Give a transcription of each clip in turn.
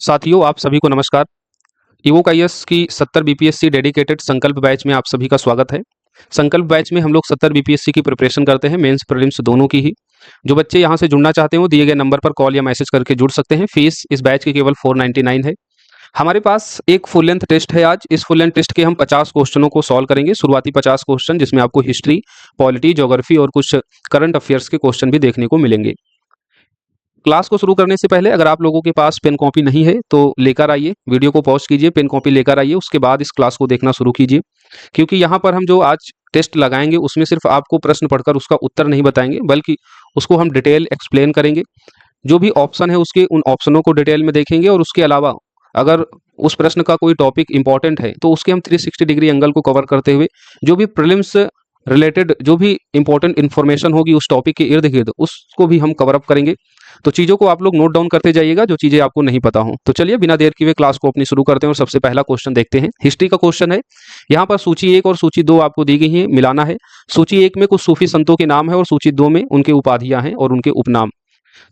साथियों, आप सभी को नमस्कार। इवोक आईएएस की 70 बीपीएससी डेडिकेटेड संकल्प बैच में आप सभी का स्वागत है। संकल्प बैच में हम लोग 70 बीपीएससी की प्रिपरेशन करते हैं, मेंस प्रीलिम्स दोनों की ही। जो बच्चे यहाँ से जुड़ना चाहते हो, दिए गए नंबर पर कॉल या मैसेज करके जुड़ सकते हैं। फीस इस बैच की केवल 499 है। हमारे पास एक फुल लेंथ टेस्ट है आज। इस फुल लेंथ टेस्ट के हम 50 क्वेश्चनों को सॉल्व करेंगे। शुरुआती 50 क्वेश्चन, जिसमें आपको हिस्ट्री, पॉलिटी, ज्योग्राफी और कुछ करंट अफेयर्स के क्वेश्चन भी देखने को मिलेंगे। क्लास को शुरू करने से पहले अगर आप लोगों के पास पेन कॉपी नहीं है तो लेकर आइए, वीडियो को पॉज कीजिए, पेन कॉपी लेकर आइए, उसके बाद इस क्लास को देखना शुरू कीजिए। क्योंकि यहाँ पर हम जो आज टेस्ट लगाएंगे उसमें सिर्फ आपको प्रश्न पढ़कर उसका उत्तर नहीं बताएंगे, बल्कि उसको हम डिटेल एक्सप्लेन करेंगे। जो भी ऑप्शन है उसके उन ऑप्शनों को डिटेल में देखेंगे, और उसके अलावा अगर उस प्रश्न का कोई टॉपिक इंपॉर्टेंट है तो उसके हम 360 डिग्री एंगल को कवर करते हुए जो भी प्रीलिम्स रिलेटेड जो भी इंपॉर्टेंट इन्फॉर्मेशन होगी उस टॉपिक के इर्द गिर्द, उसको भी हम कवर अप करेंगे। तो चीज़ों को आप लोग नोट डाउन करते जाइएगा जो चीज़ें आपको नहीं पता हो। तो चलिए बिना देर किए क्लास को अपनी शुरू करते हैं और सबसे पहला क्वेश्चन देखते हैं। हिस्ट्री का क्वेश्चन है। यहाँ पर सूची 1 और सूची 2 आपको दी गई है, मिलाना है। सूची 1 में कुछ सूफी संतों के नाम है और सूची 2 में उनके उपाधियां हैं और उनके उपनाम।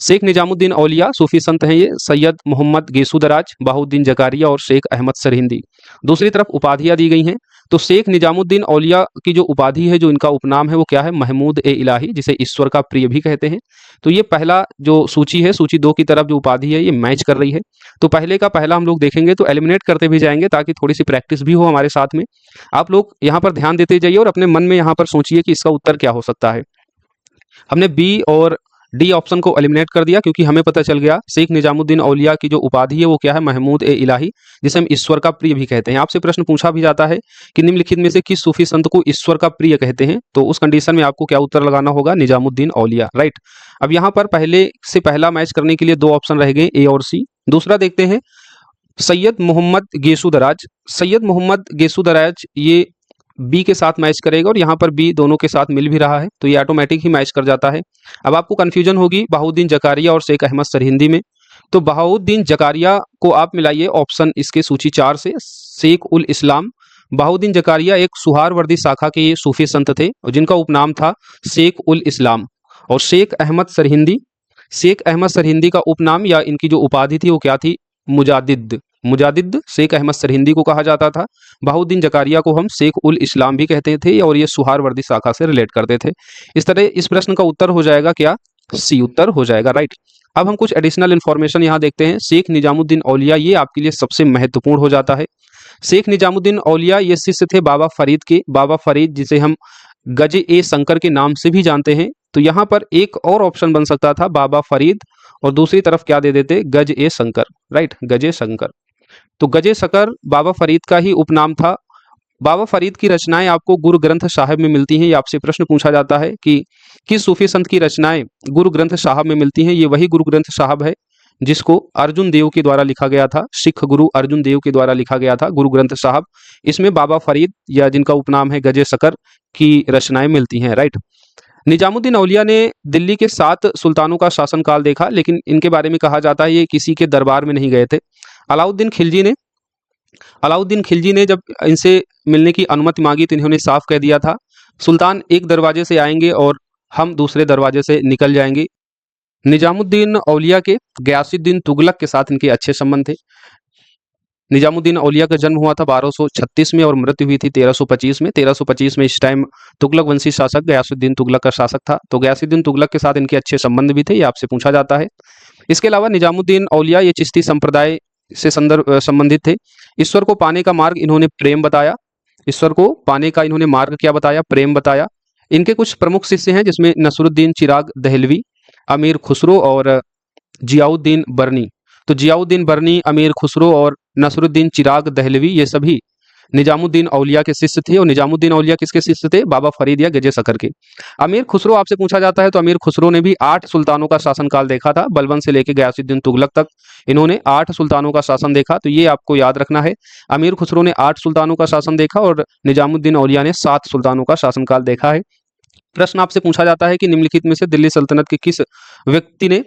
शेख निजामुद्दीन औलिया सूफी संत हैं ये। सैयद मोहम्मद गेसुदराज, बहाउद्दीन जकारिया और शेख अहमद सरहिंदी। दूसरी तरफ उपाधियां दी गई हैं। तो शेख निजामुद्दीन औलिया की जो उपाधि है, जो इनका उपनाम है, वो क्या है? महमूद ए इलाही, जिसे ईश्वर का प्रिय भी कहते हैं। तो ये पहला जो सूची है, सूची 2 की तरफ जो उपाधि है ये मैच कर रही है। तो पहले का पहला हम लोग देखेंगे तो एलिमिनेट करते भी जाएंगे ताकि थोड़ी सी प्रैक्टिस भी हो हमारे साथ में। आप लोग यहाँ पर ध्यान देते जाइए और अपने मन में यहाँ पर सोचिए कि इसका उत्तर क्या हो सकता है। हमने बी और डी ऑप्शन को एलिमिनेट कर दिया क्योंकि हमें पता चल गया शेख निजामुद्दीन औलिया की जो उपाधि है वो क्या है? महमूद ए इलाही, जिसे हम ईश्वर का प्रिय भी कहते हैं। आपसे प्रश्न पूछा भी जाता है कि निम्नलिखित में से किस सूफी संत को ईश्वर का प्रिय कहते हैं, तो उस कंडीशन में आपको क्या उत्तर लगाना होगा? निजामुद्दीन औलिया, राइट। अब यहाँ पर पहले से पहला मैच करने के लिए दो ऑप्शन रह गए, ए और सी। दूसरा देखते हैं, सैयद मोहम्मद गेसुदराज। सैयद मोहम्मद गेसुदराज ये बी के साथ मैच करेगा और यहाँ पर बी दोनों के साथ मिल भी रहा है, तो ये ऑटोमेटिक ही मैच कर जाता है। अब आपको कंफ्यूजन होगी बहाउद्दीन जकारिया और शेख अहमद सरहिंदी में। तो बहाउद्दीन जकारिया को आप मिलाइए ऑप्शन इसके सूची 4 से, शेख उल इस्लाम। बहाउद्दीन जकारिया एक सुहारवर्दी शाखा के ये सूफी संत थे और जिनका उपनाम था शेख उल इस्लाम। और शेख अहमद सरहिंदी, शेख अहमद सरहिंदी का उपनाम या इनकी जो उपाधि थी वो क्या थी? मुजादिद। मुजादिद शेख अहमद सरहिंदी को कहा जाता था। बहाउद्दीन जकारिया को हम शेख उल इस्लाम भी कहते थे और ये सुहारवर्दी शाखा से रिलेट करते थे। इस तरह इस प्रश्न का उत्तर हो जाएगा क्या? सी उत्तर हो जाएगा, राइट। अब हम कुछ एडिशनल इन्फॉर्मेशन यहाँ देखते हैं। शेख निजामुद्दीन औलिया, ये आपके लिए सबसे महत्वपूर्ण हो जाता है। शेख निजामुद्दीन औलिया ये शिष्य थे बाबा फरीद के। बाबा फरीद जिसे हम गजे ए शंकर के नाम से भी जानते हैं। तो यहाँ पर एक और ऑप्शन बन सकता था, बाबा फरीद, और दूसरी तरफ क्या दे देते? गज ए शंकर, राइट, गजे शंकर। तो गजे शकर बाबा फरीद का ही उपनाम था। बाबा फरीद की रचनाएं आपको गुरु ग्रंथ साहिब में मिलती हैं। ये आपसे प्रश्न पूछा जाता है कि किस सूफी संत की रचनाएं गुरु ग्रंथ साहिब में मिलती हैं। ये वही गुरु ग्रंथ साहिब है जिसको अर्जुन देव के द्वारा लिखा गया था। सिख गुरु अर्जुन देव के द्वारा लिखा गया था गुरु ग्रंथ साहिब। इसमें बाबा फरीद या जिनका उपनाम है गजे शकर की रचनाएं मिलती हैं, राइट। निजामुद्दीन औलिया ने दिल्ली के 7 सुल्तानों का शासनकाल देखा, लेकिन इनके बारे में कहा जाता है ये किसी के दरबार में नहीं गए थे। अलाउद्दीन खिलजी ने अलाउद्दीन खिलजी ने जब इनसे मिलने की अनुमति मांगी तो इन्होंने साफ कह दिया था, सुल्तान एक दरवाजे से आएंगे और हम दूसरे दरवाजे से निकल जाएंगे। निजामुद्दीन औलिया के गयासुद्दीन तुगलक के साथ इनके अच्छे संबंध थे। निजामुद्दीन औलिया का जन्म हुआ था 1236 में और मृत्यु हुई थी 1325 में। 1325 में इस टाइम तुगलक वंशी शासक गयासुद्दीन तुगलक का शासक था। तो गयासुद्दीन तुगलक के साथ इनके अच्छे संबंध भी थे, ये आपसे पूछा जाता है। इसके अलावा निजामुद्दीन औलिया ये चिश्ती संप्रदाय से संबंधित थे। ईश्वर को पाने का मार्ग इन्होंने प्रेम बताया। ईश्वर को पाने का इन्होंने मार्ग क्या बताया? प्रेम बताया। इनके कुछ प्रमुख शिष्य हैं जिसमें नसरुद्दीन चिराग दहलवी, अमीर खुसरो और जियाउद्दीन बरनी। तो जियाउद्दीन बरनी, अमीर खुसरो और नसरुद्दीन चिराग दहलवी ये सभी निजामुद्दीन औलिया के शिष्य थे। और निजामुद्दीन औलिया किसके शिष्य थे? बाबा फरीद या गजे शकर के। अमीर खुसरो आपसे पूछा जाता है, तो अमीर खुसरो ने भी 8 सुल्तानों का शासनकाल देखा था। बलबन से लेकर गयासुद्दीन तुगलक तक इन्होंने 8 सुल्तानों का शासन देखा। तो ये आपको याद रखना है, अमीर खुसरो ने 8 सुल्तानों का शासन देखा और निजामुद्दीन औलिया ने 7 सुल्तानों का शासनकाल देखा है। प्रश्न आपसे पूछा जाता है कि निम्नलिखित में से दिल्ली सल्तनत के किस व्यक्ति ने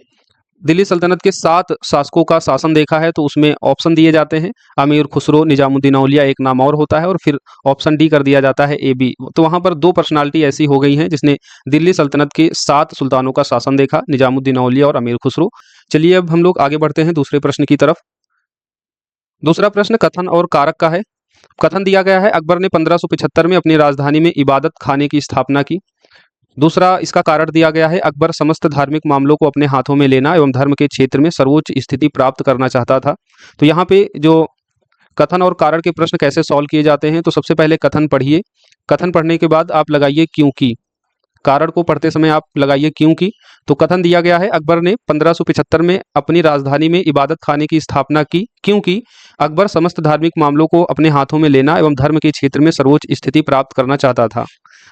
दिल्ली सल्तनत के 7 शासकों का शासन देखा है? तो उसमें ऑप्शन दिए जाते हैं, अमीर खुसरो, निजामुद्दीन औलिया, एक नाम और होता है, और फिर ऑप्शन डी कर दिया जाता है, ए बी। तो वहां पर 2 पर्सनालिटी ऐसी हो गई हैं जिसने दिल्ली सल्तनत के 7 सुल्तानों का शासन देखा, निजामुद्दीन औलिया और अमीर खुसरो। चलिए अब हम लोग आगे बढ़ते हैं दूसरे प्रश्न की तरफ। दूसरा प्रश्न कथन और कारक का है। कथन दिया गया है अकबर ने 1575 में अपनी राजधानी में इबादत खाने की स्थापना की। दूसरा इसका कारण दिया गया है अकबर समस्त धार्मिक मामलों को अपने हाथों में लेना एवं धर्म के क्षेत्र में सर्वोच्च स्थिति प्राप्त करना चाहता था। तो यहाँ पे जो कथन और कारण के प्रश्न कैसे सॉल्व किए जाते हैं, तो सबसे पहले कथन पढ़िए। कथन पढ़ने के बाद आप लगाइए क्योंकि। कारण को पढ़ते समय आप लगाइए क्योंकि। तो कथन दिया गया है अकबर ने 1575 में अपनी राजधानी में इबादत खाने की स्थापना की क्योंकि अकबर समस्त धार्मिक मामलों को अपने हाथों में लेना एवं धर्म के क्षेत्र में सर्वोच्च स्थिति प्राप्त करना चाहता था।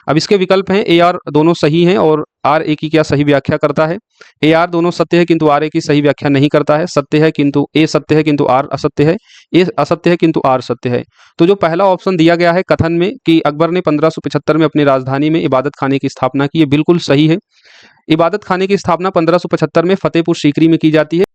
अब इसके विकल्प हैं ए आर दोनों सही हैं और आर ए की क्या सही व्याख्या करता है। ए आर दोनों सत्य है किंतु आर ए की सही व्याख्या नहीं करता है। सत्य है किंतु ए सत्य है किंतु आर असत्य है। ए असत्य है किंतु आर सत्य है। तो जो पहला ऑप्शन दिया गया है कथन में कि अकबर ने 1575 में अपनी राजधानी में इबादत खाने की स्थापना की, ये बिल्कुल सही है। इबादत खाने की स्थापना 1575 में फतेहपुर सीकरी में की जाती है।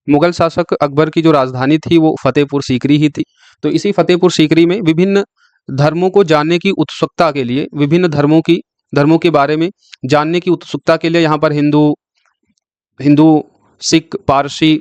मुगल शासक अकबर की जो राजधानी थी वो फतेहपुर सीकरी ही थी। तो इसी फतेहपुर सीकरी में विभिन्न धर्मों को जानने की उत्सुकता के लिए, विभिन्न धर्मों के बारे में जानने की उत्सुकता के लिए यहाँ पर हिंदू हिंदू सिख, पारसी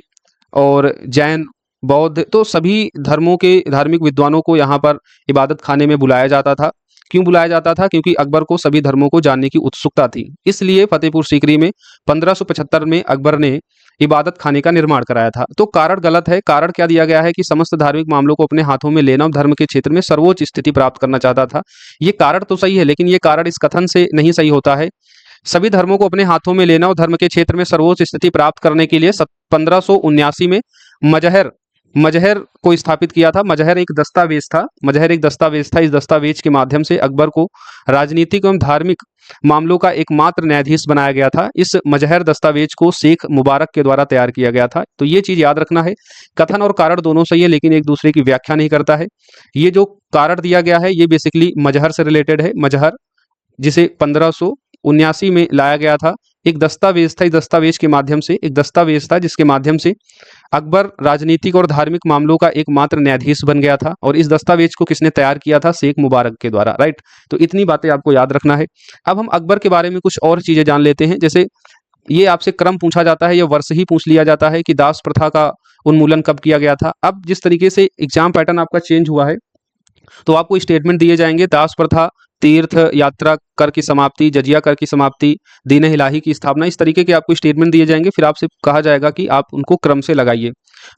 और जैन, बौद्ध, तो सभी धर्मों के धार्मिक विद्वानों को यहाँ पर इबादत खाने में बुलाया जाता था। क्यों बुलाया जाता था? क्योंकि अकबर को सभी धर्मों को जानने की उत्सुकता थी। इसलिए फतेहपुर सीकरी में 1575 में अकबर ने इबादत खाने का निर्माण कराया था। तो कारण गलत है। कारण क्या दिया गया है कि समस्त धार्मिक मामलों को अपने हाथों में लेना और धर्म के क्षेत्र में सर्वोच्च स्थिति प्राप्त करना चाहता था। ये कारण तो सही है, लेकिन ये कारण इस कथन से नहीं सही होता है। सभी धर्मों को अपने हाथों में लेना और धर्म के क्षेत्र में सर्वोच्च स्थिति प्राप्त करने के लिए 1579 में मजहर मजहर को स्थापित किया था। मजहर एक दस्तावेज था। मजहर एक दस्तावेज था। इस दस्तावेज के माध्यम से अकबर को राजनीतिक एवं धार्मिक मामलों का एकमात्र न्यायाधीश बनाया गया था। इस मजहर दस्तावेज को शेख मुबारक के द्वारा तैयार किया गया था। तो ये चीज याद रखना है। कथन और कारण दोनों सही है, लेकिन एक दूसरे की व्याख्या नहीं करता है। ये जो कारण दिया गया है ये बेसिकली मजहर से रिलेटेड है। मजहर जिसे 1579 में लाया गया था, एक दस्तावेज था। इस दस्तावेज के माध्यम से, एक दस्तावेज था जिसके माध्यम से अकबर राजनीतिक और धार्मिक मामलों का एकमात्र न्यायाधीश बन गया था। और इस दस्तावेज को किसने तैयार किया था? शेख मुबारक के द्वारा। राइट। तो इतनी बातें आपको याद रखना है। अब हम अकबर के बारे में कुछ और चीजें जान लेते हैं। जैसे ये आपसे क्रम पूछा जाता है या वर्ष ही पूछ लिया जाता है कि दास प्रथा का उन्मूलन कब किया गया था। अब जिस तरीके से एग्जाम पैटर्न आपका चेंज हुआ है, तो आपको स्टेटमेंट दिए जाएंगे। दास प्रथा, तीर्थ यात्रा कर की समाप्ति, जजिया कर की समाप्ति, दीन इलाही की स्थापना, इस तरीके के आपको स्टेटमेंट दिए जाएंगे। फिर आपसे कहा जाएगा कि आप उनको क्रम से लगाइए।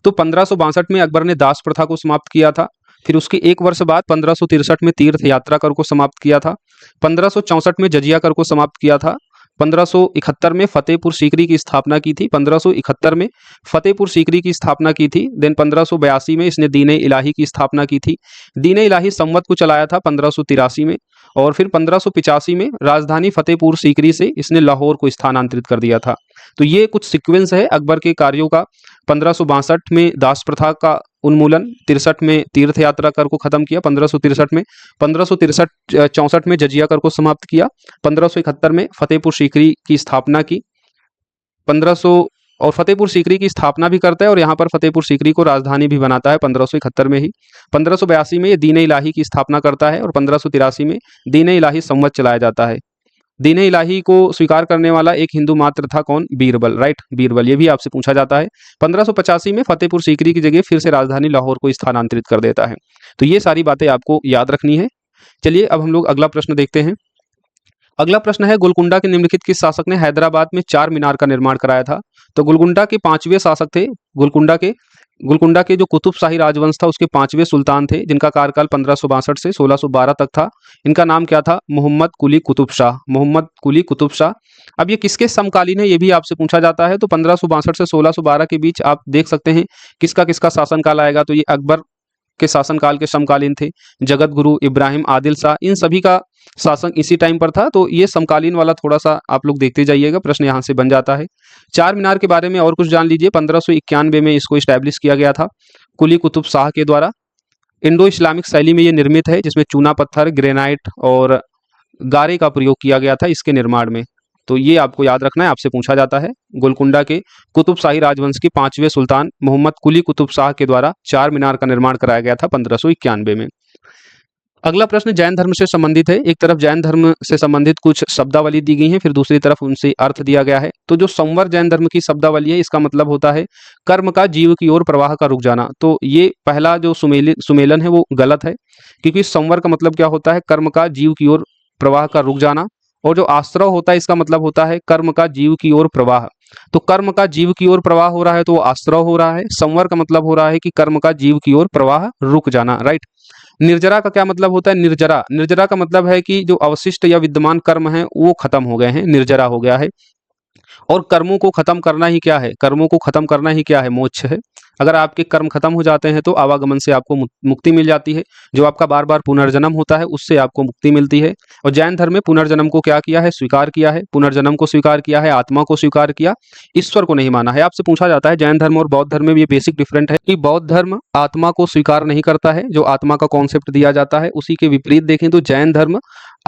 तो 1562 में अकबर ने दास प्रथा को समाप्त किया था। फिर उसके एक वर्ष बाद 1563 में तीर्थ यात्रा कर को समाप्त किया था। 1564 में जजिया कर को समाप्त किया था। 1571 में फतेहपुर सीकरी की स्थापना की थी। 1571 में फतेहपुर सीकरी की स्थापना की थी। देन 1582 में इसने दीन इलाही की स्थापना की थी। दीन इलाही संवत को चलाया था 1583 में। और फिर 1585 में राजधानी फतेहपुर सीकरी से इसने लाहौर को स्थानांतरित कर दिया था। तो ये कुछ सीक्वेंस है अकबर के कार्यों का। 1562 में दास प्रथा का उन्मूलन, 63 में तीर्थ यात्रा कर को खत्म किया, 1563 में, 1563-64 में जजिया कर को समाप्त किया, 1571 में फतेहपुर सीकरी की स्थापना की, 1500 और फतेहपुर सीकरी की स्थापना भी करता है और यहाँ पर फतेहपुर सीकरी को राजधानी भी बनाता है 1571 में ही। 1582 में ये दीन इलाही की स्थापना करता है और 1583 में दीन इलाही संवत चलाया जाता है। दीन इलाही को स्वीकार करने वाला एक हिंदू मात्र था, कौन? बीरबल। राइट, बीरबल। ये भी आपसे पूछा जाता है। 1585 में फतेहपुर सीकरी की जगह फिर से राजधानी लाहौर को स्थानांतरित कर देता है। तो ये सारी बातें आपको याद रखनी है। चलिए अब हम लोग अगला प्रश्न देखते हैं। अगला प्रश्न है गोलकुंडा के निम्नलिखित किस शासक ने हैदराबाद में चार मीनार का निर्माण कराया था? तो गोलकुंडा के पांचवें शासक थे। गोलकुंडा के जो कुतुब शाही राजवंश था उसके पांचवें सुल्तान थे, जिनका कार्यकाल 1562 से 1612 तक था। इनका नाम क्या था? मोहम्मद कुली कुतुब शाह। मोहम्मद कुली कुतुब शाह। अब ये किसके समकालीन है ये भी आपसे पूछा जाता है। तो 1562 से 1612 के बीच आप देख सकते हैं किसका किसका शासनकाल आएगा। तो ये अकबर के शासनकाल के समकालीन थे। जगत गुरु इब्राहिम आदिल शाह, इन सभी का शासन इसी टाइम पर था। तो ये समकालीन वाला थोड़ा सा आप लोग देखते जाइएगा, प्रश्न यहाँ से बन जाता है। चार मीनार के बारे में और कुछ जान लीजिए। 1591 में इसको इस्टेब्लिश किया गया था कुली कुतुब शाह के द्वारा। इंडो इस्लामिक शैली में ये निर्मित है, जिसमें चूना पत्थर, ग्रेनाइट और गारे का प्रयोग किया गया था इसके निर्माण में। तो ये आपको याद रखना है, आपसे पूछा जाता है। गोलकुंडा के कुतुब शाही राजवंश के पांचवें सुल्तान मोहम्मद कुली कुतुब शाह के द्वारा चार मीनार का निर्माण कराया गया था 1591 में। अगला प्रश्न जैन धर्म से संबंधित है। एक तरफ जैन धर्म से संबंधित कुछ शब्दावली दी गई है, फिर दूसरी तरफ उनसे अर्थ दिया गया है। तो जो संवर जैन धर्म की शब्दावली है, इसका मतलब होता है कर्म का जीव की ओर प्रवाह का रुक जाना। तो ये पहला जो सुमेलन है वो गलत है, क्योंकि संवर का मतलब क्या होता है, कर्म का जीव की ओर प्रवाह का रुक जाना। और जो आश्रव होता है, इसका मतलब होता है कर्म का जीव की ओर प्रवाह। तो कर्म का जीव की ओर प्रवाह हो रहा है तो वो आश्रव हो रहा है। संवर का मतलब हो रहा है कि कर्म का जीव की ओर प्रवाह रुक जाना, राइट। निर्जरा का क्या मतलब होता है, निर्जरा, निर्जरा का मतलब है कि जो अवशिष्ट या विद्यमान कर्म है वो खत्म हो गए हैं, निर्जरा हो गया है। और कर्मों को खत्म करना ही क्या है, कर्मों को खत्म करना ही क्या है, मोक्ष है। अगर आपके कर्म खत्म हो जाते हैं तो आवागमन से आपको मुक्ति मिल जाती है। जो आपका बार बार पुनर्जन्म होता है उससे आपको मुक्ति मिलती है। और जैन धर्म में पुनर्जन्म को क्या किया है, स्वीकार किया है। पुनर्जन्म को स्वीकार किया है, आत्मा को स्वीकार किया, ईश्वर को नहीं माना है। आपसे पूछा जाता है जैन धर्म और बौद्ध धर्म में भी ये बेसिक डिफरेंट है कि बौद्ध धर्म आत्मा को स्वीकार नहीं करता है, जो आत्मा का कॉन्सेप्ट दिया जाता है। उसी के विपरीत देखें तो जैन धर्म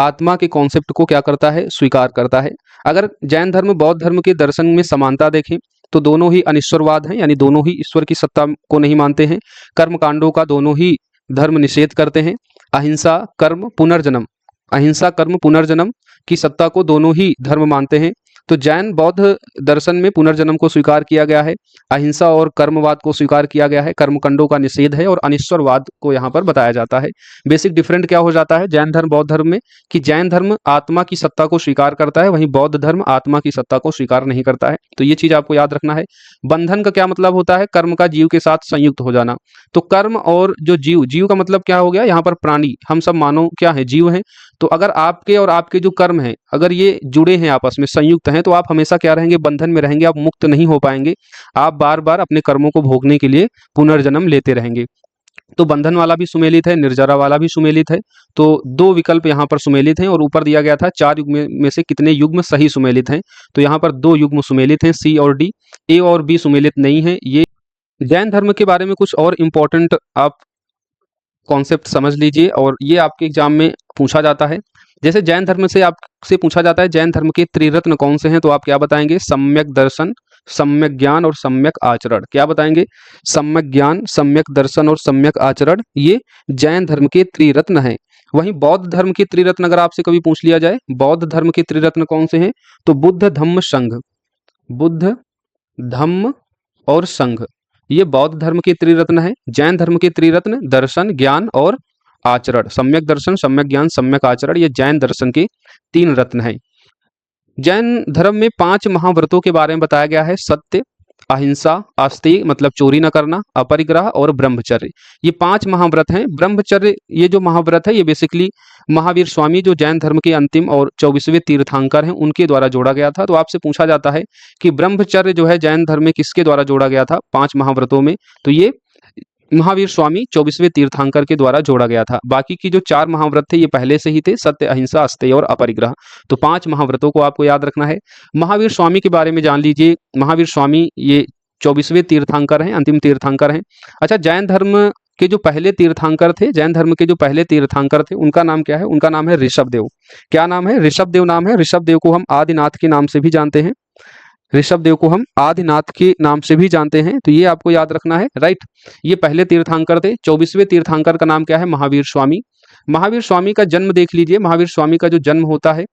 आत्मा के कॉन्सेप्ट को क्या करता है, स्वीकार करता है। अगर जैन धर्म बौद्ध धर्म के दर्शन में समानता देखें तो दोनों ही अनिश्वरवाद हैं, यानी दोनों ही ईश्वर की सत्ता को नहीं मानते हैं। कर्म कांडों का दोनों ही धर्म निषेध करते हैं। अहिंसा कर्म पुनर्जन्म, अहिंसा कर्म पुनर्जन्म की सत्ता को दोनों ही धर्म मानते हैं। तो जैन बौद्ध दर्शन में पुनर्जन्म को स्वीकार किया गया है, अहिंसा और कर्मवाद को स्वीकार किया गया है, कर्मकांडों का निषेध है और अनिश्वरवाद को यहाँ पर बताया जाता है। बेसिक डिफरेंट क्या हो जाता है जैन धर्म बौद्ध धर्म में, कि जैन धर्म आत्मा की सत्ता को स्वीकार करता है, वहीं बौद्ध धर्म आत्मा की सत्ता को स्वीकार नहीं करता है। तो ये चीज आपको याद रखना है। बंधन का क्या मतलब होता है, कर्म का जीव के साथ संयुक्त हो जाना। तो कर्म और जो जीव, जीव का मतलब क्या हो गया यहाँ पर, प्राणी, हम सब मानव क्या है, जीव हैं। तो अगर आपके और आपके जो कर्म हैं अगर ये जुड़े हैं, आपस में संयुक्त हैं, तो आप हमेशा क्या रहेंगे, बंधन में रहेंगे, आप मुक्त नहीं हो पाएंगे। आप बार बार अपने कर्मों को भोगने के लिए पुनर्जन्म लेते रहेंगे। तो बंधन वाला भी सुमेलित है, निर्जरा वाला भी सुमेलित है। तो दो विकल्प यहाँ पर सुमेलित हैं और ऊपर दिया गया था 4 युग्म में से कितने युग्म सही सुमेलित हैं। तो यहाँ पर 2 युग्म सुमेलित हैं, सी और डी। ए और बी सुमेलित नहीं है। ये जैन धर्म के बारे में कुछ और इम्पोर्टेंट आप कॉन्सेप्ट समझ लीजिए, और ये आपके एग्जाम में पूछा जाता है। जैसे जैन धर्म से आपसे पूछा जाता है जैन धर्म के त्रिरत्न कौन से हैं, तो आप क्या बताएंगे, सम्यक दर्शन, सम्यक ज्ञान और सम्यक आचरण। क्या बताएंगे, सम्यक ज्ञान, सम्यक दर्शन और सम्यक आचरण, ये जैन धर्म के त्रिरत्न हैं। वहीं बौद्ध धर्म के त्रिरत्न अगर आपसे कभी पूछ लिया जाए, बौद्ध धर्म के त्रिरत्न कौन से हैं, तो बुद्ध धम्म संघ, बुद्ध धम्म और संघ, ये बौद्ध धर्म के त्रिरत्न है। जैन धर्म के त्रिरत्न दर्शन, ज्ञान और आचरण, सम्यक दर्शन, सम्यक ज्ञान, सम्यक आचरण, ये जैन दर्शन के 3 रत्न हैं। जैन धर्म में 5 महाव्रतों के बारे में बताया गया है, सत्य, अहिंसा, आस्तेय मतलब चोरी न करना, अपरिग्रह और ब्रह्मचर्य। ये 5 महाव्रत हैं। ब्रह्मचर्य ये जो महाव्रत है ये बेसिकली महावीर स्वामी जो जैन धर्म के अंतिम और 24वें तीर्थंकर हैं उनके द्वारा जोड़ा गया था। तो आपसे पूछा जाता है कि ब्रह्मचर्य जो है जैन धर्म में किसके द्वारा जोड़ा गया था 5 महाव्रतों में, तो ये महावीर स्वामी 24वें तीर्थंकर के द्वारा जोड़ा गया था। बाकी की जो 4 महाव्रत थे ये पहले से ही थे, सत्य, अहिंसा, अस्तेय और अपरिग्रह। तो 5 महाव्रतों को आपको याद रखना है। महावीर स्वामी के बारे में जान लीजिए। महावीर स्वामी ये 24वें तीर्थंकर हैं, अंतिम तीर्थंकर हैं। अच्छा, जैन धर्म के जो पहले तीर्थंकर थे, जैन धर्म के जो पहले तीर्थंकर थे उनका नाम क्या है, उनका नाम है ऋषभदेव। क्या नाम है, ऋषभदेव नाम है। ऋषभदेव को हम आदिनाथ के नाम से भी जानते हैं, ऋषभदेव को हम आदिनाथ के नाम से भी जानते हैं। तो ये आपको याद रखना है, राइट। ये पहले तीर्थंकर थे। 24वें तीर्थंकर का नाम क्या है, महावीर स्वामी। महावीर स्वामी का जन्म देख लीजिए। महावीर स्वामी का जो जन्म होता है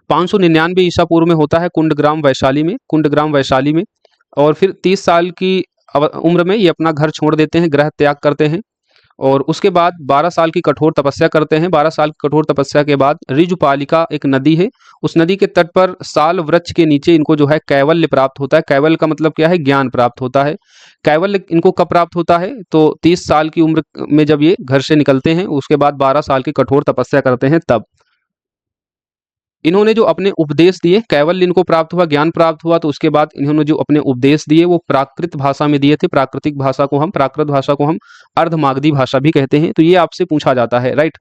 599 ईसा पूर्व में होता है, कुंडग्राम वैशाली में, कुंडग्राम वैशाली में। और फिर 30 साल की उम्र में ये अपना घर छोड़ देते हैं, गृह त्याग करते हैं। और उसके बाद 12 साल की कठोर तपस्या करते हैं। 12 साल की कठोर तपस्या के बाद ऋजुपालिका एक नदी है, उस नदी के तट पर साल वृक्ष के नीचे इनको जो है कैवल्य प्राप्त होता है। कैवल्य का मतलब क्या है, ज्ञान प्राप्त होता है। कैवल्य इनको कब प्राप्त होता है, तो 30 साल की उम्र में जब ये घर से निकलते हैं, उसके बाद 12 साल की कठोर तपस्या करते हैं, तब इन्होंने जो अपने उपदेश दिए, कैवल्य इनको प्राप्त हुआ, ज्ञान प्राप्त हुआ, तो उसके बाद इन्होंने जो अपने उपदेश दिए वो प्राकृत भाषा में दिए थे। प्राकृत भाषा को हम अर्धमागधी भाषा भी कहते हैं। तो ये आपसे पूछा जाता है, राइट।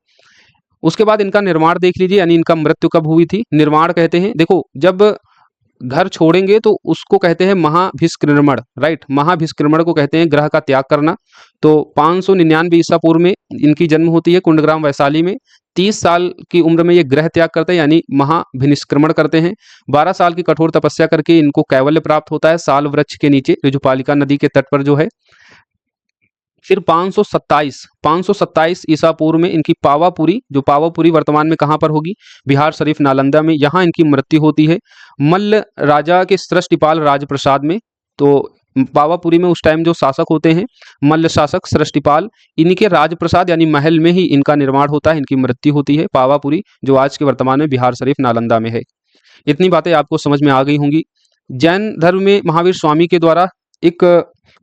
उसके बाद इनका निर्माण देख लीजिए, यानी इनका मृत्यु कब हुई थी। निर्माण कहते हैं, देखो जब घर छोड़ेंगे तो उसको कहते हैं महाभिष्क्रमण, राइट। महाभिष्क्रमण को कहते हैं ग्रह का त्याग करना। तो 599 ईसा पूर्व में इनकी जन्म होती है कुंडग्राम वैशाली में। 30 साल की उम्र में ये ग्रह त्याग करते हैं, यानी महाभिनिष्क्रमण करते हैं। 12 साल की कठोर तपस्या करके इनको कैवल्य प्राप्त होता है, साल वृक्ष के नीचे ऋजुपालिका नदी के तट पर जो है। फिर 527 ईसा पूर्व में इनकी पावापुरी, जो पावापुरी वर्तमान में कहाँ पर होगी, बिहार शरीफ नालंदा में, यहाँ इनकी मृत्यु होती है मल्ल राजा के सृष्टिपाल राजप्रसाद में। तो पावापुरी में उस टाइम जो शासक होते हैं मल्ल शासक सृष्टिपाल, इनके राजप्रसाद यानी महल में ही इनका निर्माण होता है, इनकी मृत्यु होती है पावापुरी, जो आज के वर्तमान में बिहार शरीफ नालंदा में है। इतनी बातें आपको समझ में आ गई होंगी। जैन धर्म में महावीर स्वामी के द्वारा एक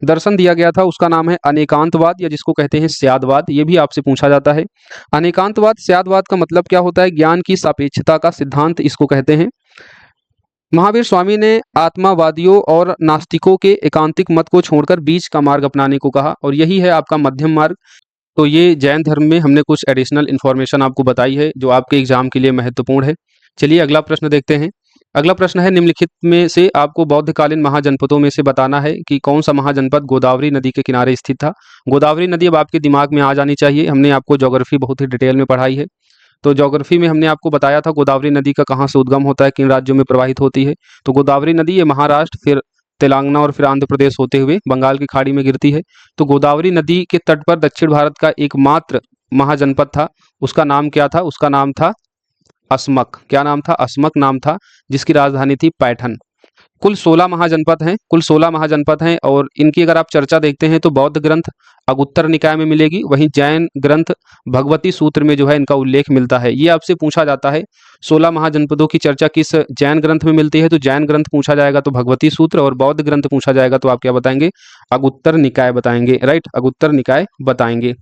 दर्शन दिया गया था, उसका नाम है अनेकांतवाद, या जिसको कहते हैं स्यादवाद। ये भी आपसे पूछा जाता है। अनेकांतवाद स्यादवाद का मतलब क्या होता है? ज्ञान की सापेक्षता का सिद्धांत इसको कहते हैं। महावीर स्वामी ने आत्मावादियों और नास्तिकों के एकांतिक मत को छोड़कर बीच का मार्ग अपनाने को कहा, और यही है आपका मध्यम मार्ग। तो ये जैन धर्म में हमने कुछ एडिशनल इन्फॉर्मेशन आपको बताई है जो आपके एग्जाम के लिए महत्वपूर्ण है। चलिए अगला प्रश्न देखते हैं। अगला प्रश्न है, निम्नलिखित में से आपको बौद्धकालीन महाजनपदों में से बताना है कि कौन सा महाजनपद गोदावरी नदी के किनारे स्थित था। गोदावरी नदी अब आपके दिमाग में आ जानी चाहिए, हमने आपको ज्योग्राफी बहुत ही डिटेल में पढ़ाई है। तो ज्योग्राफी में हमने आपको बताया था गोदावरी नदी का कहाँ से उद्गम होता है, किन राज्यों में प्रवाहित होती है। तो गोदावरी नदी ये महाराष्ट्र, फिर तेलंगाना और फिर आंध्र प्रदेश होते हुए बंगाल की खाड़ी में गिरती है। तो गोदावरी नदी के तट पर दक्षिण भारत का एकमात्र महाजनपद था, उसका नाम क्या था? उसका नाम था अस्मक। क्या नाम था? अस्मक नाम था, जिसकी राजधानी थी पैठन। कुल 16 महाजनपद हैं, कुल 16 महाजनपद हैं, और इनकी अगर आप चर्चा देखते हैं तो बौद्ध ग्रंथ अगुत्तर निकाय में मिलेगी, वहीं जैन ग्रंथ भगवती सूत्र में जो है इनका उल्लेख मिलता है। ये आपसे पूछा जाता है 16 महाजनपदों की चर्चा किस जैन ग्रंथ में मिलती है, तो जैन ग्रंथ पूछा जाएगा तो भगवती सूत्र, और बौद्ध ग्रंथ पूछा जाएगा तो आप क्या बताएंगे? अगुत्तर निकाय बताएंगे। राइट, अगुत्तर निकाय बताएंगे।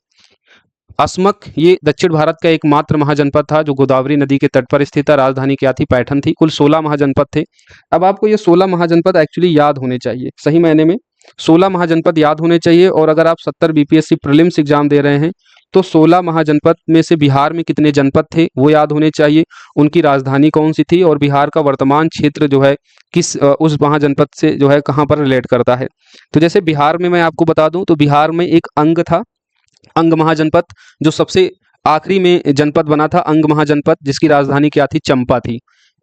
अस्मक ये दक्षिण भारत का एकमात्र महाजनपद था जो गोदावरी नदी के तट पर स्थित था। राजधानी क्या थी? पैठन थी। कुल 16 महाजनपद थे। अब आपको ये 16 महाजनपद एक्चुअली याद होने चाहिए, सही मायने में 16 महाजनपद याद होने चाहिए। और अगर आप 70 बीपीएससी प्रीलिम्स एग्जाम दे रहे हैं तो 16 महाजनपद में से बिहार में कितने जनपद थे वो याद होने चाहिए, उनकी राजधानी कौन सी थी, और बिहार का वर्तमान क्षेत्र जो है किस उस महाजनपद से जो है कहाँ पर रिलेट करता है। तो जैसे बिहार में मैं आपको बता दूं तो बिहार में एक अंग था, अंग महाजनपद, जो सबसे आखिरी में जनपद बना था, अंग महाजनपद, जिसकी राजधानी क्या थी? चंपा थी।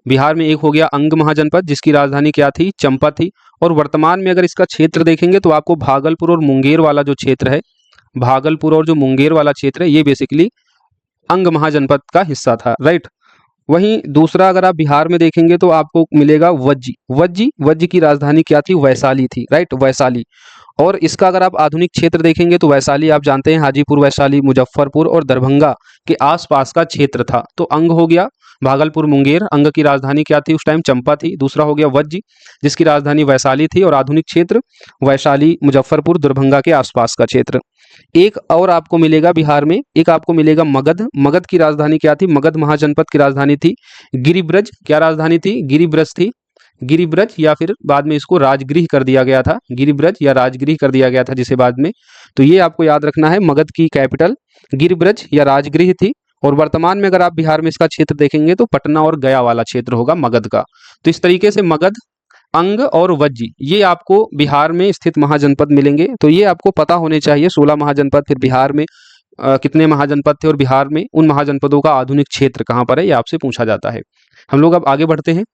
बिहार में एक हो गया अंग महाजनपद जिसकी राजधानी क्या थी? चंपा थी। और वर्तमान में अगर इसका क्षेत्र देखेंगे तो आपको भागलपुर और मुंगेर वाला जो क्षेत्र है, भागलपुर और जो मुंगेर वाला क्षेत्र है, ये बेसिकली अंग महाजनपद का हिस्सा था। राइट। वहीं दूसरा अगर आप बिहार में देखेंगे तो आपको मिलेगा वज्जी। वज्जी की राजधानी क्या थी? वैशाली थी। राइट, वैशाली। और इसका अगर आप आधुनिक क्षेत्र देखेंगे तो वैशाली आप जानते हैं हाजीपुर, वैशाली, मुजफ्फरपुर और दरभंगा के आसपास का क्षेत्र था। तो अंग हो गया भागलपुर, मुंगेर, अंग की राजधानी क्या थी उस टाइम? चंपा थी। दूसरा हो गया वज्जी जिसकी राजधानी वैशाली थी, और आधुनिक क्षेत्र वैशाली, मुजफ्फरपुर, दरभंगा के आसपास का क्षेत्र। एक और आपको मिलेगा बिहार में, एक आपको मिलेगा मगध। मगध की राजधानी क्या थी? मगध महाजनपद की राजधानी थी गिरिब्रज। क्या राजधानी थी? गिरिब्रज थी। गिरिब्रज, या फिर बाद में इसको राजगृह कर दिया गया था, गिरिब्रज या राजगृह कर दिया गया था जिसे बाद में। तो ये आपको याद रखना है, मगध की कैपिटल गिरिब्रज या राजगृह थी। और वर्तमान में अगर आप बिहार में इसका क्षेत्र देखेंगे तो पटना और गया वाला क्षेत्र होगा मगध का। तो इस तरीके से मगध, अंग और वज्जी ये आपको बिहार में स्थित महाजनपद मिलेंगे। तो ये आपको पता होने चाहिए 16 महाजनपद, फिर बिहार में कितने महाजनपद थे, और बिहार में उन महाजनपदों का आधुनिक क्षेत्र कहाँ पर है, ये आपसे पूछा जाता है। हम लोग अब आगे बढ़ते हैं।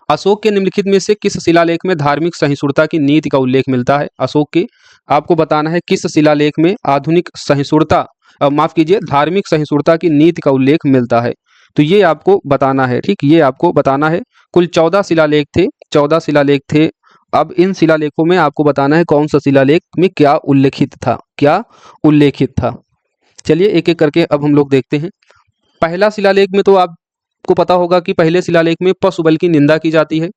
अशोक के निम्नलिखित में से किस शिलालेख में धार्मिक सहिष्णुता की नीति का उल्लेख मिलता है? अशोक के आपको बताना है किस शिलालेख में आधुनिक सहिष्णुता, माफ कीजिए, धार्मिक सहिष्णुता की नीति का उल्लेख मिलता है। तो ये आपको बताना है, ठीक, ये आपको बताना है। कुल 14 शिलालेख थे, 14 शिलालेख थे। अब इन शिलालेखों में आपको बताना है कौन सा शिलालेख में क्या उल्लेखित था, क्या उल्लेखित था। चलिए एक एक करके अब हम लोग देखते हैं। पहला शिलालेख में तो आपको पता होगा कि पहले शिलालेख में पशु बल की निंदा की जाती है।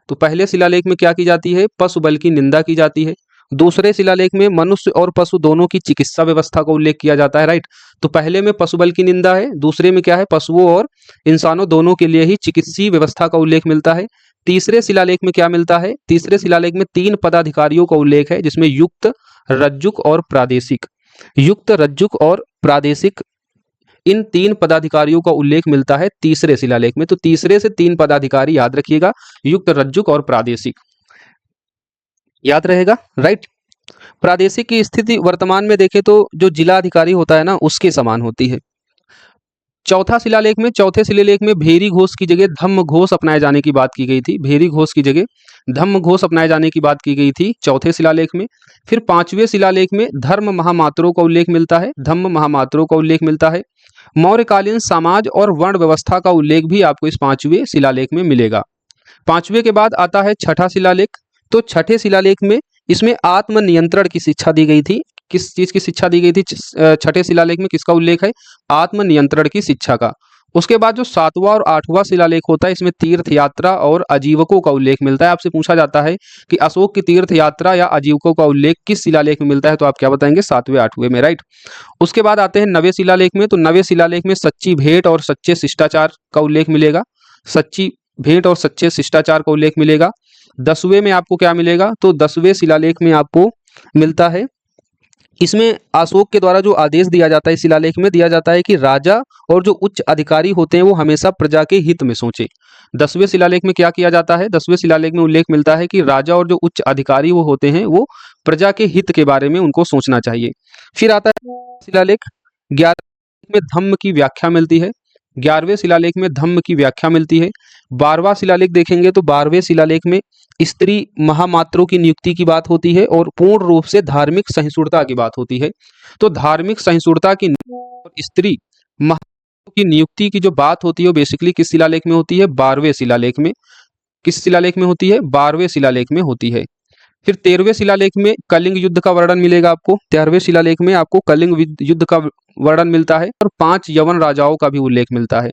तो पहले शिलालेख में क्या की जाती है? पशु बल की निंदा की जाती है। दूसरे शिलालेख में मनुष्य और पशु दोनों की चिकित्सा व्यवस्था का उल्लेख किया जाता है। राइट, तो पहले में पशु बल की निंदा है, दूसरे में क्या है? पशुओं और इंसानों दोनों के लिए ही चिकित्सीय व्यवस्था का उल्लेख मिलता है। तीसरे शिलालेख में क्या मिलता है? तीसरे शिलालेख में 3 पदाधिकारियों का उल्लेख है, जिसमें युक्त, रज्जुक और प्रादेशिक। युक्त, रज्जुक और प्रादेशिक, इन 3 पदाधिकारियों का उल्लेख मिलता है तीसरे शिलालेख में। तो तीसरे से 3 पदाधिकारी याद रखिएगा, युक्त, रज्जुक और प्रादेशिक, याद रहेगा। राइट। प्रादेशिक की स्थिति वर्तमान में देखें तो जो जिला अधिकारी होता है ना, उसके समान होती है। चौथे शिलालेख में भेरी घोष की जगह धम्म घोष अपनाए जाने की बात की गई थी। भेरी घोष की जगह धम्म घोष अपनाए जाने की बात की गई थी चौथे शिलालेख में। फिर पांचवें शिलालेख में धर्म महामात्रों का उल्लेख मिलता है, धम्म महामात्रों का उल्लेख मिलता है। मौर्यकालीन समाज और वर्ण व्यवस्था का उल्लेख भी आपको इस पांचवें शिलालेख में मिलेगा। पांचवें के बाद आता है छठा शिलालेख। तो छठे शिलालेख में इसमें आत्मनियंत्रण की शिक्षा दी गई थी। किस चीज की शिक्षा दी गई थी छठे शिलालेख में? किसका उल्लेख है? आत्मनियंत्रण की शिक्षा का। उसके बाद जो सातवां और आठवां शिलालेख होता है, इसमें तीर्थ यात्रा और आजीवकों का उल्लेख मिलता है। आपसे पूछा जाता है कि अशोक की तीर्थ यात्रा या आजीवकों का उल्लेख किस शिलालेख में मिलता है, तो आप क्या बताएंगे? सातवें आठवें में, राइट। उसके बाद आते हैं नवे शिलालेख में। तो नवे शिलालेख में सच्ची भेंट और सच्चे शिष्टाचार का उल्लेख मिलेगा। सच्ची भेंट और सच्चे शिष्टाचार का उल्लेख मिलेगा। 10वें में आपको क्या मिलेगा? तो 10वें शिलालेख में आपको मिलता है, इसमें अशोक के द्वारा जो आदेश दिया जाता है, इस शिलालेख में दिया जाता है कि राजा और जो उच्च अधिकारी होते हैं वो हमेशा प्रजा के हित में सोचे। 10वें शिलालेख में क्या किया जाता है? 10वें शिलालेख में उल्लेख मिलता है कि राजा और जो उच्च अधिकारी वो होते हैं वो प्रजा के हित के बारे में उनको सोचना चाहिए। फिर आता है शिलालेख 11 में धम्म की व्याख्या मिलती है। 11वें शिलालेख में धम्म की व्याख्या मिलती है। 12वां शिलालेख देखेंगे तो 12वें शिलालेख में स्त्री महामात्रों की नियुक्ति की बात होती है और पूर्ण रूप से धार्मिक सहिष्णुता की बात होती है। तो धार्मिक सहिष्णुता की और स्त्री महामात्रों की नियुक्ति की जो बात होती है वो बेसिकली किस शिलालेख में होती है? 12वें शिलालेख में। किस शिलालेख में होती है? 12वें शिलालेख में होती है। फिर 13वें शिलालेख में कलिंग युद्ध का वर्णन मिलेगा आपको। 13वें शिलालेख में आपको कलिंग युद्ध का वर्णन मिलता है और 5 यवन राजाओं का भी उल्लेख मिलता है।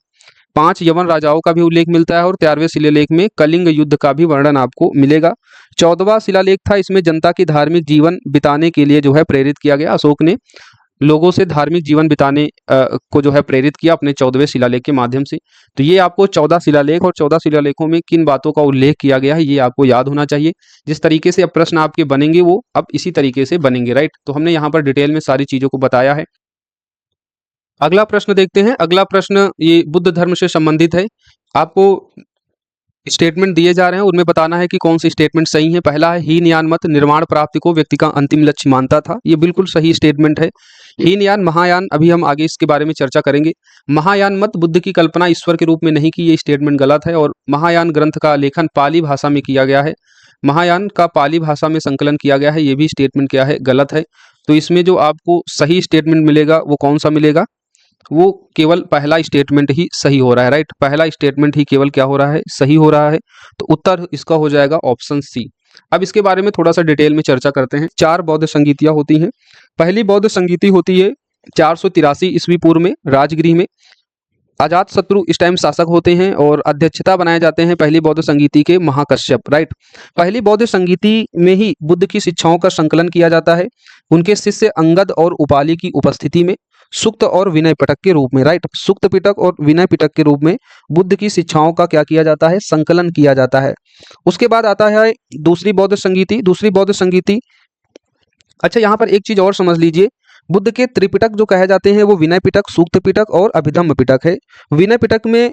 5 यवन राजाओं का भी उल्लेख मिलता है और 13वें शिलालेख में कलिंग युद्ध का भी वर्णन आपको मिलेगा। 14वां शिलालेख था, इसमें जनता की धार्मिक जीवन बिताने के लिए जो है प्रेरित किया गया। अशोक ने लोगों से धार्मिक जीवन बिताने को जो है प्रेरित किया अपने 14वें शिलालेख के माध्यम से। तो ये आपको 14 शिलालेख और 14 शिलालेखों में किन बातों का उल्लेख किया गया है ये आपको याद होना चाहिए। जिस तरीके से अब प्रश्न आपके बनेंगे वो अब इसी तरीके से बनेंगे, राइट। तो हमने यहाँ पर डिटेल में सारी चीजों को बताया है। अगला प्रश्न देखते हैं। अगला प्रश्न ये बुद्ध धर्म से संबंधित है। आपको स्टेटमेंट दिए जा रहे हैं, उनमें बताना है कि कौन सी स्टेटमेंट सही है। पहला है हीनयान मत निर्माण प्राप्ति को व्यक्ति का अंतिम लक्ष्य मानता था। ये बिल्कुल सही स्टेटमेंट है। हीनयान महायान, अभी हम आगे इसके बारे में चर्चा करेंगे। महायान मत बुद्ध की कल्पना ईश्वर के रूप में नहीं की, ये स्टेटमेंट गलत है। और महायान ग्रंथ का लेखन पाली भाषा में किया गया है। महायान का पाली भाषा में संकलन किया गया है, ये भी स्टेटमेंट क्या है? गलत है। तो इसमें जो आपको सही स्टेटमेंट मिलेगा वो कौन सा मिलेगा? वो केवल पहला स्टेटमेंट ही सही हो रहा है, राइट। पहला स्टेटमेंट ही केवल क्या हो रहा है? सही हो रहा है। तो उत्तर इसका हो जाएगा ऑप्शन सी। अब इसके बारे में थोड़ा सा डिटेल में चर्चा करते हैं। 4 बौद्ध संगीतियां होती हैं। पहली बौद्ध संगीति होती है 483 ईस्वी पूर्व में राजगृह में। अजात शत्रु इस टाइम शासक होते हैं और अध्यक्षता बनाए जाते हैं पहली बौद्ध संगीति के महाकश्यप, राइट। पहली बौद्ध संगीति में ही बुद्ध की शिक्षाओं का संकलन किया जाता है उनके शिष्य अंगद और उपाली की उपस्थिति में, सुक्त और विनय पिटक के रूप में, राइट। सुक्त पिटक और विनय पिटक के रूप में बुद्ध की शिक्षाओं का क्या किया जाता है? संकलन किया जाता है। उसके बाद आता है दूसरी बौद्ध संगीति। दूसरी बौद्ध संगीति, अच्छा यहाँ पर एक चीज और समझ लीजिए, बुद्ध के त्रिपिटक जो कहे जाते हैं वो विनय पिटक, सूक्त पिटक और अभिधम्म पिटक है। विनय पिटक में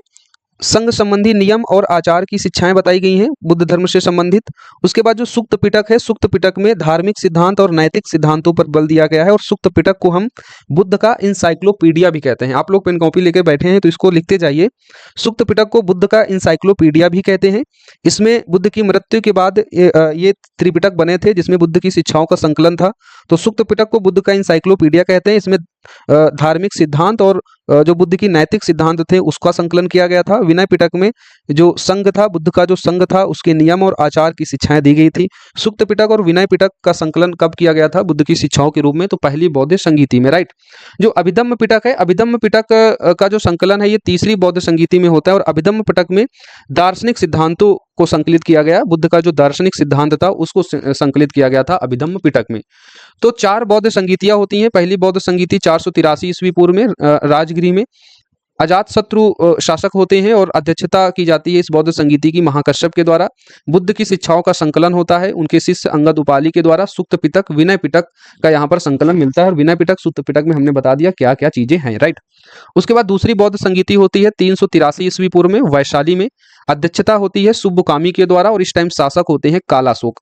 संघ संबंधी नियम और आचार की शिक्षाएं बताई गई हैं बुद्ध धर्म से संबंधित। उसके बाद जो सुक्त पिटक है, सुक्त पिटक में धार्मिक सिद्धांत और नैतिक सिद्धांतों पर बल दिया गया है और सुक्त पिटक को हम बुद्ध का इंसाइक्लोपीडिया भी कहते हैं। आप लोग पेन कॉपी लेके बैठे हैं तो इसको लिखते जाइए। सुक्त पिटक को बुद्ध का इंसाइक्लोपीडिया भी कहते हैं। इसमें बुद्ध की मृत्यु के बाद ये त्रिपिटक बने थे जिसमें बुद्ध की शिक्षाओं का संकलन था। तो सुक्त पिटक को बुद्ध का इंसाइक्लोपीडिया कहते हैं। इसमें धार्मिक सिद्धांत और जो बुद्ध की नैतिक सिद्धांत थे उसका संकलन किया गया था। विनय पिटक में जो संघ था, बुद्ध का जो संघ था उसके नियम और आचार की शिक्षाएं दी गई थी। सुक्त पिटक और विनय पिटक का संकलन कब किया गया था? बुद्ध की शिक्षाओं के रूप में, तो पहली बौद्ध संगीति में, राइट। जो अभिधम्म पिटक है, अभिधम्म पिटक का जो संकलन है ये तीसरी बौद्ध संगीति में होता है और अभिधम्म पिटक में दार्शनिक सिद्धांतों को संकलित किया गया। बुद्ध का जो दार्शनिक सिद्धांत था उसको संकलित किया गया था अभिधम्म पिटक में। तो 4 बौद्ध संगीतियां होती हैं। पहली बौद्ध संगीति 483 ईस्वी पूर्व में राजगृह में। अजात शत्रु शासक होते हैं और अध्यक्षता की जाती है इस बौद्ध संगीति की महाकश्यप के द्वारा। बुद्ध की शिक्षाओं का संकलन होता है उनके शिष्य अंगद उपाली के द्वारा। सुक्त पिटक, विनय पिटक का यहाँ पर संकलन मिलता है और विनय पिटक, सुक्त पिटक में हमने बता दिया क्या क्या चीजें हैं, राइट। उसके बाद दूसरी बौद्ध संगीति होती है 383 ईस्वी पूर्व में वैशाली में। अध्यक्षता होती है सुब्बकामी के द्वारा और इस टाइम शासक होते हैं कालाशोक।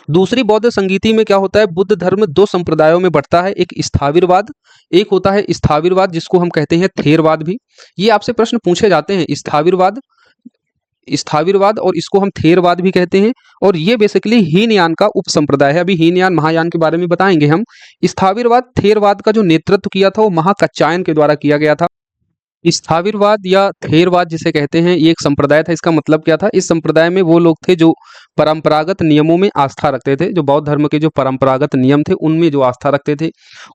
दूसरी बौद्ध संगीति में क्या होता है, बुद्ध धर्म दो संप्रदायों में बढ़ता है, एक स्थाविरवाद, एक होता है स्थाविरवाद जिसको हम कहते हैं थेरवाद भी। ये आपसे प्रश्न पूछे जाते हैं, स्थाविरवाद, स्थाविरवाद और इसको हम थेरवाद भी कहते हैं। और ये बेसिकली हीनयान का उप संप्रदाय है। अभी हीनयान महायान के बारे में बताएंगे हम। स्थाविरवाद थेरवाद का जो नेतृत्व किया था वो महाकात्यायन के द्वारा किया गया था। स्थाविरवाद या थेरवाद जिसे कहते हैं, ये एक संप्रदाय था। इसका मतलब क्या था, इस संप्रदाय में वो लोग थे जो परंपरागत नियमों में आस्था रखते थे। जो बौद्ध धर्म के जो परंपरागत नियम थे उनमें जो आस्था रखते थे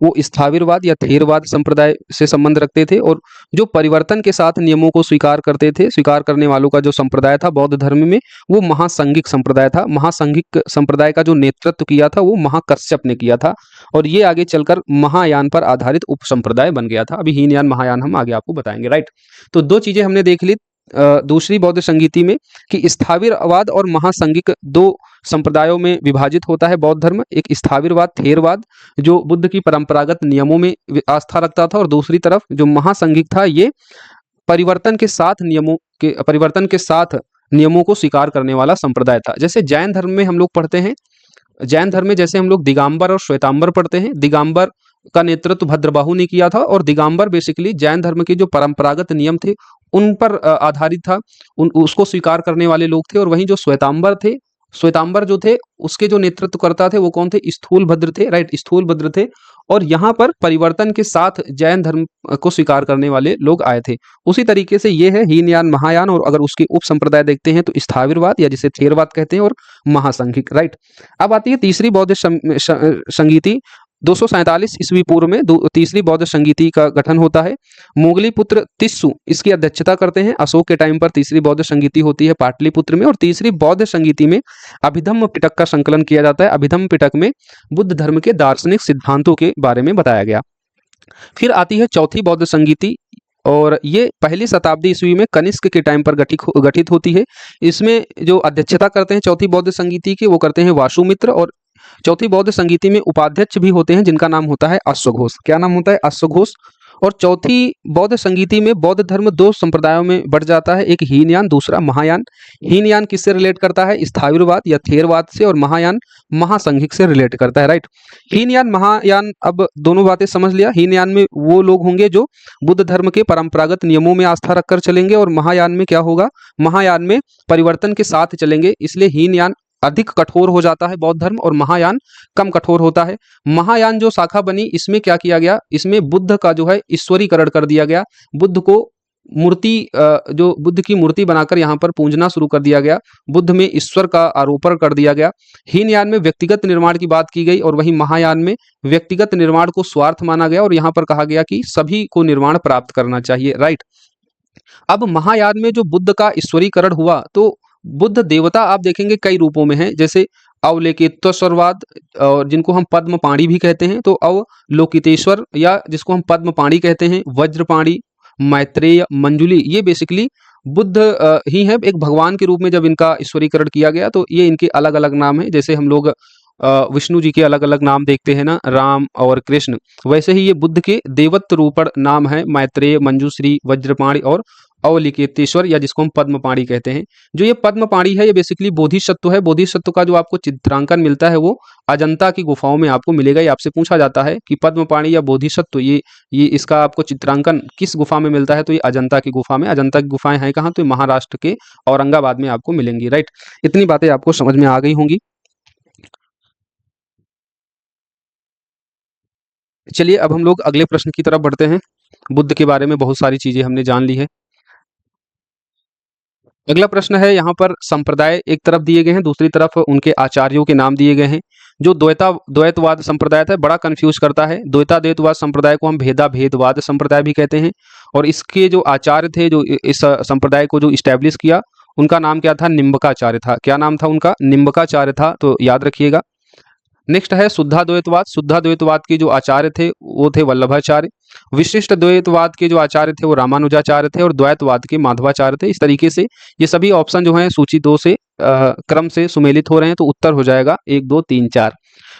वो स्थाविरवाद या थेरवाद संप्रदाय से संबंध रखते थे। और जो परिवर्तन के साथ नियमों को स्वीकार करते थे, स्वीकार करने वालों का जो संप्रदाय था बौद्ध धर्म में, वो महासंघिक संप्रदाय था। महासंघिक संप्रदाय का जो नेतृत्व किया था वो महाकश्यप ने किया था। और ये आगे चलकर महायान पर आधारित उप संप्रदाय बन गया था। अभी हीनयान महायान हम आगे आपको बताएंगे, राइट। तो दो चीजें हमने देख ली दूसरी बौद्ध संगीति में कि स्थाविरवाद और महासंघिक दो संप्रदायों में विभाजित होता है बौद्ध धर्म। एक स्थाविरवाद थेरवाद जो बुद्ध की परंपरागत नियमों में आस्था रखता था, और दूसरी तरफ जो महासंघिक था ये परिवर्तन के साथ नियमों को स्वीकार करने वाला संप्रदाय था। जैसे जैन धर्म में हम लोग पढ़ते हैं, जैन धर्म में जैसे हम लोग दिगंबर और श्वेतांबर पढ़ते हैं। दिगंबर का नेतृत्व भद्रबाहु ने किया था, और दिगंबर बेसिकली जैन धर्म के जो परंपरागत नियम थे उन पर आधारित था, उसको स्वीकार करने वाले लोग थे। और वहीं जो श्वेतांबर थे, श्वेतांबर जो थे उसके जो नेतृत्वकर्ता थे वो कौन थे, स्थूलभद्र थे, राइट, स्थूलभद्र थे। और यहाँ पर परिवर्तन के साथ जैन धर्म को स्वीकार करने वाले लोग आए थे। उसी तरीके से ये है हीनयान महायान। और अगर उसके उप संप्रदाय देखते हैं तो स्थाविरवाद या जिसे थेरवाद कहते हैं और महासंघिक, राइट। अब आती है तीसरी बौद्ध संगीति। 247 ईस्वी पूर्व में तीसरी बौद्ध संगीति का गठन होता है। मोगली पुत्र तिस्सु इसकी अध्यक्षता करते हैं। अशोक के टाइम पर तीसरी बौद्ध संगीति होती है पाटलिपुत्र में। और तीसरी बौद्ध संगीति में अभिधम्म पिटक का संकलन किया जाता है। अभिधम्म पिटक में बुद्ध धर्म के दार्शनिक सिद्धांतों के बारे में बताया गया। फिर आती है चौथी बौद्ध संगीति, और ये पहली शताब्दी ईस्वी में कनिष्क के टाइम पर गठित होती है। इसमें जो अध्यक्षता करते हैं चौथी बौद्ध संगीति की वो करते हैं वासुमित्र। और चौथी बौद्ध संगीति में उपाध्यक्ष भी होते हैं जिनका नाम होता है अश्वघोष। क्या नाम होता है, अश्वघोष। और चौथी बौद्ध संगीति में बौद्ध धर्म दो संप्रदायों में बढ़ जाता है, एक हीनयान दूसरा महायान। हीनयान किससे रिलेट करता है, स्थाविरवाद या थेरवाद से, और महायान महासंघिक से रिलेट करता है, राइट। हीनयान महायान, अब दोनों बातें समझ लिया। हीनयान में वो लोग होंगे जो बुद्ध धर्म के परंपरागत नियमों में आस्था रखकर चलेंगे, और महायान में क्या होगा, महायान में परिवर्तन के साथ चलेंगे। इसलिए हीनयान अधिक कठोर हो जाता है बौद्ध धर्म, और महायान कम कठोर होता है। महायान जो शाखा बनी इसमें क्या किया गया, इसमें बुद्ध का जो है ईश्वरीकरण कर दिया गया। बुद्ध को मूर्ति जो बुद्ध की मूर्ति बनाकर यहाँ पर पूजना शुरू कर दिया गया। बुद्ध में ईश्वर का आरोपण कर दिया गया। हीनयान में व्यक्तिगत निर्माण की बात की गई, और वहीं महायान में व्यक्तिगत निर्माण को स्वार्थ माना गया, और यहाँ पर कहा गया कि सभी को निर्माण प्राप्त करना चाहिए, राइट। अब महायान में जो बुद्ध का ईश्वरीकरण हुआ तो बुद्ध देवता आप देखेंगे कई रूपों में हैं, जैसे अवलोकितेश्वरवाद, और जिनको हम पद्मपाणी भी कहते हैं, तो अवलोकितेश्वर या जिसको हम पद्मपाणी कहते हैं, वज्रपाणी, मैत्रेय, मंजुली, ये बेसिकली बुद्ध ही है। एक भगवान के रूप में जब इनका ईश्वरीकरण किया गया तो ये इनके अलग अलग नाम हैं। जैसे हम लोग विष्णु जी के अलग अलग नाम देखते हैं ना, राम और कृष्ण, वैसे ही ये बुद्ध के देवत्व रूपण नाम है, मैत्रेय, मंजूश्री, वज्रपाणी और अवलिकेतेश्वर, या जिसको हम पद्मपाणी कहते हैं। जो ये पद्मपाणी है ये बेसिकली बोधिसत्व है। बोधिसत्व का जो आपको चित्रांकन मिलता है वो अजंता की गुफाओं में आपको मिलेगा। ये आपसे पूछा जाता है कि पद्मपाणी या बोधिसत्व ये इसका आपको चित्रांकन किस गुफा में मिलता है, तो ये अजंता की गुफा में। अजंता की गुफाएं हैं कहाँ, तो महाराष्ट्र के औरंगाबाद में आपको मिलेंगी, राइट। इतनी बातें आपको समझ में आ गई होंगी। चलिए अब हम लोग अगले प्रश्न की तरफ बढ़ते हैं। बुद्ध के बारे में बहुत सारी चीजें हमने जान ली है। अगला प्रश्न है, यहाँ पर संप्रदाय एक तरफ दिए गए हैं, दूसरी तरफ उनके आचार्यों के नाम दिए गए हैं। जो द्वैतवाद संप्रदाय था बड़ा कंफ्यूज करता है। द्वैतवाद संप्रदाय को हम भेदवाद संप्रदाय भी कहते हैं। और इसके जो आचार्य थे, जो इस संप्रदाय को जो इस्टेब्लिश किया, उनका नाम क्या था, निम्बकाचार्य था। क्या नाम था उनका, निम्बकाचार्य था, तो याद रखिएगा। नेक्स्ट है शुद्धाद्वैतवाद। शुद्धाद्वैतवाद के जो आचार्य थे वो थे वल्लभाचार्य। विशिष्ट द्वैतवाद के जो आचार्य थे वो रामानुजाचार्य थे, और द्वैतवाद के माधवाचार्य थे। इस तरीके से ये सभी ऑप्शन जो हैं सूची 2 से क्रम से सुमेलित हो रहे हैं, तो उत्तर हो जाएगा 1 2 3 4।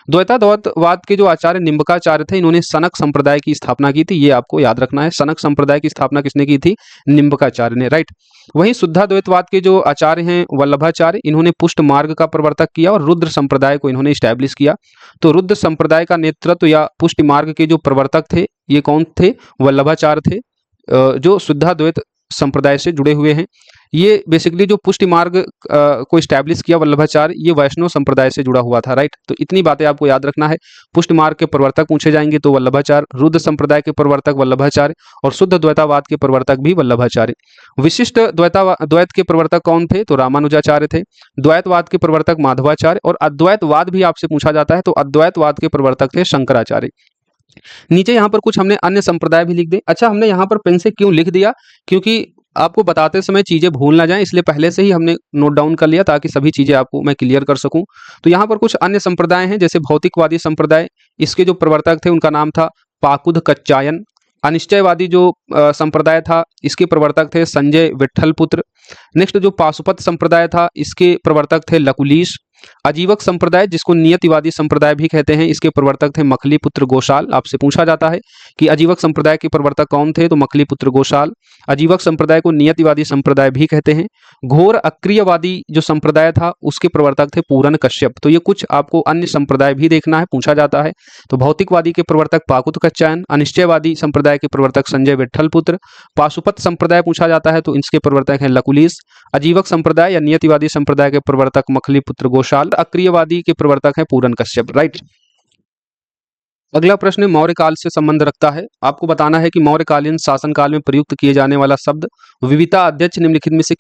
द्वैताद्वैतवाद के जो आचार्य निम्बकाचार्य थे, इन्होंने सनक संप्रदाय की स्थापना की थी। ये आपको याद रखना है, सनक संप्रदाय की स्थापना किसने की थी? निम्बकाचार्य ने, राइट। वहीं शुद्धाद्वैतवाद के जो आचार्य हैं वल्लभाचार्य, इन्होंने पुष्ट मार्ग का प्रवर्तक किया और रुद्र संप्रदाय को इन्होंने स्टैब्लिश किया। तो रुद्र संप्रदाय का नेतृत्व या पुष्टि मार्ग के जो प्रवर्तक थे, ये कौन थे? वल्लभाचार्य थे, जो शुद्धाद्वैत संप्रदाय से जुड़े हुए हैं। ये बेसिकली जो पुष्टि मार्ग को स्टैब्लिश किया वल्लभाचार्य, ये वैष्णव संप्रदाय से जुड़ा हुआ था, राइट। तो इतनी बातें आपको याद रखना है। पुष्टि मार्ग के प्रवर्तक पूछे जाएंगे तो वल्लभाचार्य, रुद्र संप्रदाय के प्रवर्तक वल्लभाचार्य और शुद्ध द्वैतावाद के प्रवर्तक भी वल्लभाचार्य। विशिष्ट द्वैत के प्रवर्तक कौन थे? तो रामानुजाचार्य थे। द्वैतवाद के प्रवर्तक माधवाचार्य और अद्वैतवाद भी आपसे पूछा जाता है, तो अद्वैतवाद के प्रवर्तक थे शंकराचार्य। नीचे यहाँ पर कुछ हमने अन्य संप्रदाय भी लिख दिए। अच्छा, हमने यहाँ पर पेन से क्यों लिख दिया? क्योंकि आपको बताते समय चीजें भूल ना जाएं, इसलिए पहले से ही हमने नोट डाउन कर लिया ताकि सभी चीजें आपको मैं क्लियर कर सकूं। तो यहाँ पर कुछ अन्य संप्रदाय हैं, जैसे भौतिकवादी संप्रदाय, इसके जो प्रवर्तक थे उनका नाम था पाकुद कच्चायन। अनिश्चयवादी जो संप्रदाय था, इसके प्रवर्तक थे संजय विट्ठलपुत्र। नेक्स्ट जो पाशुपत संप्रदाय था, इसके प्रवर्तक थे लकुलीश। अजीवक संप्रदाय, जिसको नियतिवादी संप्रदाय भी कहते हैं, इसके प्रवर्तक थे मखलीपुत्र गोशाल। आपसे पूछा जाता है कि अजीवक संप्रदाय के प्रवर्तक कौन थे? तो मखलीपुत्र गोशाल। अजीवक संप्रदाय को नियतिवादी संप्रदाय भी कहते हैं। घोर अक्रियवादी जो संप्रदाय था, उसके प्रवर्तक थे पूरन कश्यप। तो ये कुछ आपको अन्य संप्रदाय भी देखना है, पूछा जाता है। तो भौतिकवादी के प्रवर्तक पाकुत कच्चायन, अनिश्चयवादी संप्रदाय के प्रवर्तक संजय विट्ठलपुत्र, पाशुपत संप्रदाय पूछा जाता है तो इसके प्रवर्तक हैं लकुलीस। अजीवक संप्रदाय या नियतिवादी संप्रदाय के प्रवर्तक मखलीपुत्र गोशाल। अक्रियवादी के प्रवर्तक हैं पूरन कश्यप, राइट। अगला प्रश्न मौर्य काल से संबंध रखता है। आपको बताना है कि मौर्यकालीन शासनकाल में प्रयुक्त किए जाने वाला शब्द विविता अध्यक्ष निम्नलिखित में से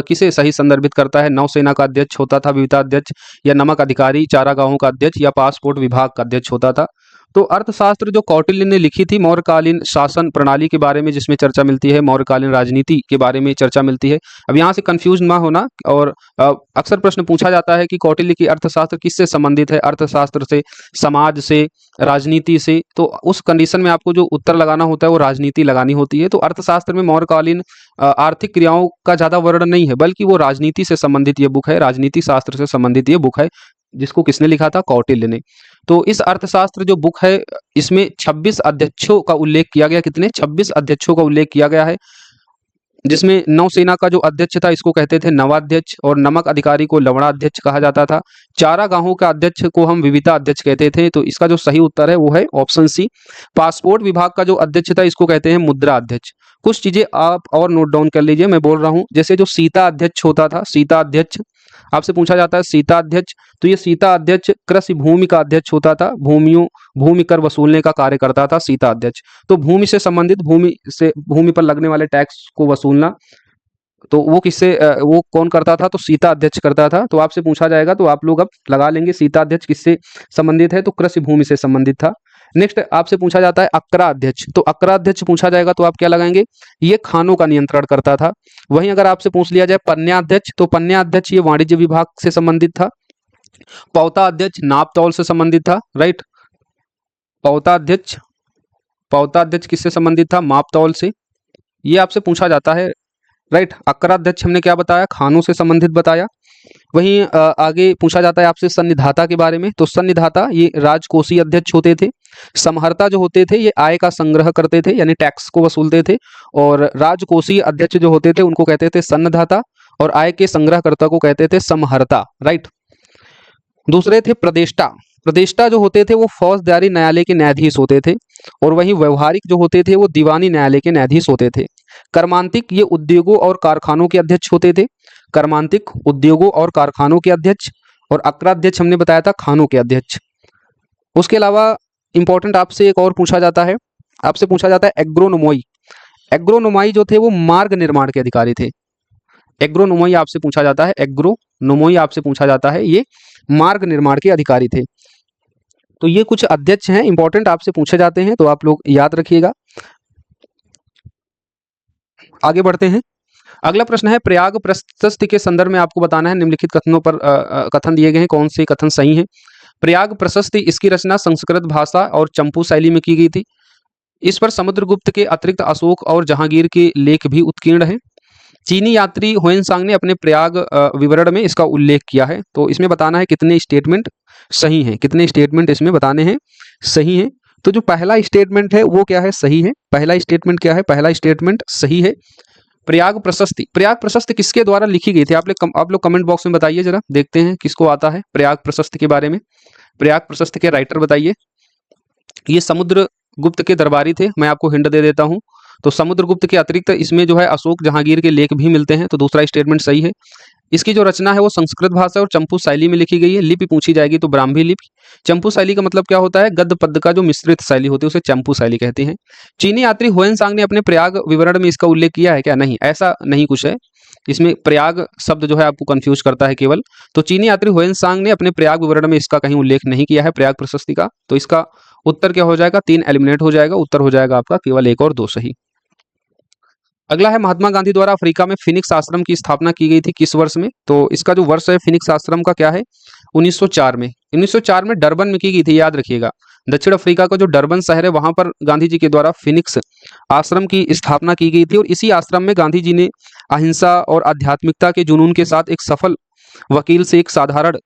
किसे सही संदर्भित करता है? नौसेना का अध्यक्ष होता था विविता अध्यक्ष, या नमक अधिकारी चारागाहों का अध्यक्ष, या पासपोर्ट विभाग का अध्यक्ष होता था? तो अर्थशास्त्र जो कौटिल्य ने लिखी थी मौर्यकालीन शासन प्रणाली के बारे में, जिसमें चर्चा मिलती है, मौर्यकालीन राजनीति के बारे में चर्चा मिलती है। अब यहाँ से कंफ्यूज ना होना, और अक्सर प्रश्न पूछा जाता है कि कौटिल्य की अर्थशास्त्र किससे संबंधित है? अर्थशास्त्र से, समाज से, राजनीति से। तो उस कंडीशन में आपको जो उत्तर लगाना होता है वो राजनीति लगानी होती है। तो अर्थशास्त्र में मौर्यकालीन आर्थिक क्रियाओं का ज्यादा वर्णन नहीं है, बल्कि वो राजनीति से संबंधित ये बुक है, राजनीति शास्त्र से संबंधित ये बुक है, जिसको किसने लिखा था? कौटिल्य ने। तो इस अर्थशास्त्र जो बुक है, इसमें 26 अध्यक्षों का उल्लेख किया गया। कितने? 26 अध्यक्षों का उल्लेख किया गया है, जिसमें नौसेना का जो अध्यक्ष था इसको कहते थे नवाध्यक्ष, और नमक अधिकारी को लवणाध्यक्ष कहा जाता था। चारागाहों का अध्यक्ष को हम विविता अध्यक्ष कहते थे। तो इसका जो सही उत्तर है वो है ऑप्शन सी। पासपोर्ट विभाग का जो अध्यक्ष था इसको कहते हैं मुद्रा अध्यक्ष। कुछ चीजें आप और नोट डाउन कर लीजिए, मैं बोल रहा हूँ। जैसे जो सीता अध्यक्ष होता था, सीता अध्यक्ष आपसे पूछा जाता है सीता अध्यक्ष, तो ये सीता अध्यक्ष कृषि भूमि का अध्यक्ष होता था। भूमि कर वसूलने का कार्य करता था सीता अध्यक्ष। तो भूमि से संबंधित, भूमि पर लगने वाले टैक्स को वसूलना, तो वो वो कौन करता था? तो सीता अध्यक्ष करता था। तो आपसे पूछा जाएगा तो आप लोग अब लगा लेंगे सीता अध्यक्ष किससे संबंधित है? तो कृषि भूमि से संबंधित था। नेक्स्ट आपसे पूछा जाता है अक्रा अध्यक्ष, तो अक्रा अध्यक्ष पूछा जाएगा तो आप क्या लगाएंगे? ये खानों का नियंत्रण करता था। वहीं अगर आपसे पूछ लिया जाए पन्याध्यक्ष, तो पन्याध्यक्ष ये वाणिज्य विभाग से संबंधित था। पौता अध्यक्ष नाप तौल से संबंधित था, राइट। पौता अध्यक्ष किससे संबंधित था? माप तौल से। ये आपसे पूछा जाता है, राइट। अक्राध्यक्ष हमने क्या बताया? खानों से संबंधित बताया। वहीं आगे पूछा जाता है आपसे सन्निधाता के बारे में, तो सन्निधाता ये राजकोषीय अध्यक्ष होते थे। समहर्ता जो होते थे ये आय का संग्रह करते थे, यानी टैक्स को वसूलते थे। और राजकोषीय अध्यक्ष जो होते थे उनको कहते थे सन्निधाता, और आय के संग्रहकर्ता को कहते थे समहर्ता, राइट। दूसरे थे प्रदेष्टा। प्रदेष्टा जो होते थे वो फौजदारी न्यायालय के न्यायाधीश होते थे, और वहीं व्यवहारिक जो होते थे वो दीवानी न्यायालय के न्यायाधीश होते थे। कर्मांतिक ये उद्योगों और कारखानों के अध्यक्ष होते थे। कर्मांतिक उद्योगों और कारखानों के अध्यक्ष, और अक्राध्यक्ष हमने बताया था खानों के अध्यक्ष। उसके अलावा इंपॉर्टेंट आपसे एक और पूछा जाता है, आपसे पूछा जाता है एग्रोनोमोई। एग्रोनोमाई जो थे वो मार्ग निर्माण के अधिकारी थे। एग्रोनोमोई आपसे पूछा जाता है, एग्रोनोमोई आपसे पूछा जाता है, ये मार्ग निर्माण के अधिकारी थे। तो ये कुछ अध्यक्ष हैं इंपॉर्टेंट आपसे पूछे जाते हैं, तो आप लोग याद रखिएगा। आगे बढ़ते हैं। अगला प्रश्न है प्रयाग प्रशस्ति के संदर्भ में आपको बताना है निम्नलिखित कथनों पर कथन दिए गए हैं, कौन से कथन सही हैं। प्रयाग प्रशस्ति, इसकी रचना संस्कृत भाषा और चंपू शैली में की गई थी। इस पर समुद्रगुप्त के अतिरिक्त अशोक और जहांगीर के लेख भी उत्कीर्ण हैं। चीनी यात्री हुएनसांग ने अपने प्रयाग विवरण में इसका उल्लेख किया है। तो इसमें बताना है कितने स्टेटमेंट, सही हैं। कितने स्टेटमेंट इसमें बताने हैं? सही हैं। तो जो पहला स्टेटमेंट है वो क्या है? सही है। पहला स्टेटमेंट क्या है? पहला स्टेटमेंट सही है। प्रयाग प्रशस्ति, प्रयाग प्रशस्ति किसके द्वारा लिखी गई थी? आप लोग कमेंट बॉक्स में बताइए, जरा देखते हैं किसको आता है प्रयाग प्रशस्ति के बारे में। प्रयाग प्रशस्ति के राइटर बताइए। ये समुद्रगुप्त के दरबारी थे। मैं आपको हिंट दे देता हूं। तो समुद्रगुप्त के अतिरिक्त इसमें जो है अशोक जहांगीर के लेख भी मिलते हैं। तो दूसरा स्टेटमेंट सही है। इसकी जो रचना है वो संस्कृत भाषा और चंपू शैली में लिखी गई है। लिपि पूछी जाएगी तो ब्राह्मी लिपि। चंपू शैली का मतलब क्या होता है? गद्य पद्य का जो मिश्रित शैली होती है उसे चंपू शैली कहते हैं। चीनी यात्री हुएनसांग ने अपने प्रयाग विवरण में इसका उल्लेख किया है क्या? नहीं, ऐसा नहीं कुछ है। इसमें प्रयाग शब्द जो है आपको कंफ्यूज करता है केवल। तो चीनी यात्री हुएनसांग ने अपने प्रयाग विवरण में इसका कहीं उल्लेख नहीं किया है प्रयाग प्रशस्ति का। तो इसका उत्तर क्या हो जाएगा? 3 एलिमिनेट हो जाएगा। उत्तर हो जाएगा आपका केवल 1 और 2 सही। अगला है महात्मा गांधी द्वारा अफ्रीका में फिनिक्स आश्रम की स्थापना की गई थी किस वर्ष में? तो इसका जो वर्ष है फिनिक्स आश्रम का क्या है? 1904 में। 1904 में डरबन में की गई थी, याद रखिएगा। दक्षिण अफ्रीका का जो डरबन शहर है वहां पर गांधी जी के द्वारा फिनिक्स आश्रम की स्थापना की गई थी। और इसी आश्रम में गांधी जी ने अहिंसा और आध्यात्मिकता के जुनून के साथ एक सफल वकील से एक साधारण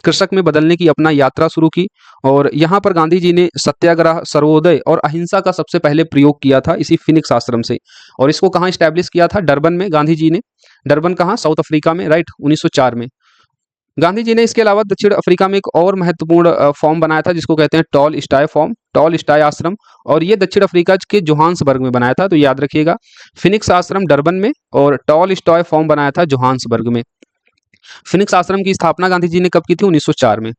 कृषक में बदलने की अपना यात्रा शुरू की। और यहाँ पर गांधी जी ने सत्याग्रह, सर्वोदय और अहिंसा का सबसे पहले प्रयोग किया था इसी फिनिक्स आश्रम से। और इसको कहाँ स्टैब्लिश किया था? डरबन में गांधी जी ने। डरबन कहाँ? साउथ अफ्रीका में, राइट, 1904 में। गांधी जी ने इसके अलावा दक्षिण अफ्रीका में एक और महत्वपूर्ण फॉर्म बनाया था जिसको कहते हैं टॉल स्टाई फॉर्म, टॉल स्टाई आश्रम। और ये दक्षिण अफ्रीका के जोहान्सबर्ग में बनाया था। तो याद रखिएगा, फिनिक्स आश्रम डरबन में और टॉल स्टाई फॉर्म बनाया था जोहान्सबर्ग में। फिनिक्स आश्रम की स्थापना गांधी जी ने कब की थी? 1904 में।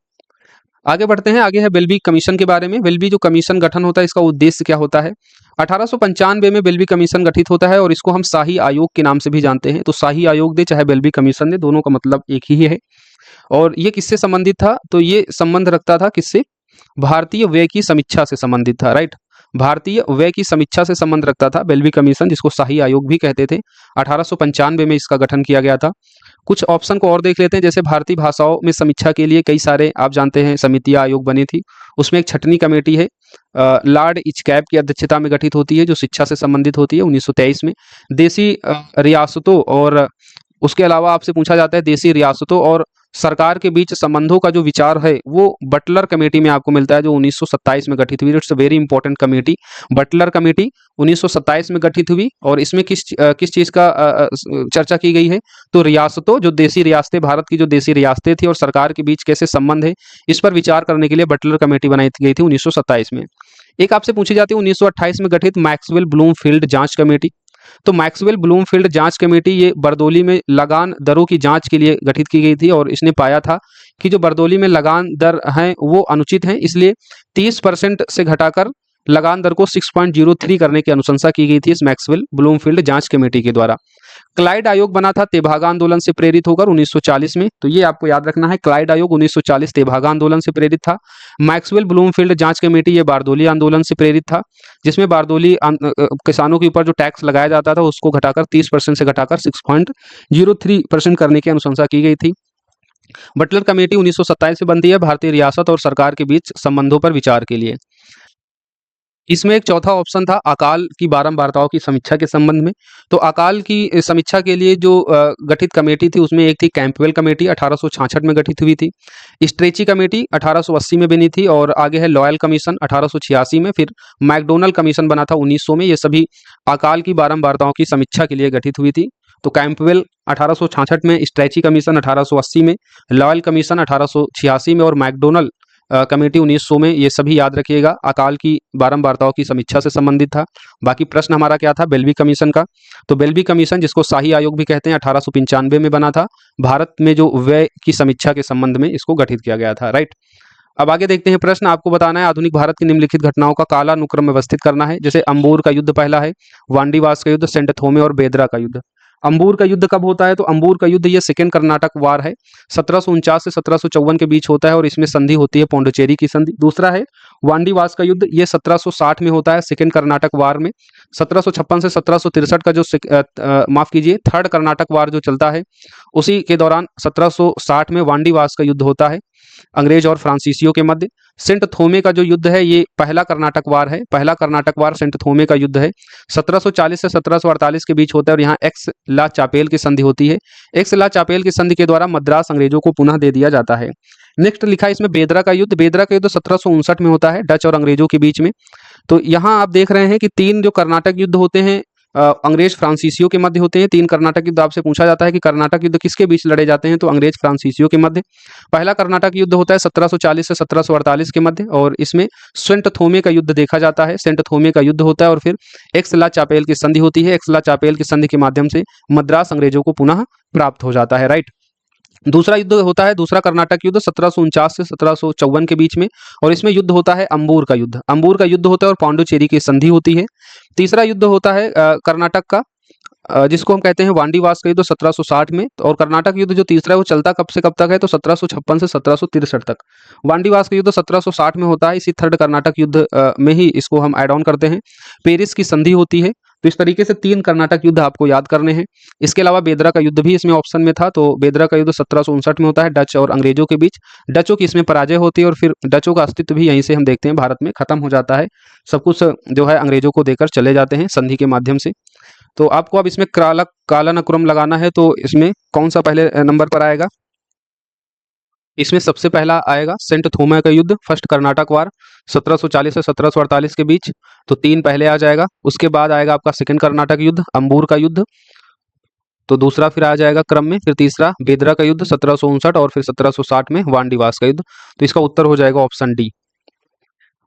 आगे बढ़ते हैं। आगे है बेल्बी कमीशन के बारे में। बेल्बी जो कमीशन गठन होता है इसका उद्देश्य क्या होता है? 1895 में बेल्बी कमीशन गठित होता है और इसको हम शाही आयोग के नाम से भी जानते हैं। तो शाही आयोग दे चाहे बेल्बी कमीशन दे, दोनों का मतलब एक ही है। और ये किससे संबंधित था? तो ये संबंध रखता था किससे? भारतीय व्यय की समीक्षा से संबंधित था, राइट। भारतीय व्यय की समीक्षा से संबंध रखता था बेल्बी कमीशन, जिसको शाही आयोग भी कहते थे। 1895 में इसका गठन किया गया था। कुछ ऑप्शन को और देख लेते हैं। जैसे भारतीय भाषाओं में समीक्षा के लिए कई सारे आप जानते हैं समितियां, आयोग बनी थी। उसमें एक छटनी कमेटी है, लॉर्ड इचकैप की अध्यक्षता में गठित होती है, जो शिक्षा से संबंधित होती है 1923 में। देसी रियासतों और उसके अलावा आपसे पूछा जाता है देसी रियासतों और सरकार के बीच संबंधों का जो विचार है वो बटलर कमेटी में आपको मिलता है, जो 1927 में गठित हुई। It's a very important committee. Butler committee 1927 में गठित हुई। और इसमें किस चीज़ का चर्चा की गई है? तो रियासतों, जो देसी रियासतें, भारत की जो देसी रियासतें थी और सरकार के बीच कैसे संबंध है, इस पर विचार करने के लिए बटलर कमेटी बनाई गई थी 1927 में। एक आपसे पूछी जाती है 1928 में गठित मैक्सवेल ब्लूमफील्ड जांच कमेटी। तो मैक्सवेल ब्लूमफील्ड जांच कमेटी ये बरदौली में लगान दरों की जांच के लिए गठित की गई थी। और इसने पाया था कि जो बरदौली में लगान दर हैं वो अनुचित हैं, इसलिए 30% से घटाकर लगान दर को 6.03 करने की अनुशंसा की गई थी इस मैक्सवेल ब्लूमफील्ड जांच कमेटी के द्वारा। क्लाइड आयोग बना था तेभागा आंदोलन से प्रेरित होकर 1940 में। तो ये आपको याद रखना है, क्लाइड आयोग 1940 तेभागा आंदोलन से प्रेरित था। मैक्सवेल ब्लूमफील्ड जांच कमेटी ये बारदौली आंदोलन से प्रेरित था, जिसमें बारदौली किसानों के ऊपर जो टैक्स लगाया जाता था उसको घटाकर 30% से घटाकर 6.03% करने की अनुशंसा की गई थी। बटलर कमेटी 1927 से बनती है भारतीय रियासत और सरकार के बीच संबंधों पर विचार के लिए। इसमें एक चौथा ऑप्शन था अकाल की बारंबारताओं की समीक्षा के संबंध में। तो अकाल की समीक्षा के लिए जो गठित कमेटी थी उसमें एक थी कैंपवेल कमेटी, 1866 में गठित हुई थी। स्ट्रेची कमेटी 1880 में बनी थी। और आगे है लॉयल कमीशन 1886 में। फिर मैकडोनल्ड कमीशन बना था 1900 में। ये सभी अकाल की बारंबारताओं की समीक्षा के लिए गठित हुई थी। तो कैंपवेल 1866 में, स्ट्रेची कमीशन 1880 में, लॉयल कमीशन 1886 में और मैकडोनल्ड कमेटी 1900 में। ये सभी याद रखिएगा, अकाल की बारंबारताओं की समीक्षा से संबंधित था। बाकी प्रश्न हमारा क्या था? बेल्बी कमीशन का। तो बेल्बी कमीशन, जिसको शाही आयोग भी कहते हैं, 1895 में बना था। भारत में जो व्यय की समीक्षा के संबंध में इसको गठित किया गया था, राइट। अब आगे देखते हैं प्रश्न। आपको बताना है आधुनिक भारत की निम्नलिखित घटनाओं का कालानुक्रम व्यवस्थित करना है। जैसे अंबूर का युद्ध पहला है, वांडीवास का युद्ध, सेंट थोमे और बेदरा का युद्ध। अंबूर का युद्ध कब होता है? तो अंबूर का युद्ध ये सेकेंड कर्नाटक वार है, 1749 से 1754 के बीच होता है और इसमें संधि होती है पौंडुचेरी की संधि। दूसरा है वांडीवास का युद्ध, ये 1760 में होता है सेकेंड कर्नाटक वार में। 1756 से 1763 का जो माफ कीजिए थर्ड कर्नाटक वार जो चलता है उसी के दौरान 1760 में वांडीवास का युद्ध होता है अंग्रेज और फ्रांसीसियों के मध्य। सेंट थोमे का जो युद्ध है ये पहला कर्नाटक वार है। पहला कर्नाटक वार सेंट थोमे का युद्ध है, 1740 से 1748 के बीच होता है और यहाँ एक्स ला चापेल की संधि होती है। एक्स ला चापेल की संधि के द्वारा मद्रास अंग्रेजों को पुनः दे दिया जाता है। नेक्स्ट लिखा है इसमें बेदरा का युद्ध। बेदरा का युद्ध 1759 में होता है डच और अंग्रेजों के बीच में। तो यहाँ आप देख रहे हैं कि तीन जो कर्नाटक युद्ध होते हैं अंग्रेज फ्रांसीसियों के मध्य होते हैं। तीन कर्नाटक युद्ध आपसे पूछा जाता है कि कर्नाटक युद्ध किसके बीच लड़े जाते हैं, तो अंग्रेज फ्रांसीसियों के मध्य। पहला कर्नाटक युद्ध होता है 1740 से 1748 के मध्य और इसमें सेंट थोमे का युद्ध देखा जाता है। सेंट थोमे का युद्ध होता है और फिर एक्स ला चापेल की संधि होती है। एक्स ला चापेल की संधि के माध्यम से मद्रास अंग्रेजों को पुनः प्राप्त हो जाता है, राइट। दूसरा युद्ध होता है दूसरा कर्नाटक युद्ध 1749 से 1754 के बीच में और इसमें युद्ध होता है अंबूर का युद्ध। अंबूर का युद्ध होता है और पांडुचेरी की संधि होती है। तीसरा युद्ध होता है कर्नाटक का जिसको हम कहते हैं वांडीवास का युद्ध 1760 में। और कर्नाटक युद्ध जो तीसरा है वो चलता कब से कब तक है, तो 1756 से 1763 तक। वांडीवास का युद्ध 1760 में होता है। इसी थर्ड कर्नाटक युद्ध में ही इसको हम ऐड ऑन करते हैं। पेरिस की संधि होती है। तो इस तरीके से तीन कर्नाटक युद्ध आपको याद करने हैं। इसके अलावा बेदरा का युद्ध भी इसमें ऑप्शन में था। तो बेदरा का युद्ध 1759 में होता है डच और अंग्रेजों के बीच। डचों की इसमें पराजय होती है और फिर डचों का अस्तित्व भी यहीं से हम देखते हैं भारत में खत्म हो जाता है। सब कुछ जो है अंग्रेजों को देकर चले जाते हैं संधि के माध्यम से। तो आपको अब इसमें कालानुक्रम लगाना है, तो इसमें कौन सा पहले नंबर पर आएगा? इसमें सबसे पहला आएगा सेंट थोमा का युद्ध, फर्स्ट कर्नाटक वार 1740 से 1748 के बीच। तो तीन पहले आ जाएगा। उसके बाद आएगा आपका सेकंड कर्नाटक युद्ध अंबूर का युद्ध, तो दूसरा फिर आ जाएगा क्रम में। फिर तीसरा बेदरा का युद्ध 1759 और फिर 1760 में वांडीवास का युद्ध। तो इसका उत्तर हो जाएगा ऑप्शन डी।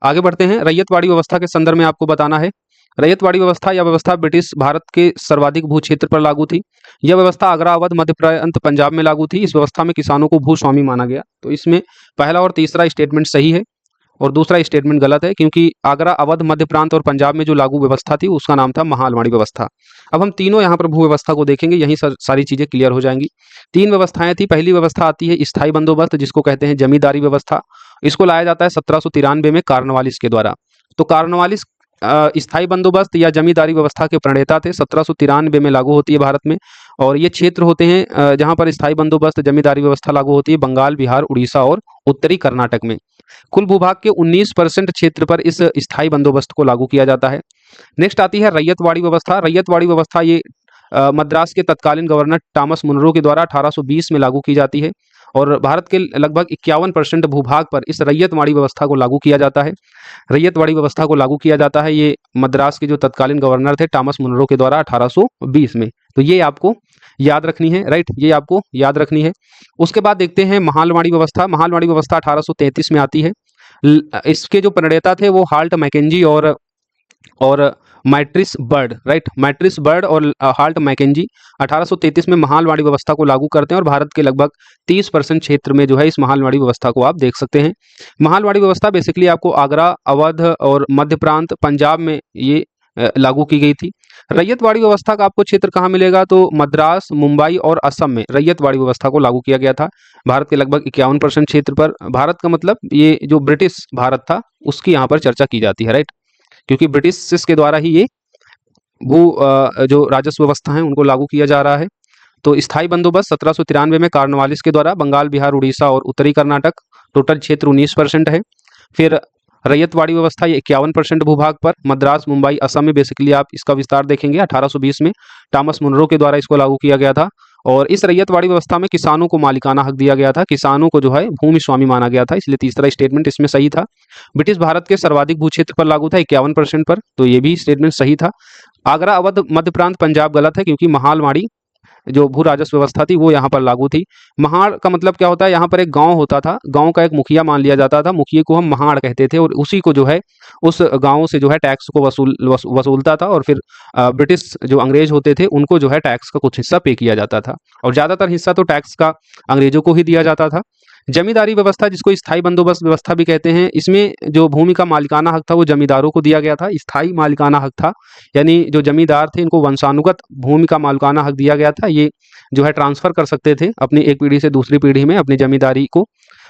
आगे बढ़ते हैं। रैयतवाड़ी व्यवस्था के संदर्भ में आपको बताना है। रैयतवाड़ी व्यवस्था या व्यवस्था ब्रिटिश भारत के सर्वाधिक भू क्षेत्र पर लागू थी। यह व्यवस्था आगरा अवध मध्य प्रांत पंजाब में लागू थी। इस व्यवस्था में किसानों को भूस्वामी माना गया। तो इसमें पहला और तीसरा स्टेटमेंट सही है और दूसरा स्टेटमेंट गलत है, क्योंकि आगरा अवध मध्य प्रांत और पंजाब में जो लागू व्यवस्था थी उसका नाम था महालवाड़ी व्यवस्था। अब हम तीनों यहाँ पर भू व्यवस्था को देखेंगे, यहीं सारी चीजें क्लियर हो जाएंगी। तीन व्यवस्थाएं थी। पहली व्यवस्था आती है स्थायी बंदोबस्त, जिसको कहते हैं जमींदारी व्यवस्था। इसको लाया जाता है 1793 में कार्नवालिस के द्वारा। तो कार्नवालिस स्थायी बंदोबस्त या जमींदारी व्यवस्था के प्रणेता थे। 1793 में लागू होती है भारत में। और ये क्षेत्र होते हैं जहां पर स्थायी बंदोबस्त जमींदारी व्यवस्था लागू होती है, बंगाल, बिहार, उड़ीसा और उत्तरी कर्नाटक में। कुल भूभाग के 19% क्षेत्र पर इस स्थायी बंदोबस्त को लागू किया जाता है। नेक्स्ट आती है रैयतवाड़ी व्यवस्था। रैयतवाड़ी व्यवस्था ये मद्रास के तत्कालीन गवर्नर टॉमस मुनरो के द्वारा 1820 में लागू की जाती है और भारत के लगभग 51% भूभाग पर इस रैयतवाड़ी व्यवस्था को लागू किया जाता है। रैयतवाड़ी व्यवस्था को लागू किया जाता है ये मद्रास के जो तत्कालीन गवर्नर थे टॉमस मुनरो के द्वारा 1820 में। तो ये आपको याद रखनी है, राइट, ये आपको याद रखनी है। उसके बाद देखते हैं महालवाड़ी व्यवस्था। महालवाड़ी व्यवस्था 1833 में आती है। इसके जो प्रणेता थे वो हाल्ट मैकेंजी और Merttins Bird, right, Merttins Bird और हाल्ट मैकेंजी 1833 में महालवाड़ी व्यवस्था को लागू करते हैं और भारत के लगभग 30% क्षेत्र में जो है इस महालवाड़ी व्यवस्था को आप देख सकते हैं। महालवाड़ी व्यवस्था बेसिकली आपको आगरा, अवध और मध्य प्रांत पंजाब में ये लागू की गई थी। रैयतवाड़ी व्यवस्था का आपको क्षेत्र कहाँ मिलेगा, तो मद्रास, मुंबई और असम में रैयतवाड़ी व्यवस्था को लागू किया गया था। भारत के लगभग 51% क्षेत्र पर। भारत का मतलब ये जो ब्रिटिश भारत था उसकी यहाँ पर चर्चा की जाती है, राइट, क्योंकि ब्रिटिश के द्वारा ही ये जो राजस्व व्यवस्था है उनको लागू किया जा रहा है। तो स्थायी बंदोबस्त 1793 में कार्नवालिस के द्वारा, बंगाल, बिहार, उड़ीसा और उत्तरी कर्नाटक, टोटल क्षेत्र 19% है। फिर रैयतवाड़ी व्यवस्था ये 51% भूभाग पर, मद्रास, मुंबई, असम में बेसिकली आप इसका विस्तार देखेंगे। 1820 में टॉमस मुनरो के द्वारा इसको लागू किया गया था और इस रैयतवाड़ी व्यवस्था में किसानों को मालिकाना हक दिया गया था। किसानों को जो है भूमि स्वामी माना गया था, इसलिए तीसरा स्टेटमेंट इसमें सही था। ब्रिटिश भारत के सर्वाधिक भू क्षेत्र पर लागू था 51% पर, तो ये भी स्टेटमेंट सही था। आगरा, अवध, मध्य प्रांत, पंजाब गलत है, क्योंकि महालवाड़ी जो भू राजस्व व्यवस्था थी वो यहाँ पर लागू थी। महाड़ का मतलब क्या होता है, यहाँ पर एक गांव होता था, गांव का एक मुखिया मान लिया जाता था, मुखिया को हम महाड़ कहते थे और उसी को जो है उस गांव से जो है टैक्स को वसूलता था और फिर ब्रिटिश जो अंग्रेज होते थे उनको जो है टैक्स का कुछ हिस्सा पे किया जाता था और ज़्यादातर हिस्सा तो टैक्स का अंग्रेजों को ही दिया जाता था। जमींदारी व्यवस्था, जिसको स्थायी बंदोबस्त व्यवस्था भी कहते हैं, इसमें जो भूमि का मालिकाना हक था वो जमींदारों को दिया गया था। स्थायी मालिकाना हक था, यानी जो जमींदार थे इनको वंशानुगत भूमि का मालिकाना हक दिया गया था। ये जो है ट्रांसफर कर सकते थे अपनी एक पीढ़ी से दूसरी पीढ़ी में अपनी जमींदारी को।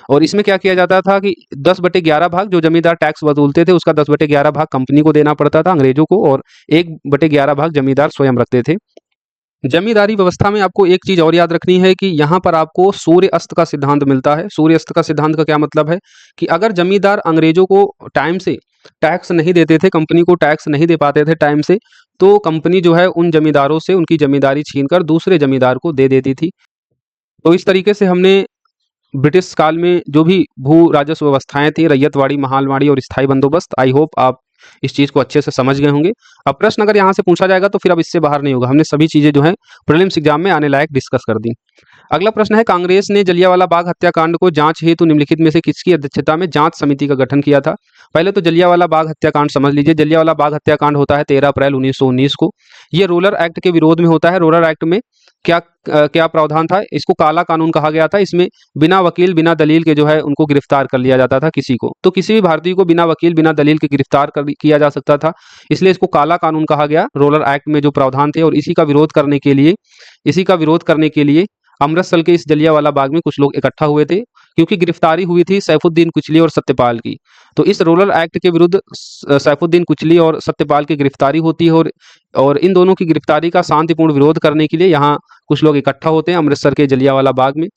और इसमें क्या किया जाता था कि 10/11 भाग जो जमींदार टैक्स वसूलते थे उसका 10/11 भाग कंपनी को देना पड़ता था अंग्रेजों को और 1/11 भाग जमींदार स्वयं रखते थे। जमींदारी व्यवस्था में आपको एक चीज और याद रखनी है कि यहाँ पर आपको सूर्य अस्त का सिद्धांत मिलता है। सूर्य अस्त का सिद्धांत का क्या मतलब है कि अगर जमींदार अंग्रेजों को टाइम से टैक्स नहीं देते थे, कंपनी को टैक्स नहीं दे पाते थे टाइम से, तो कंपनी जो है उन जमींदारों से उनकी जमींदारी छीनकर दूसरे जमींदार को दे देती थी। तो इस तरीके से हमने ब्रिटिश काल में जो भी भू राजस्व व्यवस्थाएं थी, रैयतवाड़ी, महालवाड़ी और स्थायी बंदोबस्त, आई होप आप इस चीज को अच्छे से समझ गए होंगे। अब प्रश्न अगर यहाँ से पूछा जाएगा तो फिर अब इससे बाहर नहीं होगा। हमने सभी चीजें जो है प्रीलिम्स एग्जाम में आने लायक डिस्कस कर दी। अगला प्रश्न है, कांग्रेस ने जलियांवाला बाग हत्याकांड को जांच हेतु निम्नलिखित में से किसकी अध्यक्षता में जांच समिति का गठन किया था? पहले तो जलियांवाला बाग हत्याकांड समझ लीजिए। जलियांवाला बाग हत्याकांड होता है 13 अप्रैल 1919 को। ये रोलर एक्ट के विरोध में होता है। रोलर एक्ट में क्या क्या प्रावधान था? इसको काला कानून कहा गया था। इसमें बिना वकील बिना दलील के जो है उनको गिरफ्तार कर लिया जाता था किसी को। तो किसी भी भारतीय को बिना वकील बिना दलील के गिरफ्तार किया जा सकता था, इसलिए इसको काला कानून कहा गया। रोलर एक्ट में जो प्रावधान थे, और इसी का विरोध करने के लिए अमृतसर के इस जलियांवाला बाग में कुछ लोग इकट्ठा हुए थे, क्योंकि गिरफ्तारी हुई थी सैफुद्दीन कुचली और सत्यपाल की। तो इस रोलर एक्ट के विरुद्ध सैफुद्दीन कुचली और सत्यपाल की गिरफ्तारी होती है, और इन दोनों की गिरफ्तारी का शांतिपूर्ण विरोध करने के लिए यहाँ कुछ लोग इकट्ठा होते हैं अमृतसर के जलियांवाला बाग में।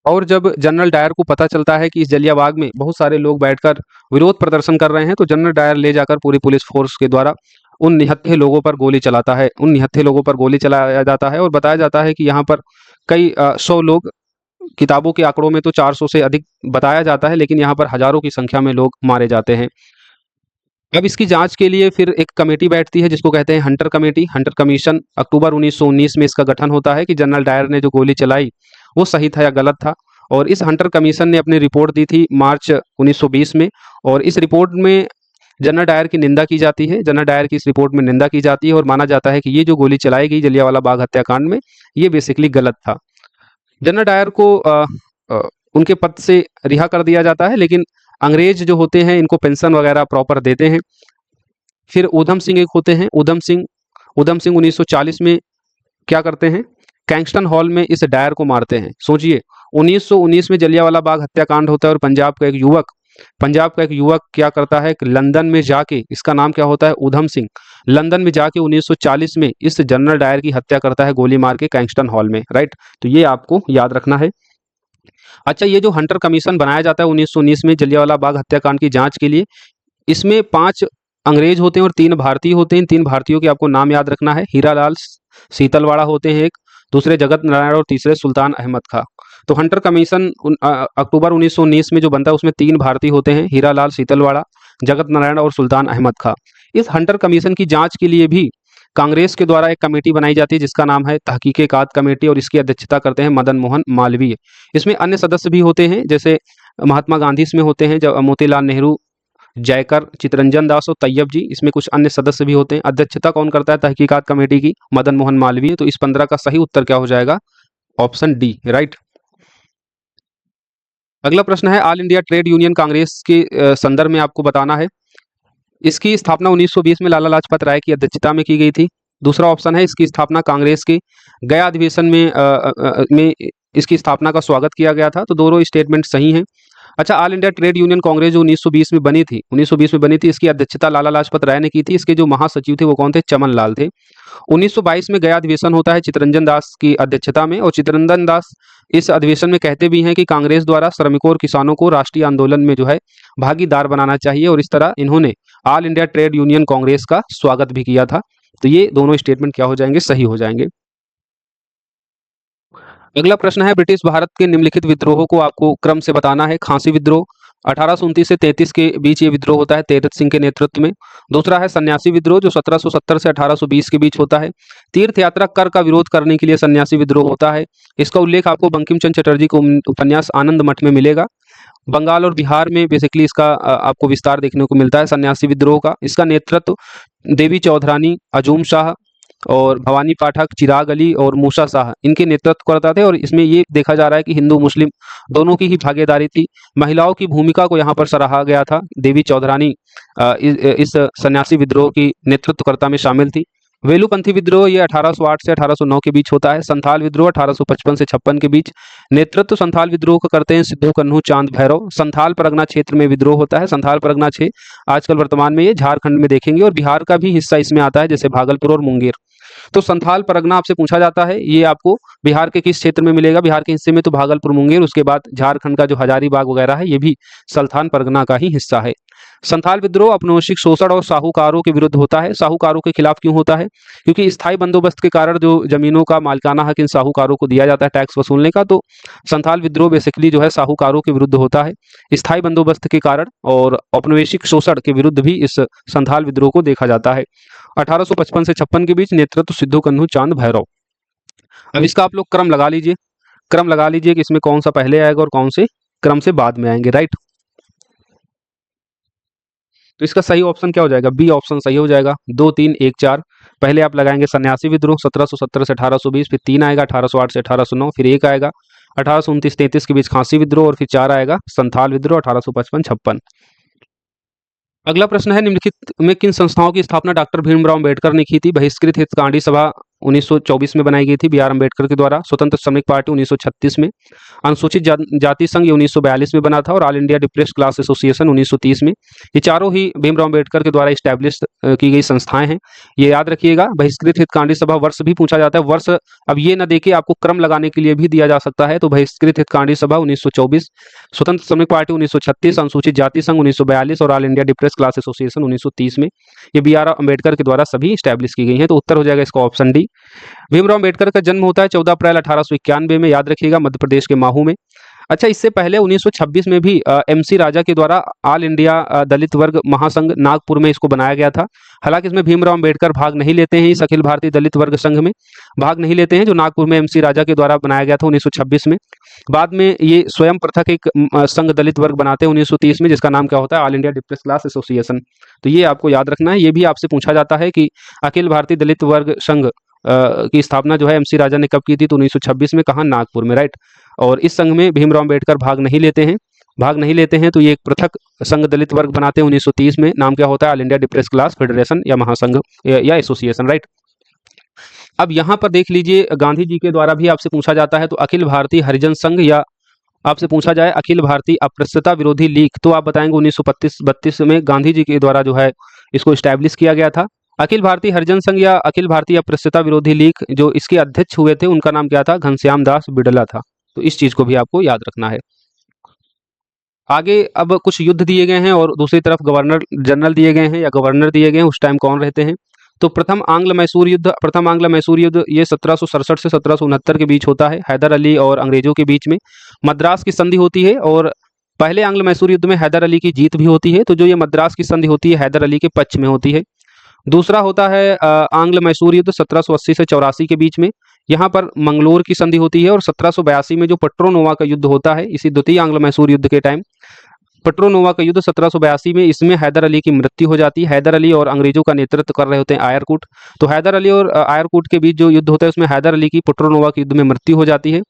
और जब जनरल डायर को पता चलता है कि इस जलियांवाला बाग में बहुत सारे लोग बैठकर विरोध प्रदर्शन कर रहे हैं, तो जनरल डायर ले जाकर पूरी पुलिस फोर्स के द्वारा उन निहत्थे लोगों पर गोली चलाता है। उन निहत्थे लोगों पर गोली चलाया जाता है और बताया जाता है कि यहाँ पर कई 100 लोग, किताबों के आंकड़ों में तो 400 से अधिक बताया जाता है, लेकिन यहाँ पर हजारों की संख्या में लोग मारे जाते हैं। अब इसकी जांच के लिए फिर एक कमेटी बैठती है जिसको कहते हैं हंटर कमेटी, हंटर कमीशन। अक्टूबर 1919 में इसका गठन होता है कि जनरल डायर ने जो गोली चलाई वो सही था या गलत था। और इस हंटर कमीशन ने अपनी रिपोर्ट दी थी मार्च 1920 में, और इस रिपोर्ट में जनरल डायर की निंदा की जाती है। जनरल डायर की इस रिपोर्ट में निंदा की जाती है और माना जाता है कि ये जो गोली चलाई गई जलियांवाला बाग हत्याकांड में, ये बेसिकली गलत था। जनरल डायर को उनके पद से रिहा कर दिया जाता है, लेकिन अंग्रेज जो होते हैं इनको पेंशन वगैरह प्रॉपर देते हैं। फिर ऊधम सिंह एक होते हैं, ऊधम सिंह 1940 में क्या करते हैं, कैंगस्टन हॉल में इस डायर को मारते हैं। सोचिए 1919 में जलियांवाला बाग हत्याकांड होता है, और पंजाब का एक युवक क्या करता है कि लंदन में जाके, इसका नाम क्या होता है, ऊधम सिंह, लंदन में जाके 1940 में इस जनरल डायर की हत्या करता है गोली मार के कैंगस्टन हॉल में, राइट। तो ये आपको याद रखना है। अच्छा, ये जो हंटर कमीशन बनाया जाता है 1919 में जलियांवाला बाग हत्याकांड की जांच के लिए, इसमें 5 अंग्रेज होते हैं और 3 भारतीय होते हैं। इन 3 भारतीयों के आपको नाम याद रखना है। हीरालाल सीतलवाड़ा होते हैं एक, दूसरे जगत नारायण और तीसरे सुल्तान अहमद खां। तो हंटर कमीशन अक्टूबर 1919 में जो बनता है उसमें 3 भारतीय होते हैं, हीरालाल सीतलवाड़ा, जगत नारायण और सुल्तान अहमद खां। इस हंटर कमीशन की जांच के लिए भी कांग्रेस के द्वारा एक कमेटी बनाई जाती है जिसका नाम है तहकीकात कमेटी, और इसकी अध्यक्षता करते हैं मदन मोहन मालवीय। इसमें अन्य सदस्य भी होते हैं, जैसे महात्मा गांधी इसमें होते हैं, मोतीलाल नेहरू, जयकर, चितरंजन दास और तैयब जी। इसमें कुछ अन्य सदस्य भी होते हैं। अध्यक्षता कौन करता है तहकीकात कमेटी की? मदन मोहन मालवीय। तो इस 15 का सही उत्तर क्या हो जाएगा? Option D, right. अगला प्रश्न है, all India trade union Congress के संदर्भ में आपको बताना है। इसकी स्थापना 1920 में लाला लाजपत राय की अध्यक्षता में की गई थी। दूसरा ऑप्शन है, इसकी स्थापना कांग्रेस के गया अधिवेशन में इसकी स्थापना का स्वागत किया गया था। तो दोनों स्टेटमेंट सही हैं। अच्छा, all India trade union Congress जो 1920 में बनी थी, इसकी अध्यक्षता लाला लाजपत राय ने की थी। इसके जो महासचिव थे वो कौन थे? चमन लाल थे। 1922 में गया अधिवेशन होता है चितरंजन दास की अध्यक्षता में, और चितरंजन दास इस अधिवेशन में कहते भी हैं कि कांग्रेस द्वारा श्रमिकों और किसानों को राष्ट्रीय आंदोलन में जो है भागीदार बनाना चाहिए, और इस तरह इन्होंने all India trade union Congress का स्वागत भी किया था। तो ये दोनों स्टेटमेंट क्या हो जाएंगे? सही हो जाएंगे। अगला प्रश्न है, ब्रिटिश भारत के निम्नलिखित विद्रोहों को आपको क्रम से बताना है। खांसी विद्रोह 1829 से 33 के बीच ये विद्रोह होता है तेरथ सिंह के नेतृत्व में। दूसरा है सन्यासी विद्रोह जो 1770 से 1820 के बीच होता है। तीर्थ यात्रा कर का विरोध करने के लिए सन्यासी विद्रोह होता है। इसका उल्लेख आपको बंकिम चंद्र चटर्जी को उपन्यास आनंद मठ में मिलेगा। बंगाल और बिहार में बेसिकली इसका आपको विस्तार देखने को मिलता है सन्यासी विद्रोह का। इसका नेतृत्व देवी चौधरानी, अजूम शाह और भवानी पाठक, चिराग अली और मूसा शाह इनके नेतृत्व करता थे। और इसमें ये देखा जा रहा है कि हिंदू मुस्लिम दोनों की ही भागीदारी थी। महिलाओं की भूमिका को यहाँ पर सराहा गया था। देवी चौधरानी इस सन्यासी विद्रोह की नेतृत्वकर्ता में शामिल थी। वेलुपंथी विद्रोह ये 1808 से 1809 के बीच होता है। संथाल विद्रोह 1855 से 56 के बीच। नेतृत्व संथाल विद्रोह का करते हैं सिद्धू कन्हू चांद भैरव। संथाल परगना क्षेत्र में विद्रोह होता है। संथाल परगना क्षेत्र आजकल वर्तमान में ये झारखंड में देखेंगे, और बिहार का भी हिस्सा इसमें आता है, जैसे भागलपुर और मुंगेर। तो संथाल परगना आपसे पूछा जाता है, ये आपको बिहार के किस क्षेत्र में मिलेगा? बिहार के हिस्से में तो भागलपुर, मुंगेर, उसके बाद झारखंड का जो हजारीबाग वगैरह है, ये भी संथाल परगना का ही हिस्सा है। संथाल विद्रोह औपनिवेशिक शोषण और साहूकारों के विरुद्ध होता है। साहूकारों के खिलाफ क्यों होता है? क्योंकि स्थायी बंदोबस्त के कारण जो जमीनों का मालिकाना हक इन साहूकारों को दिया जाता है टैक्स वसूलने का, तो संथाल विद्रोह बेसिकली जो है साहूकारों के विरुद्ध होता है स्थायी बंदोबस्त के कारण, और औपनिवेशिक शोषण के विरुद्ध भी इस संथाल विद्रोह को देखा जाता है। 1855 से 56 के बीच नेतृत्व सिद्धू कन्हू चांद भैरव। अब इसका आप लोग क्रम लगा लीजिए, क्रम लगा लीजिए कि इसमें कौन सा पहले आएगा और कौन से क्रम से बाद में आएंगे, राइट। तो इसका सही ऑप्शन क्या हो जाएगा? बी ऑप्शन सही हो जाएगा। 2 3 1 4 पहले आप लगाएंगे सन्यासी विद्रोह 1770 से 1820, फिर 3 आएगा 1808 से 1809, फिर 1 आएगा 1829-33 के बीच खांसी विद्रोह, और फिर 4 आएगा संथाल विद्रोह 1855-56। अगला प्रश्न है, निम्नलिखित में किन संस्थाओं की स्थापना डॉक्टर भीमराव अंबेडकर ने की थी? बहिष्कृत हितकांडी सभा 1924 में बनाई गई थी बी आर अम्बेडकर के द्वारा। स्वतंत्र श्रमिक पार्टी 1936 में, अनुसूचित जाति संघ ये 1942 में बना था, और all India depressed class association 1930 में। ये चारों ही भीमराव अंबेडकर के द्वारा इस्टेब्लिश की गई संस्थाएं हैं, ये याद रखिएगा। बहिष्कृत हितकांडी सभा वर्ष भी पूछा जाता है, वर्ष अब ये न देके आपको क्रम लगाने के लिए भी दिया जा सकता है। तो बहिष्कृत हितकांडी सभा 1924, स्वतंत्र श्रमिक पार्टी 1936, अनुसूचित जाति संघ 1942 और all India depressed class association 1930 में, ये बी आर अम्बेडकर के द्वारा सभी स्टैब्लिश की गई हैं। तो उत्तर हो जाएगा इसका ऑप्शन डी। भीमराव अम्बेडकर का जन्म होता है 14 अप्रैल 1891 में, याद रखिएगा, मध्य प्रदेश के महू में। अच्छा, इससे पहले 1926 में भी एमसी राजा के द्वारा ऑल इंडिया दलित वर्ग महासंघ नागपुर में इसको बनाया गया था। हालांकि इसमें भीमराव अम्बेडकर भाग नहीं लेते हैं, इस अखिल भारतीय दलित वर्ग संघ में भाग नहीं लेते हैं, जो नागपुर में एमसी राजा के द्वारा बनाया गया था 1926 में। बाद में ये स्वयं पृथक एक संघ दलित वर्ग बनाते हैं 1930 में, जिसका नाम क्या होता है? All India depressed class association. तो ये आपको याद रखना है। ये भी आपसे पूछा जाता है कि अखिल भारतीय दलित वर्ग संघ की स्थापना जो है एमसी राजा ने कब की थी? तो 1926 में। कहाँ? नागपुर में, राइट। और इस संघ में भीमराव अम्बेडकर भाग नहीं लेते हैं, तो ये एक पृथक संघ दलित वर्ग बनाते हैं 1930 में। नाम क्या होता है? All India depressed class federation या महासंघ या एसोसिएशन, राइट। अब यहाँ पर देख लीजिए, गांधी जी के द्वारा भी आपसे पूछा जाता है, तो अखिल भारतीय हरिजन संघ, या आपसे पूछा जाए अखिल भारतीय अस्पृश्यता विरोधी लीग, तो आप बताएंगे 1932 में गांधी जी के द्वारा जो है इसको स्टैब्लिश किया गया था। अखिल भारतीय हरिजन संघ या अखिल भारतीय अस्पृश्यता विरोधी लीग, जो इसके अध्यक्ष हुए थे उनका नाम क्या था? घनश्याम दास बिड़ला था। तो इस चीज को भी आपको याद रखना है। आगे अब कुछ युद्ध दिए गए हैं और दूसरी तरफ गवर्नर जनरल दिए गए हैं या गवर्नर दिए गए हैं, उस टाइम कौन रहते हैं। तो प्रथम आंग्ल मैसूर युद्ध ये 1767 से 1769 के बीच होता है, हैदर अली और अंग्रेजों के बीच में। मद्रास की संधि होती है, और पहले आंग्ल मैसूर युद्ध में हैदर अली की जीत भी होती है, तो जो ये मद्रास की संधि होती है हैदर अली के पक्ष में होती है। दूसरा होता है आंग्ल मैसूर युद्ध 1780 से 84 के बीच में, यहाँ पर मंगलोर की संधि होती है। और 1782 में जो पट्रोनोवा का युद्ध होता है, इसी द्वितीय आंग्ल मैसूर युद्ध के टाइम पट्रोनोवा का युद्ध 1782 में, इसमें हैदर अली की मृत्यु हो जाती है। हैदर अली और अंग्रेजों का नेतृत्व कर रहे होते हैं आयरकूट। तो हैदर अली और आयरकूट के बीच जो युद्ध होता है उसमें हैदर अली की पट्रोनोवा के युद्ध में मृत्यु हो जाती है।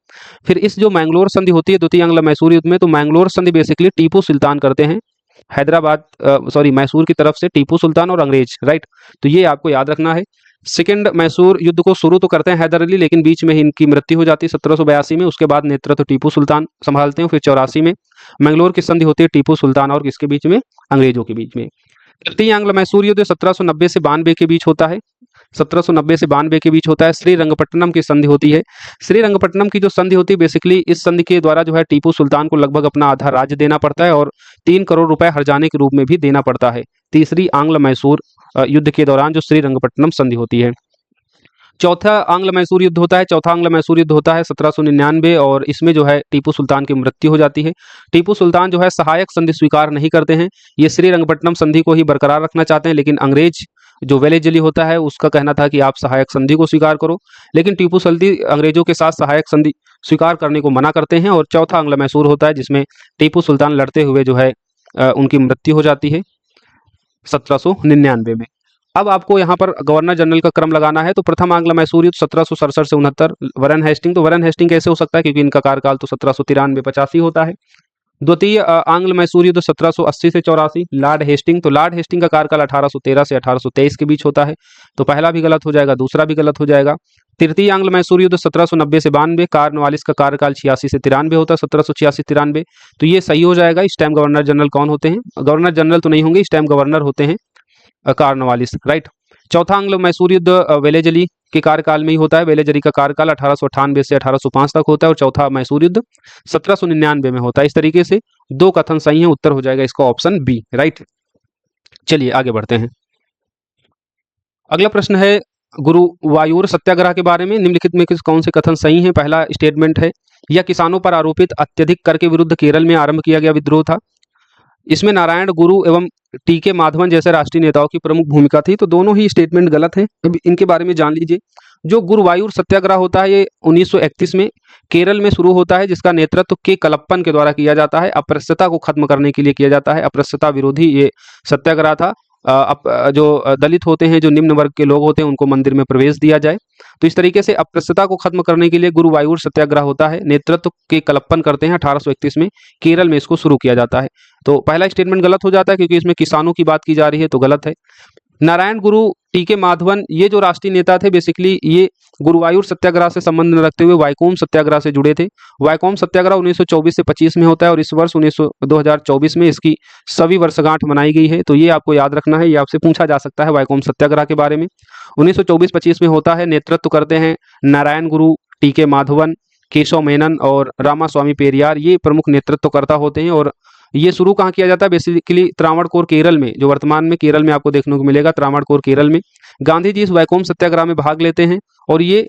फिर इस जो मैंगलोर संधि होती है द्वितीय आंग्ल मैसूर युद्ध में, तो मैंगलोर संधि बेसिकली टीपू सुल्तान करते हैं, मैसूर की तरफ से टीपू सुल्तान और अंग्रेज, राइट। तो ये आपको याद रखना है। सेकेंड मैसूर युद्ध को शुरू तो करते हैं हैदर अली, लेकिन बीच में ही इनकी मृत्यु हो जाती है 1782 में। उसके बाद नेतृत्व टीपू सुल्तान संभालते हैं। फिर 84 में मैंगलोर की संधि होती है टीपू सुल्तान और किसके बीच में? अंग्रेजों के बीच में। तृतीय आंग्ल मैसूर युद्ध 1790 से 92 के बीच होता है, 1790 से 92 के बीच होता है। श्रीरंगपट्टनम की संधि होती है। श्रीरंगपट्टनम की जो संधि होती है बेसिकली इस संधि के द्वारा जो है टीपू सुल्तान को लगभग अपना आधा राज्य देना पड़ता है और 3 करोड़ रुपए हर्जाने के रूप में भी देना पड़ता है, तीसरी आंग्ल मैसूर युद्ध के दौरान जो श्रीरंगपट्टनम संधि होती है। चौथा आंग्ल मैसूर युद्ध होता है 1799, और इसमें जो है टीपू सुल्तान की मृत्यु हो जाती है। टीपू सुल्तान जो है सहायक संधि स्वीकार नहीं करते हैं, ये श्रीरंगपट्टनम संधि को ही बरकरार रखना चाहते हैं, लेकिन अंग्रेज जो वेलेजली होता है उसका कहना था कि आप सहायक संधि को स्वीकार करो, लेकिन टीपू सल्दी अंग्रेजों के साथ सहायक संधि स्वीकार करने को मना करते हैं। और चौथा आंग्ल मैसूर होता है जिसमें टीपू सुल्तान लड़ते हुए जो है उनकी मृत्यु हो जाती है 1799 में। अब आपको यहाँ पर गवर्नर जनरल का क्रम लगाना है। तो प्रथम आंग्ल मैसूर युद्ध 1767 से 69 वरन हेस्टिंग, तो वरन हेस्टिंग कैसे हो सकता है क्योंकि इनका कार्यकाल तो 1793-85 होता है। द्वितीय आंग्ल मैसूर युद्ध 1780 से 84 लॉर्ड हेस्टिंग, तो लॉर्ड हेस्टिंग का कार्यकाल 1813 से 1823 के बीच होता है, तो पहला भी गलत हो जाएगा, दूसरा भी गलत हो जाएगा। तृतीय आंग्ल मैसूर युद्ध 1790 से 92, कार्नवालिस का कार्यकाल 86 से 93 होता है, 1786-93, तो ये सही हो जाएगा। इस टाइम गवर्नर जनरल कौन होते हैं? गवर्नर जनरल तो नहीं होंगे, इस टाइम गवर्नर होते हैं कार्नवालिस, राइट। चौथा आंग्लो मैसूर युद्ध वेलेजली के कार्यकाल में ही होता है। वेलेजरी का कार्यकाल 1898 से 1805 तक होता है और चौथा मैसूर युद्ध 1799 में होता है। इस तरीके से दो कथन सही है, उत्तर हो जाएगा इसका ऑप्शन बी, राइट। चलिए आगे बढ़ते हैं। अगला प्रश्न है गुरुवायूर सत्याग्रह के बारे में। निम्नलिखित में किस कौन से कथन सही हैं? पहला स्टेटमेंट है, यह किसानों पर आरोपित अत्यधिक कर के विरुद्ध केरल में आरंभ किया गया विद्रोह था। इसमें नारायण गुरु एवं टी.के. माधवन जैसे राष्ट्रीय नेताओं की प्रमुख भूमिका थी। तो दोनों ही स्टेटमेंट गलत हैं। अब इनके बारे में जान लीजिए। जो गुरुवायूर सत्याग्रह होता है ये 1931 में केरल में शुरू होता है, जिसका नेतृत्व के कलप्पन के द्वारा किया जाता है। अस्पृश्यता को खत्म करने के लिए किया जाता है। अस्पृश्यता विरोधी ये सत्याग्रह था। जो दलित होते हैं, जो निम्न वर्ग के लोग होते हैं, उनको मंदिर में प्रवेश दिया जाए। तो इस तरीके से अस्पृश्यता को खत्म करने के लिए गुरुवायूर सत्याग्रह होता है। नेतृत्व के कलप्पन करते हैं 1831 में केरल में इसको शुरू किया जाता है। तो पहला स्टेटमेंट गलत हो जाता है क्योंकि इसमें किसानों की बात की जा रही है, तो गलत है। नारायण गुरु टी.के. माधवन ये जो राष्ट्रीय नेता थे, बेसिकली ये गुरुवायूर सत्याग्रह से संबंध न रखते हुए वाइकोम सत्याग्रह से जुड़े थे। वाइकोम सत्याग्रह 1924 से 25 में होता है और इस वर्ष 2024 में इसकी सभी वर्षगांठ मनाई गई है। तो ये आपको याद रखना है, ये आपसे पूछा जा सकता है वाइकोम सत्याग्रह के बारे में। 1924-25 में होता है। नेतृत्व करते हैं नारायण गुरु, टी.के. माधवन, केशव मेनन और रामास्वामी पेरियार, ये प्रमुख नेतृत्वकर्ता होते हैं। और ये शुरू कहाँ किया जाता है? बेसिकली त्रावणकोर केरल में, जो वर्तमान में केरल में आपको देखने को मिलेगा, त्रावणकोर केरल में गांधी जी इस वैकोम सत्याग्रह में भाग लेते हैं। और ये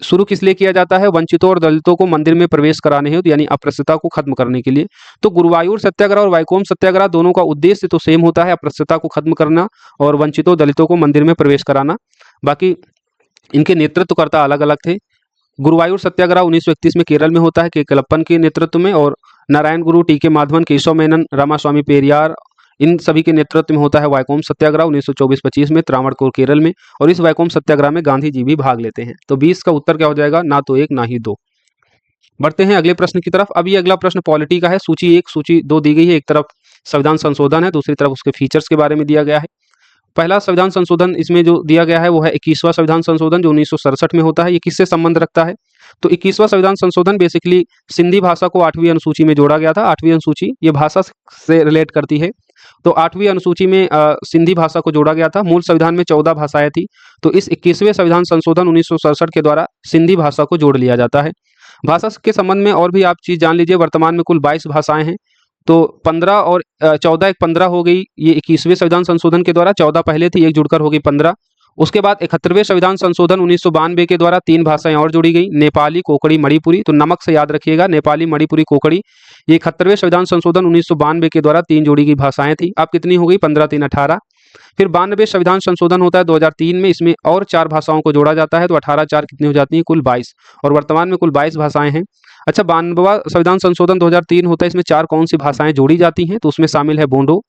शुरू किस लिए किया जाता है? वंचितों और दलितों को मंदिर में प्रवेश कराने हेतु, यानी अस्पृश्यता को खत्म करने के लिए। तो गुरुवायूर सत्याग्रह और वैकोम सत्याग्रह दोनों का उद्देश्य तो सेम होता है, अस्पृश्यता को खत्म करना और वंचितों दलितों को मंदिर में प्रवेश कराना। बाकी इनके नेतृत्वकर्ता अलग अलग थे। गुरुवायूर सत्याग्रह 1931 में केरल में होता है के कलप्पन के नेतृत्व में, और नारायण गुरु, टी.के. माधवन, केशव मेनन, रामास्वामी पेरियार, इन सभी के नेतृत्व में होता है वैकोम सत्याग्रह 1924-25 में त्रावणकोर केरल में। और इस वैकोम सत्याग्रह में गांधी जी भी भाग लेते हैं। तो 20 का उत्तर क्या हो जाएगा? ना तो एक ना ही दो। बढ़ते हैं अगले प्रश्न की तरफ। अब ये अगला प्रश्न पॉलिटी का है। सूची 1, सूची 2 दी गई है। एक तरफ संविधान संशोधन है, दूसरी तरफ उसके फीचर्स के बारे में दिया गया है। पहला संविधान संशोधन इसमें जो दिया गया है वो है 21वां संविधान संशोधन, जो 1967 में होता है। ये किससे संबंध रखता है? तो 21वां संविधान संशोधन बेसिकली सिंधी भाषा को 8वीं अनुसूची में जोड़ा गया था। 8वीं अनुसूची ये भाषा से रिलेट करती है। तो 8वीं अनुसूची में सिंधी भाषा को जोड़ा गया था। मूल संविधान में 14 भाषाएं थी। तो इस 21वें संविधान संशोधन 1967 के द्वारा सिंधी भाषा को जोड़ लिया जाता है। भाषा के संबंध में और भी आप चीज जान लीजिए। वर्तमान में कुल 22 भाषाएं हैं। तो 15 और 14 एक 15 हो गई ये 21वें संविधान संशोधन के द्वारा। 14 पहले थी, एक जुड़कर हो गई 15। उसके बाद 71वें संविधान संशोधन 1992 के द्वारा 3 भाषाएं और जोड़ी गई, नेपाली, कोकड़ी, मणिपुरी। तो नमक से याद रखिएगा, नेपाली, मणिपुरी, कोकड़ी। ये 71वें संविधान संशोधन 1992 के द्वारा 3 जोड़ी गई भाषाएं थी। अब कितनी हो गई? 15 3 18। फिर 92 संविधान संशोधन होता है 2003 में, इसमें और 4 भाषाओं को जोड़ा जाता है। तो 18 4 कितनी हो जाती है? कुल 22। और वर्तमान में कुल 22 भाषाएं हैं। अच्छा, 92वां संविधान संशोधन 2003 होता है। इसमें 4 कौन सी भाषाएं जोड़ी जाती हैं? तो उसमें शामिल है बोडो,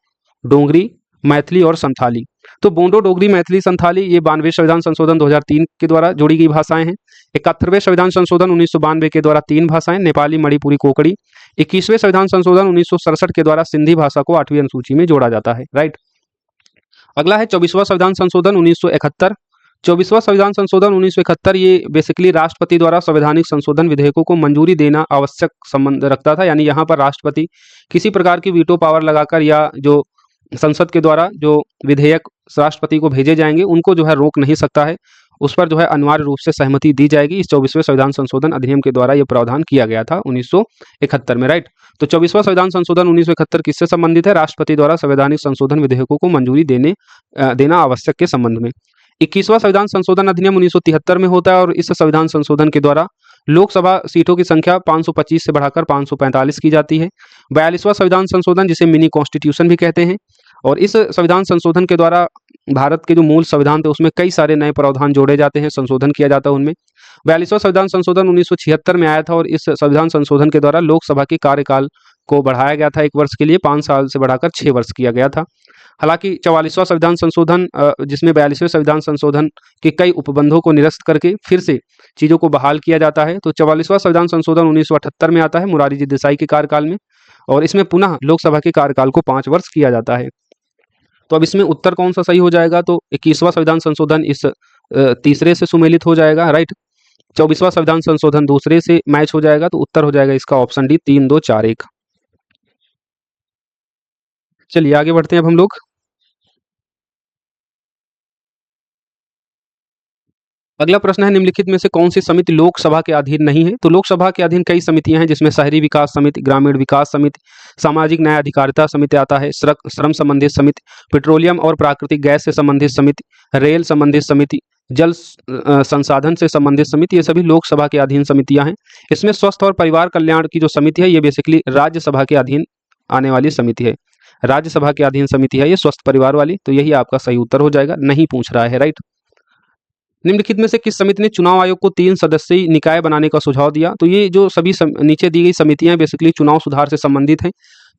डोगरी, मैथिली और संथाली। तो बोडो, डोगरी, मैथिली, संथाली ये 92वें संविधान संशोधन 2003 के द्वारा जोड़ी गई भाषाएं हैं। 71वें संविधान संशोधन 1992 के द्वारा 3 भाषाएं, नेपाली, मणिपुरी, कोकड़ी। 21वें संविधान संशोधन 1967 के द्वारा सिंधी भाषा को 8वीं अनुसूची में जोड़ा जाता है, राइट। अगला है 24वां संविधान संशोधन 1971। 24वां संविधान संशोधन 1971 ये बेसिकली राष्ट्रपति द्वारा संवैधानिक संशोधन विधेयकों को मंजूरी देना आवश्यक संबंध रखता था। यानी यहाँ पर राष्ट्रपति किसी प्रकार की वीटो पावर लगाकर या जो संसद के द्वारा जो विधेयक राष्ट्रपति को भेजे जाएंगे उनको जो है रोक नहीं सकता है। उस पर जो है अनिवार्य रूप से सहमति दी जाएगी। इस 24वें संविधान संशोधन अधिनियम के द्वारा यह प्रावधान किया गया था 1971 में, राइट। तो 24वां संविधान संशोधन 1971 किससे संबंधित है? राष्ट्रपति द्वारा संवैधानिक संशोधन विधेयकों को मंजूरी देना आवश्यक के संबंध में। 21वां संविधान संशोधन अधिनियम 1973 में होता है और इस संविधान संशोधन के द्वारा लोकसभा सीटों की संख्या 525 से बढ़ाकर 545 की जाती है। 42वां संविधान संशोधन, जिसे मिनी कॉन्स्टिट्यूशन भी कहते हैं, और इस संविधान संशोधन के द्वारा भारत के जो मूल संविधान थे उसमें कई सारे नए प्रावधान जोड़े जाते हैं, संशोधन किया जाता है उनमें। 42वां संविधान संशोधन 1976 में आया था और इस संविधान संशोधन के द्वारा लोकसभा के कार्यकाल को बढ़ाया गया था 1 वर्ष के लिए, 5 साल से बढ़ाकर 6 वर्ष किया गया था। हालांकि 44वां संविधान संशोधन जिसमें 42वें संविधान संशोधन के कई उपबंधों को निरस्त करके फिर से चीज़ों को बहाल किया जाता है। तो 44वां संविधान संशोधन 1978 में आता है मोरारजी जी देसाई के कार्यकाल में, और इसमें पुनः लोकसभा के कार्यकाल को 5 वर्ष किया जाता है। तो अब इसमें उत्तर कौन सा सही हो जाएगा? तो 21वां संविधान संशोधन इस तीसरे से सुमेलित हो जाएगा, राइट। 24वां संविधान संशोधन दूसरे से मैच हो जाएगा। तो उत्तर हो जाएगा इसका ऑप्शन डी, 3 2 4 1। चलिए आगे बढ़ते हैं अब हम लोग। अगला प्रश्न है, निम्नलिखित में से कौन सी समिति लोकसभा के अधीन नहीं है? तो लोकसभा के अधीन कई समितियां हैं, जिसमें शहरी विकास समिति, ग्रामीण विकास समिति, सामाजिक न्याय अधिकारिता समिति आता है, श्रम संबंधित समिति, पेट्रोलियम और प्राकृतिक गैस से संबंधित समिति, रेल संबंधित समिति, जल संसाधन से संबंधित समिति, ये सभी लोकसभा के अधीन समितियां हैं। इसमें स्वास्थ्य और परिवार कल्याण की जो समिति है, ये बेसिकली राज्यसभा के अधीन आने वाली समिति है। राज्यसभा के अधीन समिति है ये स्वास्थ्य परिवार वाली, तो यही आपका सही उत्तर हो जाएगा, नहीं पूछ रहा है, राइट। निम्नलिखित में से किस समिति ने चुनाव आयोग को 3 सदस्यीय निकाय बनाने का सुझाव दिया? तो ये जो सभी नीचे दी गई समितियां बेसिकली चुनाव सुधार से संबंधित हैं।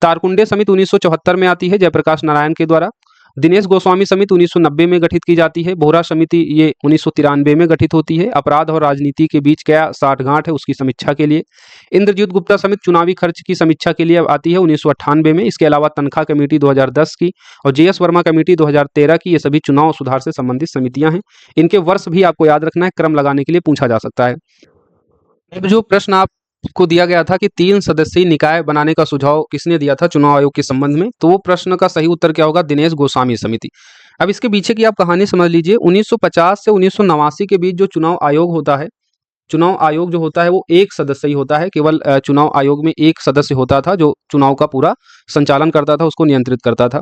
तारकुंडे समिति 1974 में आती है, जयप्रकाश नारायण के द्वारा। दिनेश गोस्वामी समिति 1990 में गठित की जाती है। बोहरा समिति ये 1993 में गठित होती है। अपराध और राजनीति के बीच क्या साठगांठ है, उसकी समीक्षा के लिए। इंद्रजीत गुप्ता समिति चुनावी खर्च की समीक्षा के लिए आती है 1998 में। इसके अलावा तनख्वाह कमेटी 2010 की और JS वर्मा कमेटी 2013 की, ये सभी चुनाव सुधार से संबंधित समितियां हैं। इनके वर्ष भी आपको याद रखना है, क्रम लगाने के लिए पूछा जा सकता है। अब जो प्रश्न आपको दिया गया था कि 3 सदस्यीय निकाय बनाने का सुझाव किसने दिया था चुनाव आयोग के संबंध में, तो वो प्रश्न का सही उत्तर क्या होगा? दिनेश गोस्वामी समिति। अब इसके पीछे की आप कहानी समझ लीजिए। 1950 से 1989 के बीच जो चुनाव आयोग होता है, चुनाव आयोग जो होता है वो एक सदस्य ही होता है। केवल चुनाव आयोग में एक सदस्य होता था जो चुनाव का पूरा संचालन करता था, उसको नियंत्रित करता था।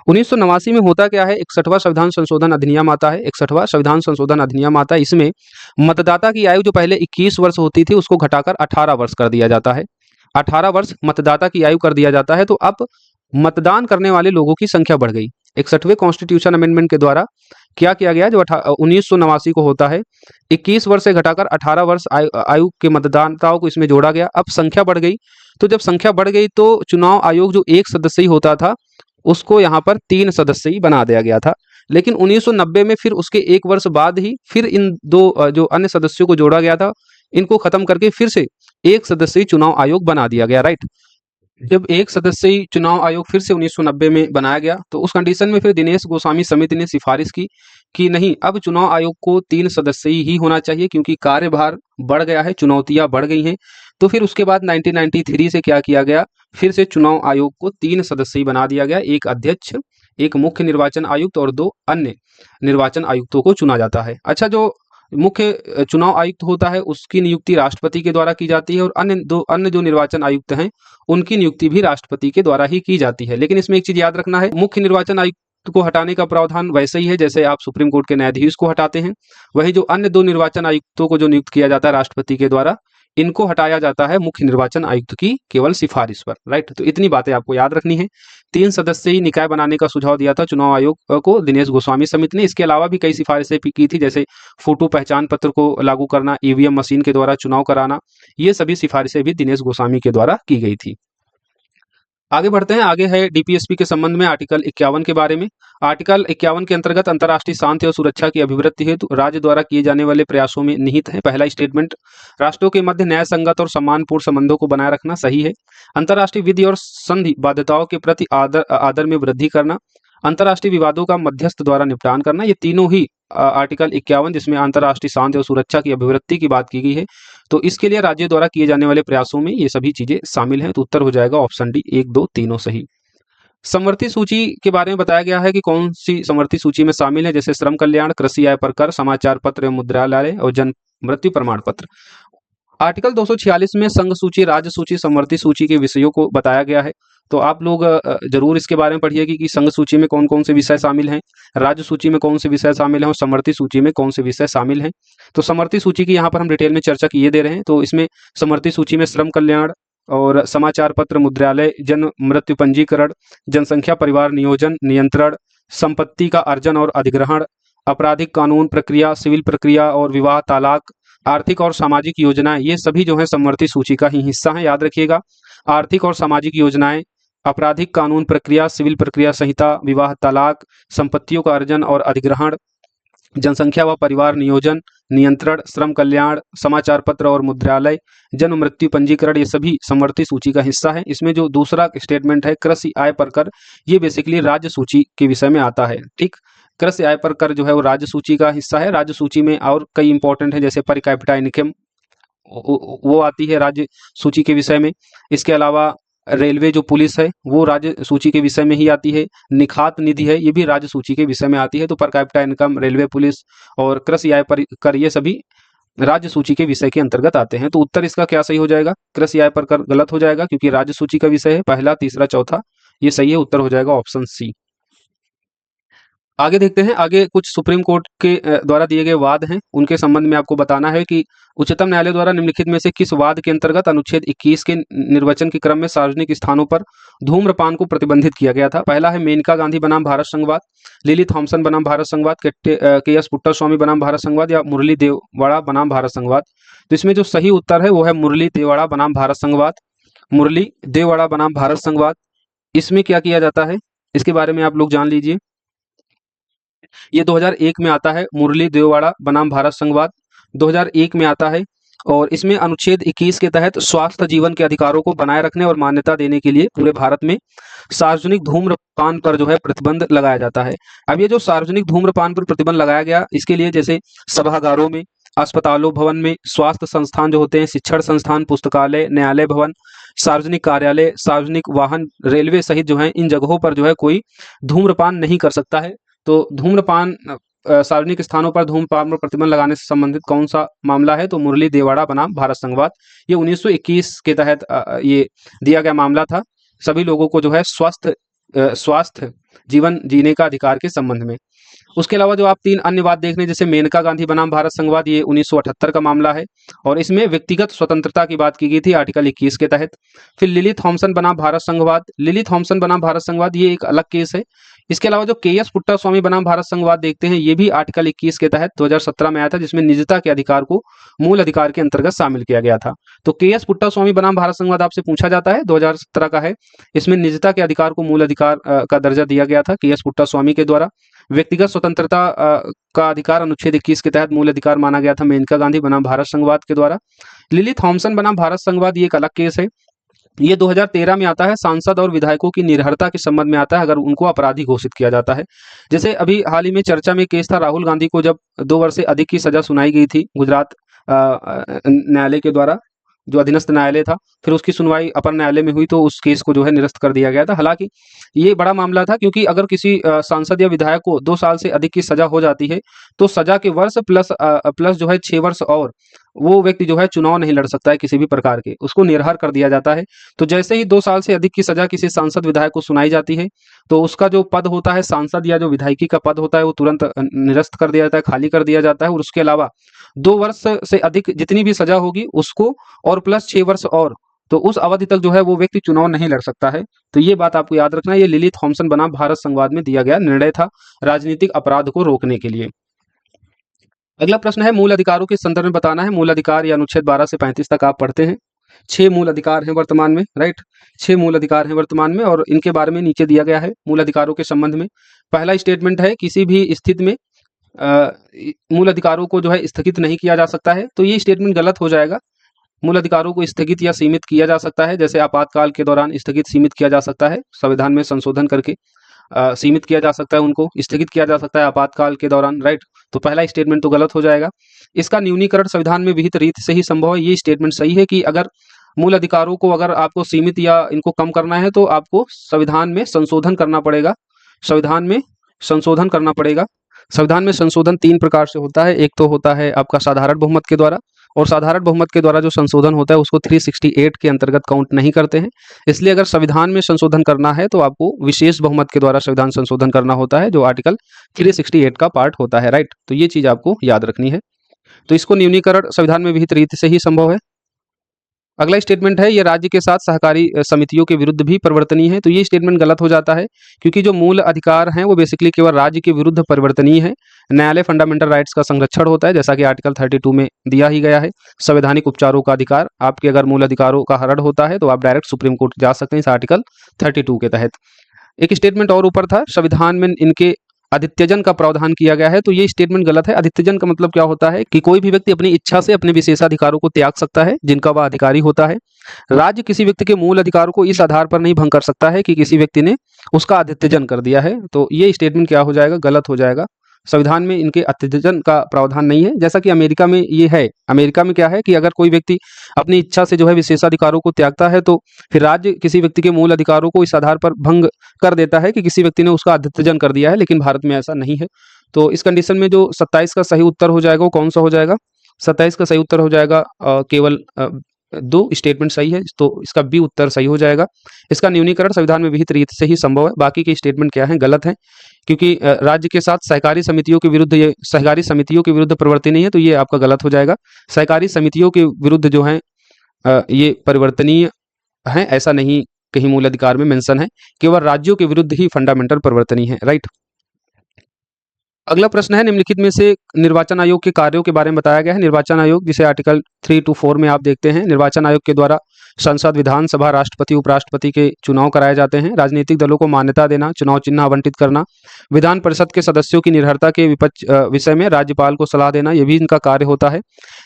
1989 में होता क्या है, 61वां संविधान संशोधन अधिनियम आता है। 61वां संविधान संशोधन अधिनियम आता है। इसमें मतदाता की आयु जो पहले 21 वर्ष होती थी, उसको घटाकर 18 वर्ष कर दिया जाता है। 18 वर्ष मतदाता की आयु कर दिया जाता है। तो अब मतदान करने वाले लोगों की संख्या बढ़ गई। 61वें कॉन्स्टिट्यूशन अमेंडमेंट के द्वारा क्या किया गया, जो 1989 को होता है, 21 वर्ष से घटाकर 18 वर्ष आयु के मतदाताओं को इसमें जोड़ा गया। अब संख्या बढ़ गई, तो जब संख्या बढ़ गई तो चुनाव आयोग जो एक सदस्य ही होता था, उसको यहाँ पर 3 सदस्य बना दिया गया था। लेकिन 1990 में फिर उसके 1 वर्ष बाद ही फिर इन 2 जो अन्य सदस्यों को जोड़ा गया था, इनको खत्म करके फिर से एक सदस्यीय चुनाव आयोग बना दिया गया, राइट। जब एक सदस्यीय चुनाव आयोग फिर से 1990 में बनाया गया, तो उस कंडीशन में फिर दिनेश गोस्वामी समिति ने सिफारिश की कि नहीं, अब चुनाव आयोग को 3 सदस्यीय ही होना चाहिए, क्योंकि कार्यभार बढ़ गया है, चुनौतियां बढ़ गई हैं। तो फिर उसके बाद 1993 से क्या किया गया, फिर से चुनाव आयोग को 3 सदस्यीय बना दिया गया। एक अध्यक्ष, एक मुख्य निर्वाचन आयुक्त और 2 अन्य निर्वाचन आयुक्तों को चुना जाता है। अच्छा, जो मुख्य चुनाव आयुक्त होता है उसकी नियुक्ति राष्ट्रपति के द्वारा की जाती है, और अन्य जो निर्वाचन आयुक्त हैं उनकी नियुक्ति भी राष्ट्रपति के द्वारा ही की जाती है। लेकिन इसमें एक चीज याद रखना है, मुख्य निर्वाचन आयुक्त को हटाने का प्रावधान वैसे ही है जैसे आप सुप्रीम कोर्ट के न्यायाधीश को हटाते हैं। वही जो अन्य 2 निर्वाचन आयुक्तों को जो नियुक्त किया जाता है राष्ट्रपति के द्वारा, इनको हटाया जाता है मुख्य निर्वाचन आयुक्त की केवल सिफारिश पर, राइट। तो इतनी बातें आपको याद रखनी है। 3 सदस्यीय निकाय बनाने का सुझाव दिया था चुनाव आयोग को दिनेश गोस्वामी समिति ने। इसके अलावा भी कई सिफारिशें की थी, जैसे फोटो पहचान पत्र को लागू करना, EVM मशीन के द्वारा चुनाव कराना, ये सभी सिफारिशें भी दिनेश गोस्वामी के द्वारा की गई थी। आगे बढ़ते हैं। आगे है DPSP के संबंध में आर्टिकल 51 के बारे में। आर्टिकल 51 के अंतर्गत अंतर्राष्ट्रीय शांति और सुरक्षा की अभिवृद्धि हेतु राज्य द्वारा किए जाने वाले प्रयासों में निहित है। पहला स्टेटमेंट, राष्ट्रों के मध्य न्याय संगत और सम्मानपूर्ण संबंधों को बनाए रखना, सही है। अंतर्राष्ट्रीय विधि और संधि बाध्यताओं के प्रति आदर में वृद्धि करना, अंतर्राष्ट्रीय विवादों का मध्यस्थ द्वारा निपटान करना, ये तीनों ही आर्टिकल 51 जिसमें अंतर्राष्ट्रीय शांति और सुरक्षा की अभिवृद्धि की बात की गई है, तो इसके लिए राज्य द्वारा किए जाने वाले प्रयासों में ये सभी चीजें शामिल हैं। तो उत्तर हो जाएगा ऑप्शन डी, 1, 2, तीनों सही। समवर्ती सूची के बारे में बताया गया है कि कौन सी समवर्ती सूची में शामिल है, जैसे श्रम कल्याण, कृषि आय पर कर, समाचार पत्र एवं मुद्रालय और जन्म मृत्यु प्रमाण पत्र। आर्टिकल 246 में संघ सूची, राज्य सूची, समवर्ती सूची के विषयों को बताया गया है। तो आप लोग जरूर इसके बारे में पढ़िए कि संघ सूची में कौन कौन से विषय शामिल हैं, राज्य सूची में कौन से विषय शामिल हैं और समवर्ती सूची में कौन से विषय शामिल हैं। तो समवर्ती सूची की यहाँ पर हम डिटेल में चर्चा किए दे रहे हैं। तो इसमें समवर्ती सूची में श्रम कल्याण और समाचार पत्र, मुद्रालय, जन्म मृत्यु पंजीकरण, जनसंख्या परिवार नियोजन नियंत्रण, संपत्ति का अर्जन और अधिग्रहण, आपराधिक कानून प्रक्रिया, सिविल प्रक्रिया और विवाह, तलाक, आर्थिक और सामाजिक योजनाएं, ये सभी जो है समवर्ती सूची का ही हिस्सा है। याद रखिएगा, आर्थिक और सामाजिक योजनाएं, आपराधिक कानून प्रक्रिया, सिविल प्रक्रिया संहिता, विवाह, तलाक, संपत्तियों का अर्जन और अधिग्रहण, जनसंख्या व परिवार नियोजन नियंत्रण, श्रम कल्याण, समाचार पत्र और मुद्रालय, जन्म मृत्यु पंजीकरण, ये सभी समवर्ती सूची का हिस्सा है। इसमें जो दूसरा स्टेटमेंट है कृषि आय पर कर, ये बेसिकली राज्य सूची के विषय में आता है। ठीक, कृषि आय पर कर जो है वो राज्य सूची का हिस्सा है। राज्य सूची में और कई इंपॉर्टेंट है, जैसे पर कैपिटा इनकम वो आती है राज्य सूची के विषय में। इसके अलावा रेलवे जो पुलिस है वो राज्य सूची के विषय में ही आती है। निखात निधि है ये भी राज्य सूची के विषय में आती है। तो per capita income, railway police और कृषि आय पर कर ये सभी राज्य सूची के विषय के अंतर्गत आते हैं। तो उत्तर इसका क्या सही हो जाएगा? कृषि आय पर कर गलत हो जाएगा क्योंकि राज्य सूची का विषय है। पहला, तीसरा, चौथा ये सही है। उत्तर हो जाएगा ऑप्शन सी। आगे देखते हैं। आगे कुछ सुप्रीम कोर्ट के द्वारा दिए गए वाद हैं, उनके संबंध में आपको बताना है कि उच्चतम न्यायालय द्वारा निम्नलिखित में से किस वाद के अंतर्गत अनुच्छेद 21 के निर्वचन के क्रम में सार्वजनिक स्थानों पर धूम्रपान को प्रतिबंधित किया गया था। पहला है मेनका गांधी बनाम भारत संघवाद, लिली थॉम्सन बनाम भारत संघवाद, के एस पुट्टर स्वामी बनाम भारत संघवाद या मुरली देववाड़ा बनाम भारत संघवाद। तो इसमें जो सही उत्तर है वो है मुरली देववाड़ा बनाम भारत संघवाद। मुरली देववाड़ा बनाम भारत संघवाद। इसमें क्या किया जाता है इसके बारे में आप लोग जान लीजिए। ये 2001 में आता है, मुरली देववाड़ा बनाम भारत संघवाद 2001 में आता है। और इसमें अनुच्छेद 21 के तहत स्वास्थ्य जीवन के अधिकारों को बनाए रखने और मान्यता देने के लिए पूरे भारत में सार्वजनिक धूम्रपान पर जो है प्रतिबंध लगाया जाता है। अब ये जो सार्वजनिक धूम्रपान पर प्रतिबंध लगाया गया, इसके लिए जैसे सभागारों में, अस्पतालों, भवन में, स्वास्थ्य संस्थान जो होते हैं, शिक्षण संस्थान, पुस्तकालय, न्यायालय भवन, सार्वजनिक कार्यालय, सार्वजनिक वाहन, रेलवे सहित जो है इन जगहों पर जो है कोई धूम्रपान नहीं कर सकता है। तो धूम्रपान सार्वजनिक स्थानों पर धूम्रपान पर प्रतिबंध लगाने से संबंधित कौन सा मामला है? तो मुरली देववाड़ा बनाम भारत संघवाद। ये 1921 के तहत ये दिया गया मामला था, सभी लोगों को जो है स्वास्थ्य जीवन जीने का अधिकार के संबंध में। उसके अलावा जो आप 3 अन्य वाद देख रहे हैं, जैसे मेनका गांधी बनाम भारत संघवाद, ये 1978 का मामला है और इसमें व्यक्तिगत स्वतंत्रता की बात की गई थी आर्टिकल 21 के तहत। फिर लिली थॉम्सन बनाम भारत संघवाद, लिली थॉम्सन बनाम भारत संघवाद ये एक अलग केस है। इसके अलावा जो के एस पुट्टर स्वामी बनाम भारत संघवाद देखते हैं, ये भी आर्टिकल 21 के तहत 2017 में आया था, जिसमें निजता के अधिकार को मूल अधिकार के अंतर्गत शामिल किया गया था। तो के एस पुट्टर स्वामी बनाम भारत संघवाद आपसे पूछा जाता है, 2017 का है। इसमें निजता के अधिकार को मूल अधिकार का दर्जा दिया गया था के एस पुट्टर स्वामी के द्वारा। व्यक्तिगत स्वतंत्रता का अधिकार अनुच्छेद 21 के तहत मूल अधिकार माना गया था मेनका गांधी बनाम भारत संघवाद के द्वारा। लिली थॉम्सन बनाम भारत संघवाद ये एक अलग केस है, ये 2013 में आता है। सांसद और विधायकों की निर्भरता के संबंध में आता है अगर उनको अपराधी घोषित किया जाता है। जैसे अभी हाल ही में चर्चा में केस था, राहुल गांधी को जब 2 वर्ष से अधिक की सजा सुनाई गई थी गुजरात न्यायालय के द्वारा, जो अधीनस्थ न्यायालय था, फिर उसकी सुनवाई अपर न्यायालय में हुई तो उस केस को जो है निरस्त कर दिया गया था। हालांकि ये बड़ा मामला था क्योंकि अगर किसी सांसद या विधायक को 2 साल से अधिक की सजा हो जाती है तो सजा के वर्ष प्लस जो है 6 वर्ष और वो व्यक्ति जो है चुनाव नहीं लड़ सकता है किसी भी प्रकार के, उसको निर्हर कर दिया जाता है। तो जैसे ही 2 साल से अधिक की सजा किसी सांसद विधायक को सुनाई जाती है तो उसका जो पद होता है सांसद या जो विधायकी का पद होता है वो तुरंत निरस्त कर दिया जाता है, खाली कर दिया जाता है। और उसके अलावा 2 वर्ष से अधिक जितनी भी सजा होगी उसको और प्लस 6 वर्ष और, तो उस अवधि तक जो है वो व्यक्ति चुनाव नहीं लड़ सकता है। तो ये बात आपको याद रखना है। ये लिली थॉम्सन बनाम भारत संघवाद में दिया गया निर्णय था राजनीतिक अपराध को रोकने के लिए। अगला प्रश्न है मूल अधिकारों के संदर्भ में बताना है। मूल अधिकार या अनुच्छेद 12 से 35 तक आप पढ़ते हैं। 6 मूल अधिकार हैं वर्तमान में, राइट, 6 मूल अधिकार हैं वर्तमान में और इनके बारे में नीचे दिया गया है मूल अधिकारों के संबंध में। पहला स्टेटमेंट है किसी भी स्थिति में मूल अधिकारों को जो है स्थगित नहीं किया जा सकता है। तो ये स्टेटमेंट गलत हो जाएगा। मूल अधिकारों को स्थगित या सीमित किया जा सकता है, जैसे आपातकाल के दौरान स्थगित सीमित किया जा सकता है, संविधान में संशोधन करके सीमित किया जा सकता है, उनको स्थगित किया जा सकता है आपातकाल के दौरान, राइट। तो पहला स्टेटमेंट तो गलत हो जाएगा। इसका न्यूनीकरण संविधान में विहित रीति से ही संभव है, ये स्टेटमेंट सही है कि अगर मूल अधिकारों को अगर आपको सीमित या इनको कम करना है तो आपको संविधान में संशोधन करना पड़ेगा। संविधान में संशोधन करना पड़ेगा। संविधान में संशोधन 3 प्रकार से होता है। एक तो होता है आपका साधारण बहुमत के द्वारा, और साधारण बहुमत के द्वारा जो संशोधन होता है उसको 368 के अंतर्गत काउंट नहीं करते हैं। इसलिए अगर संविधान में संशोधन करना है तो आपको विशेष बहुमत के द्वारा संविधान संशोधन करना होता है, जो आर्टिकल 368 का पार्ट होता है, राइट। तो ये चीज आपको याद रखनी है। तो इसको न्यूनीकरण संविधान में विहित रीति से ही संभव है। अगला स्टेटमेंट है ये राज्य के साथ सहकारी समितियों के विरुद्ध भी परिवर्तनीय है। तो ये स्टेटमेंट गलत हो जाता है क्योंकि जो मूल अधिकार हैं वो बेसिकली केवल राज्य के विरुद्ध परिवर्तनीय है। न्यायालय फंडामेंटल राइट्स का संरक्षण होता है, जैसा कि आर्टिकल 32 में दिया ही गया है। संवैधानिक उपचारों का अधिकार, आपके अगर मूल अधिकारों का हरण होता है तो आप डायरेक्ट सुप्रीम कोर्ट जा सकते हैं इस आर्टिकल 32 के तहत। एक स्टेटमेंट और ऊपर था, संविधान में इनके अधित्यजन का प्रावधान किया गया है। तो ये स्टेटमेंट गलत है। अधित्यजन का मतलब क्या होता है कि कोई भी व्यक्ति अपनी इच्छा से अपने विशेषाधिकारों को त्याग सकता है जिनका वह अधिकारी होता है। राज्य किसी व्यक्ति के मूल अधिकारों को इस आधार पर नहीं भंग कर सकता है कि किसी व्यक्ति ने उसका अधित्यजन कर दिया है। तो ये स्टेटमेंट क्या हो जाएगा? गलत हो जाएगा। संविधान में इनके अत्यजन का प्रावधान नहीं है, जैसा कि अमेरिका में ये है। अमेरिका में क्या है कि अगर कोई व्यक्ति अपनी इच्छा से जो है विशेषाधिकारों को त्यागता है, तो फिर राज्य किसी व्यक्ति के मूल अधिकारों को इस आधार पर भंग कर देता है कि किसी व्यक्ति ने उसका अत्यजन कर दिया है, लेकिन भारत में ऐसा नहीं है। तो इस कंडीशन में जो 27 का सही उत्तर हो जाएगा वो कौन सा हो जाएगा? 27 का सही उत्तर हो जाएगा केवल दो स्टेटमेंट सही है, तो इसका बी उत्तर सही हो जाएगा। इसका न्यूनीकरण संविधान में विहित रीत से ही संभव है, बाकी के स्टेटमेंट क्या है? गलत है, क्योंकि राज्य के साथ सहकारी समितियों के विरुद्ध, ये सहकारी समितियों के विरुद्ध प्रवर्तनीय नहीं है, तो ये आपका गलत हो जाएगा। सहकारी समितियों के विरुद्ध जो है ये परिवर्तनीय है, ऐसा नहीं कहीं मूल अधिकार में मेंशन है, केवल राज्यों के विरुद्ध ही फंडामेंटल परिवर्तनीय है, राइट। अगला प्रश्न है, निम्नलिखित में से निर्वाचन आयोग के कार्यों के बारे में बताया गया है। निर्वाचन आयोग, जिसे आर्टिकल 3 to 4 में आप देखते हैं, निर्वाचन आयोग के द्वारा संसद, विधानसभा, राष्ट्रपति, उपराष्ट्रपति के चुनाव कराए जाते हैं। राजनीतिक दलों को मान्यता देना, चुनाव चिन्ह आवंटित करना, विधान परिषद के सदस्यों की निर्भरता के विषय में राज्यपाल को सलाह देना, ये भी इनका कार्य होता है।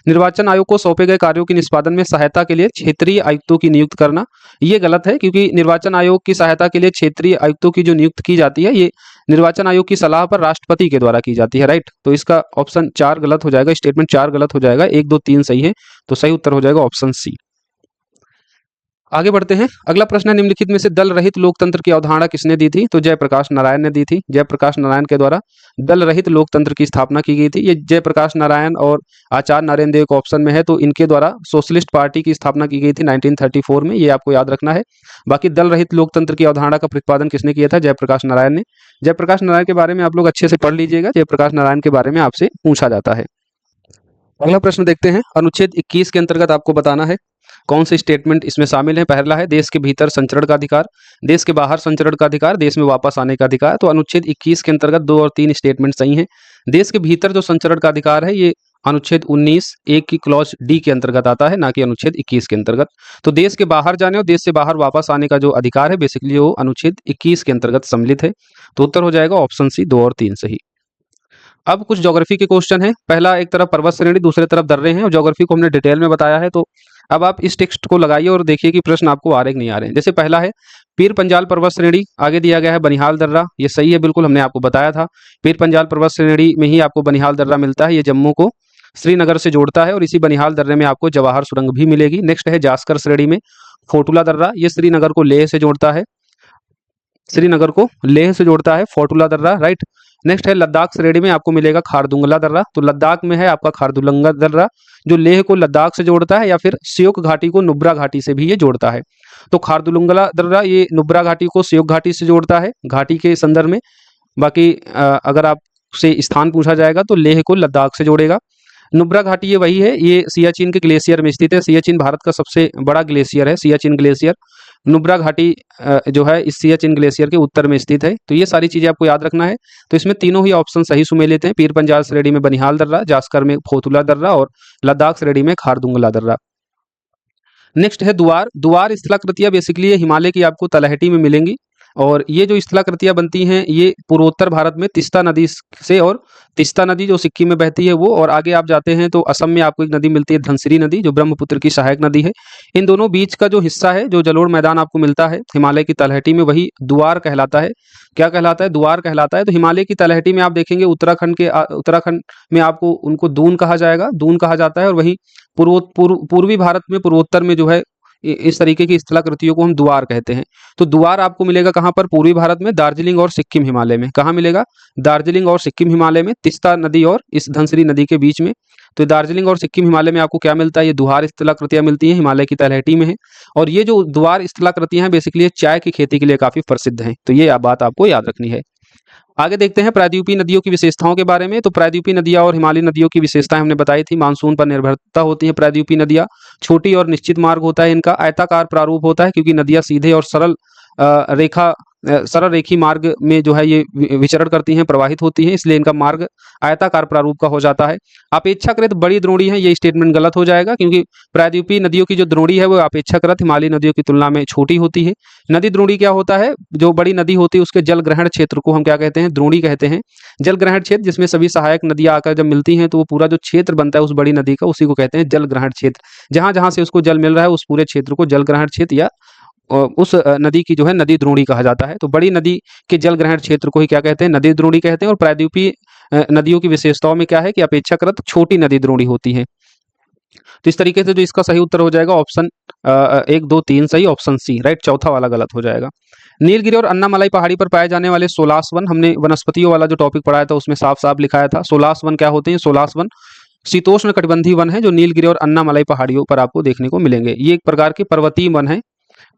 निर्वाचन आयोग को सौंपे गए कार्यों के निष्पादन में सहायता के लिए क्षेत्रीय आयुक्तों की नियुक्त करना, ये गलत है, क्योंकि निर्वाचन आयोग की सहायता के लिए क्षेत्रीय आयुक्तों की जो नियुक्त की जाती है, ये निर्वाचन आयोग की सलाह पर राष्ट्रपति के द्वारा की जाती है, राइट। तो इसका ऑप्शन 4 गलत हो जाएगा, स्टेटमेंट 4 गलत हो जाएगा, 1, 2, 3 सही है, तो सही उत्तर हो जाएगा ऑप्शन सी। आगे बढ़ते हैं। अगला प्रश्न है, निम्नलिखित में से दल रहित लोकतंत्र की अवधारणा किसने दी थी? तो जयप्रकाश नारायण ने दी थी। जयप्रकाश नारायण के द्वारा दल रहित लोकतंत्र की स्थापना की गई थी। ये जयप्रकाश नारायण और आचार्य नारायण देव के ऑप्शन में है, तो इनके द्वारा सोशलिस्ट पार्टी की स्थापना की गई थी 1934 में, ये आपको याद रखना है। बाकी दल रहित लोकतंत्र की अवधारणा का प्रतिपादन किसने किया था? जयप्रकाश नारायण ने। जयप्रकाश नारायण के बारे में आप लोग अच्छे से पढ़ लीजिएगा, जयप्रकाश नारायण के बारे में आपसे पूछा जाता है। अगला प्रश्न देखते हैं। अनुच्छेद 21 के अंतर्गत आपको बताना है कौन से स्टेटमेंट इसमें शामिल है। पहला है, देश के भीतर संचरण का अधिकार, देश के बाहर संचरण का अधिकार, देश में वापस आने का अधिकार। तो अनुच्छेद 21 के अंतर्गत 2 और 3 स्टेटमेंट सही हैं। देश के भीतर जो संचरण का अधिकार है, ये अनुच्छेद 19(1) की क्लॉज डी के अंतर्गत आता है, ना कि अनुच्छेद 21 के अंतर्गत। तो देश के बाहर जाने और देश से बाहर वापस आने का जो अधिकार है, बेसिकली वो अनुच्छेद 21 के अंतर्गत सम्मिलित है। तो उत्तर हो जाएगा ऑप्शन सी, 2 और 3 सही। अब कुछ ज्योग्राफी के क्वेश्चन है। पहला, एक तरफ पर्वत श्रेणी, दूसरे तरफ दर्रे हैं, और ज्योग्राफी को हमने डिटेल में बताया है। तो अब आप इस टेक्स्ट को लगाइए और देखिए कि प्रश्न आपको आ रहे कि नहीं आ रहे हैं। जैसे पहला है, पीर पंजाल पर्वत श्रेणी, आगे दिया गया है बनिहाल दर्रा, ये सही है, बिल्कुल हमने आपको बताया था। पीर पंजाल पर्वत श्रेणी में ही आपको बनिहाल दर्रा मिलता है, ये जम्मू को श्रीनगर से जोड़ता है, और इसी बनिहाल दर्रे में आपको जवाहर सुरंग भी मिलेगी। नेक्स्ट है जास्कर श्रेणी में फोटुला दर्रा, ये श्रीनगर को लेह से जोड़ता है, श्रीनगर को लेह से जोड़ता है फोटुला दर्रा, राइट। नेक्स्ट है लद्दाख श्रेणी में आपको मिलेगा खारदुंगला दर्रा, तो लद्दाख में है आपका खारदुंगला दर्रा, जो लेह को लद्दाख से जोड़ता है, या फिर स्योक घाटी को नुब्रा घाटी से भी ये जोड़ता है। तो खारदुंगला दर्रा ये नुब्रा घाटी को स्योक घाटी से जोड़ता है घाटी के संदर्भ में। बाकी अगर आपसे स्थान पूछा जाएगा तो लेह को लद्दाख से जोड़ेगा। नुब्रा घाटी ये वही है, ये सियाचिन के ग्लेशियर में स्थित है। सियाचिन भारत का सबसे बड़ा ग्लेशियर है, सियाचिन ग्लेशियर। नुब्रा घाटी जो है इस सियाचिन ग्लेशियर के उत्तर में स्थित है। तो ये सारी चीजें आपको याद रखना है। तो इसमें तीनों ही ऑप्शन सही सुमेलित हैं। पीर पंजाल श्रेणी में बनिहाल दर्रा, जास्कर में फोतुला दर्रा, और लद्दाख श्रेणी में खारदुंगला दर्रा। नेक्स्ट है दुआर। दुआर स्थलाकृतियां बेसिकली ये हिमालय की आपको तलहटी में मिलेंगी, और ये जो स्थलाकृतियां बनती हैं ये पूर्वोत्तर भारत में तिस्ता नदी से, और तिस्ता नदी जो सिक्किम में बहती है वो, और आगे आप जाते हैं तो असम में आपको एक नदी मिलती है धनसिरी नदी, जो ब्रह्मपुत्र की सहायक नदी है। इन दोनों बीच का जो हिस्सा है, जो जलोढ़ मैदान आपको मिलता है हिमालय की तलहटी में, वही दुआर कहलाता है। क्या कहलाता है? दुआर कहलाता है। तो हिमालय की तलहटी में आप देखेंगे उत्तराखंड में आपको उनको दून कहा जाएगा, दून कहा जाता है, और वहीं पूर्वी भारत में, पूर्वोत्तर में जो है इस तरीके की स्थलाकृतियों को हम दुआर कहते हैं। तो दुआर आपको मिलेगा कहाँ पर? पूर्वी भारत में, दार्जिलिंग और सिक्किम हिमालय में। कहाँ मिलेगा? दार्जिलिंग और सिक्किम हिमालय में, तिस्ता नदी और इस धनसिरी नदी के बीच में। तो दार्जिलिंग और सिक्किम हिमालय में आपको क्या मिलता है? ये दुआर स्थलाकृतियां मिलती हैं, हिमालय की तलहटी में है। और ये जो दुआर स्थलाकृतियां हैं बेसिकली चाय की खेती के लिए काफी प्रसिद्ध हैं। तो ये बात आपको याद रखनी है। आगे देखते हैं प्रायद्वीपीय नदियों की विशेषताओं के बारे में। तो प्रायद्वीपीय नदियां और हिमालयी नदियों की विशेषताएं हमने बताई थी। मानसून पर निर्भरता होती है प्रायद्वीपीय नदियां, छोटी और निश्चित मार्ग होता है इनका, आयताकार प्रारूप होता है, क्योंकि नदियां सीधे और सरल रेखी मार्ग में जो है ये विचरण करती हैं, प्रवाहित होती हैं, इसलिए इनका मार्ग आयताकार प्रारूप का हो जाता है। अपेक्षाकृत बड़ी द्रोणी है, ये स्टेटमेंट गलत हो जाएगा, क्योंकि प्रायद्वीपीय नदियों की जो द्रोणी है वो अपेक्षाकृत हिमालयी नदियों की तुलना में छोटी होती है। नदी द्रोणी क्या होता है? जो बड़ी नदी होती है उसके जल ग्रहण क्षेत्र को हम क्या कहते हैं? द्रोणी कहते हैं। जल ग्रहण क्षेत्र, जिसमें सभी सहायक नदियां आकर जब मिलती हैं तो वो पूरा जो क्षेत्र बनता है उस बड़ी नदी का, उसी को कहते हैं जल ग्रहण क्षेत्र। जहां जहां से उसको जल मिल रहा है उस पूरे क्षेत्र को जल ग्रहण क्षेत्र या उस नदी की जो है नदी द्रोणी कहा जाता है। तो बड़ी नदी के जल ग्रहण क्षेत्र को ही क्या कहते हैं? नदी द्रोणी कहते हैं। और प्रायद्वीपीय नदियों की विशेषताओं में क्या है कि अपेक्षाकृत छोटी नदी द्रोणी होती हैं। तो इस तरीके से जो इसका सही उत्तर हो जाएगा ऑप्शन 1 2 3 सही, ऑप्शन सी राइट, चौथा वाला गलत हो जाएगा। नीलगिरी और अन्नामलाई पहाड़ी पर पाए जाने वाले सोलास वन, हमने वनस्पतियों वाला जो टॉपिक पढ़ाया था उसमें साफ साफ लिखाया था सोलास वन क्या होते हैं। सोलास वन शीतोष्ण कटिबंधीय वन है जो नीलगिरी और अन्नामलाई पहाड़ियों पर आपको देखने को मिलेंगे। ये एक प्रकार के पर्वतीय वन है,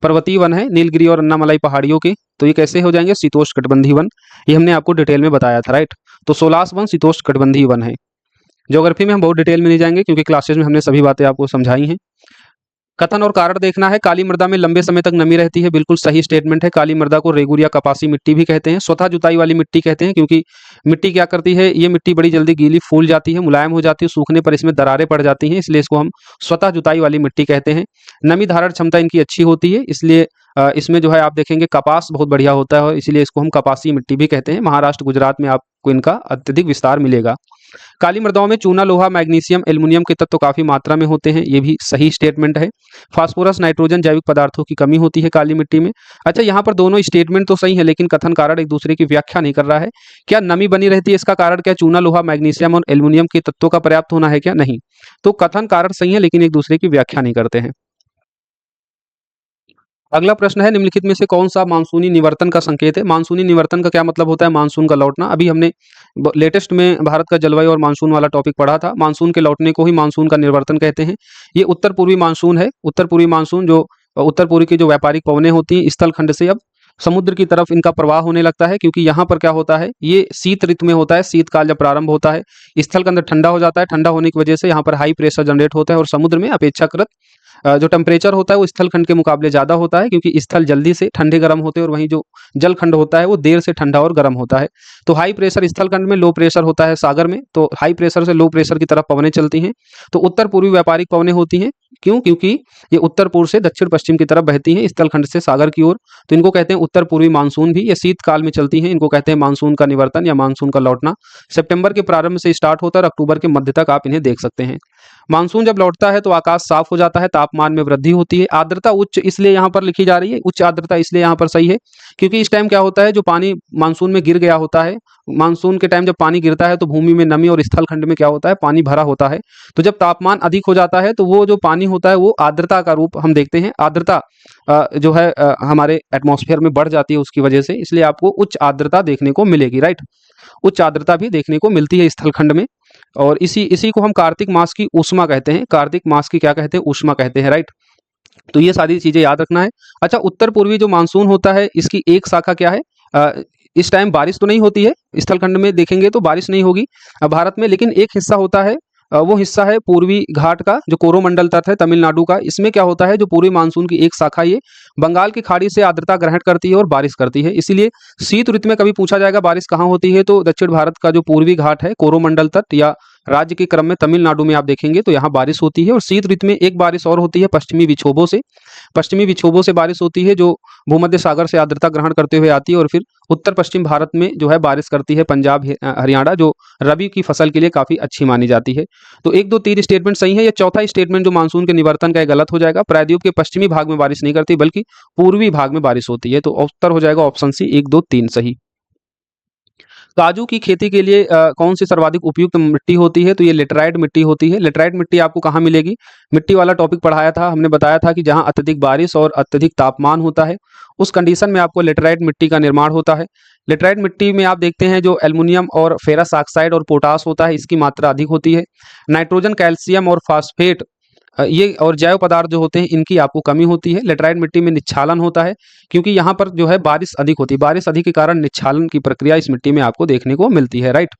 पर्वतीय वन है नीलगिरी और अन्नामलाई पहाड़ियों के। तो ये कैसे हो जाएंगे, शीतोष्ण कटिबंधीय वन, ये हमने आपको डिटेल में बताया था राइट। तो सोलास वन शीतोष्ण कटिबंधीय वन है। ज्योग्राफी में हम बहुत डिटेल में नहीं जाएंगे क्योंकि क्लासेज में हमने सभी बातें आपको समझाई हैं। कथन और कारण देखना है, काली मृदा में लंबे समय तक नमी रहती है, बिल्कुल सही स्टेटमेंट है। काली मृदा को रेगुर या कपासी मिट्टी भी कहते हैं, स्वतः जुताई वाली मिट्टी कहते हैं क्योंकि मिट्टी क्या करती है, ये मिट्टी बड़ी जल्दी गीली फूल जाती है, मुलायम हो जाती है, सूखने पर इसमें दरारें पड़ जाती हैं, इसलिए इसको हम स्वतः जुताई वाली मिट्टी कहते हैं। नमी धारण क्षमता इनकी अच्छी होती है, इसलिए इसमें जो है आप देखेंगे कपास बहुत बढ़िया होता है और इसलिए इसको हम कपासी मिट्टी भी कहते हैं। महाराष्ट्र गुजरात में आपको इनका अत्यधिक विस्तार मिलेगा। काली मृदाओं में चूना, लोहा, मैग्नीशियम, एल्युमिनियम के तत्व काफी मात्रा में होते हैं, ये भी सही स्टेटमेंट है। फास्फोरस, नाइट्रोजन, जैविक पदार्थों की कमी होती है काली मिट्टी में। अच्छा, यहाँ पर दोनों स्टेटमेंट तो सही है लेकिन कथन कारण एक दूसरे की व्याख्या नहीं कर रहा है। क्या नमी बनी रहती है, इसका कारण क्या चूना, लोहा, मैग्नीशियम और एल्युमिनियम के तत्वों का पर्याप्त होना है क्या, नहीं। तो कथन कारण सही है लेकिन एक दूसरे की व्याख्या नहीं करते हैं। अगला प्रश्न है, निम्नलिखित में से कौन सा मानसूनी निवर्तन का संकेत है। मानसूनी निवर्तन का क्या मतलब होता है, मानसून का लौटना। अभी हमने लेटेस्ट में भारत का जलवायु और मानसून वाला टॉपिक पढ़ा था, मानसून के लौटने को ही मानसून का निवर्तन कहते हैं। ये उत्तर पूर्वी मानसून है, उत्तर पूर्वी मानसून जो उत्तर पूर्वी की जो व्यापारिक पवनें होती हैं स्थल खंड से अब समुद्र की तरफ इनका प्रवाह होने लगता है, क्योंकि यहाँ पर क्या होता है, ये शीत ऋतु में होता है, शीतकाल जब प्रारंभ होता है स्थल के अंदर ठंडा हो जाता है, ठंडा होने की वजह से यहाँ पर हाई प्रेशर जनरेट होता है और समुद्र में अपेक्षाकृत जो टेम्परेचर होता है वो स्थल खंड के मुकाबले ज़्यादा होता है, क्योंकि स्थल जल्दी से ठंडे गर्म होते हैं और वहीं जो जल खंड होता है वो देर से ठंडा और गर्म होता है। तो हाई प्रेशर स्थल खंड में, लो प्रेशर होता है सागर में, तो हाई प्रेशर से लो प्रेशर की तरफ पवनें चलती हैं। तो उत्तर पूर्वी व्यापारिक पवनें होती हैं, क्यों, क्योंकि ये उत्तर पूर्व से दक्षिण पश्चिम की तरफ बहती हैं स्थल खंड से सागर की ओर। तो इनको कहते हैं उत्तर पूर्वी मानसून भी। ये शीतकाल में चलती हैं, इनको कहते हैं मानसून का निवर्तन या मानसून का लौटना। सितंबर के प्रारंभ से स्टार्ट होता है और अक्टूबर के मध्य तक आप इन्हें देख सकते हैं। मानसून जब लौटता है तो आकाश साफ हो जाता है, तापमान में वृद्धि होती है, आर्द्रता उच्च इसलिए यहाँ पर लिखी जा रही है, उच्च आर्द्रता इसलिए यहाँ पर सही है क्योंकि इस टाइम क्या होता है, जो पानी मानसून में गिर गया होता है, मानसून के टाइम जब पानी गिरता है तो भूमि में नमी और स्थल खंड में क्या होता है, पानी भरा होता है। तो जब तापमान अधिक हो जाता है तो वो जो पानी होता है वो आर्द्रता का रूप हम देखते हैं, आर्द्रता जो है हमारे एटमॉस्फेयर में बढ़ जाती है उसकी वजह से, इसलिए आपको उच्च आर्द्रता देखने को मिलेगी राइट। उच्च आर्द्रता भी देखने को मिलती है स्थल खंड में और इसी इसी को हम कार्तिक मास की ऊष्मा कहते हैं, कार्तिक मास की क्या कहते हैं, ऊष्मा कहते हैं राइट। तो ये सारी चीजें याद रखना है। अच्छा, उत्तर पूर्वी जो मानसून होता है इसकी एक शाखा क्या है, इस टाइम बारिश तो नहीं होती है, स्थल खंड में देखेंगे तो बारिश नहीं होगी भारत में, लेकिन एक हिस्सा होता है, वो हिस्सा है पूर्वी घाट का जो कोरोमंडल तट है तमिलनाडु का। इसमें क्या होता है, जो पूर्वी मानसून की एक शाखा ये बंगाल की खाड़ी से आर्द्रता ग्रहण करती है और बारिश करती है, इसीलिए शीत ऋतु में कभी पूछा जाएगा बारिश कहाँ होती है तो दक्षिण भारत का जो पूर्वी घाट है कोरोमंडल तट या राज्य के क्रम में तमिलनाडु में आप देखेंगे तो यहाँ बारिश होती है। और शीत ऋतु में एक बारिश और होती है पश्चिमी विक्षोभों से, पश्चिमी विक्षोभों से बारिश होती है जो भूमध्य सागर से आर्द्रता ग्रहण करते हुए आती है और फिर उत्तर पश्चिम भारत में जो है बारिश करती है, पंजाब हरियाणा, जो रबी की फसल के लिए काफी अच्छी मानी जाती है। तो 1 2 3 स्टेटमेंट सही है। ये चौथा स्टेटमेंट जो मानसून के निवर्तन का गलत हो जाएगा, प्रायद्वीप के पश्चिमी भाग में बारिश नहीं करती बल्कि पूर्वी भाग में बारिश होती है। तो उत्तर हो जाएगा ऑप्शन सी 1 2 3 सही। काजू की खेती के लिए कौन सी सर्वाधिक उपयुक्त मिट्टी होती है, तो ये लेटराइट मिट्टी होती है। लेटराइट मिट्टी आपको कहाँ मिलेगी, मिट्टी वाला टॉपिक पढ़ाया था हमने, बताया था कि जहाँ अत्यधिक बारिश और अत्यधिक तापमान होता है उस कंडीशन में आपको लेटराइट मिट्टी का निर्माण होता है। लेटराइट मिट्टी में आप देखते हैं जो एल्युमिनियम और फेरस ऑक्साइड और पोटास होता है इसकी मात्रा अधिक होती है। नाइट्रोजन, कैल्शियम और फास्फेट ये और जैव पदार्थ जो होते हैं इनकी आपको कमी होती है। लेटराइट मिट्टी में निच्छालन होता है क्योंकि यहाँ पर जो है बारिश अधिक होती है, बारिश अधिक के कारण निच्छालन की प्रक्रिया इस मिट्टी में आपको देखने को मिलती है राइट।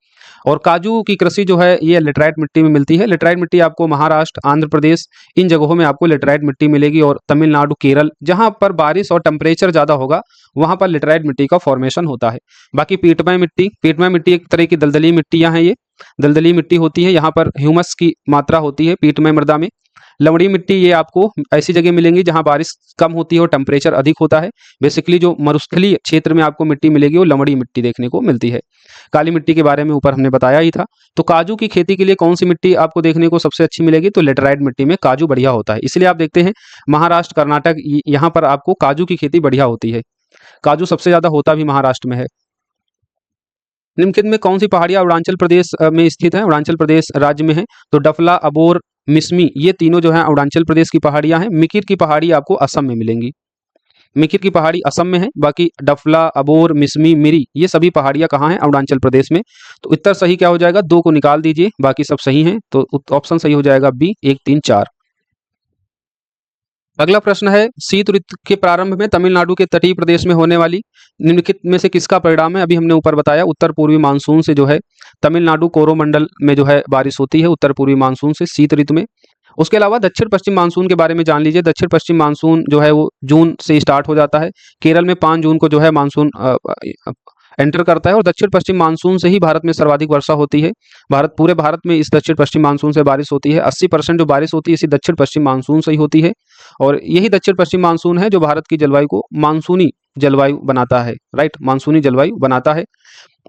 और काजू की कृषि जो है ये लेटराइट मिट्टी में मिलती है। लेटराइट मिट्टी आपको महाराष्ट्र, आंध्र प्रदेश इन जगहों में आपको लेटराइट मिट्टी मिलेगी और तमिलनाडु, केरल जहाँ पर बारिश और टेम्परेचर ज़्यादा होगा वहाँ पर लेटराइट मिट्टी का फॉर्मेशन होता है। बाकी पीटमय मिट्टी, पीटमय मिट्टी एक तरह की दलदली मिट्टियाँ हैं, ये दलदली मिट्टी होती है, यहाँ पर ह्यूमस की मात्रा होती है पीटमय मृदा में। लवणी मिट्टी ये आपको ऐसी जगह मिलेंगी जहां बारिश कम होती है और टेम्परेचर अधिक होता है। बेसिकली जो मरुस्थलीय क्षेत्र में आपको मिट्टी मिलेगी वो लवणी मिट्टी देखने को मिलती है। काली मिट्टी के बारे में ऊपर हमने बताया ही था। तो काजू की खेती के लिए कौन सी मिट्टी आपको देखने को सबसे अच्छी मिलेगी, तो लेटराइट मिट्टी में काजू बढ़िया होता है, इसलिए आप देखते हैं महाराष्ट्र, कर्नाटक यहाँ पर आपको काजू की खेती बढ़िया होती है। काजू सबसे ज्यादा होता भी महाराष्ट्र में है। निम्नलिखित में कौन सी पहाड़ियां अरुणाचल प्रदेश में स्थित है, अरुणाचल प्रदेश राज्य में है? तो डफला, अबोर, मिसमी, ये तीनों जो है अरुणाचल प्रदेश की पहाड़ियां हैं। मिकिर की पहाड़ी आपको असम में मिलेंगी। मिकिर की पहाड़ी असम में है। बाकी डफला, अबोर, मिसमी, मिरी, ये सभी पहाड़ियां कहाँ हैं? अरुणाचल प्रदेश में। तो उत्तर सही क्या हो जाएगा? दो को निकाल दीजिए, बाकी सब सही हैं। तो ऑप्शन सही हो जाएगा बी, 1, 3, 4। अगला प्रश्न है, शीत ऋतु के प्रारंभ में तमिलनाडु के तटीय प्रदेश में होने वाली निम्नलिखित में से किसका परिणाम है? अभी हमने ऊपर बताया, उत्तर पूर्वी मानसून से जो है तमिलनाडु कोरोमंडल में जो है बारिश होती है, उत्तर पूर्वी मानसून से शीत ऋतु में। उसके अलावा दक्षिण पश्चिम मानसून के बारे में जान लीजिए। दक्षिण पश्चिम मानसून जो है वो जून से स्टार्ट हो जाता है। केरल में 5 जून को जो है मानसून एंटर करता है और दक्षिण पश्चिम मानसून से ही भारत में सर्वाधिक वर्षा होती है। पूरे भारत में इस दक्षिण पश्चिम मानसून से बारिश होती है। 80% जो बारिश होती है इसी दक्षिण पश्चिम मानसून से ही होती है और यही दक्षिण पश्चिम मानसून है जो भारत की जलवायु को मानसूनी जलवायु बनाता है। राइट, मानसूनी जलवायु बनाता है।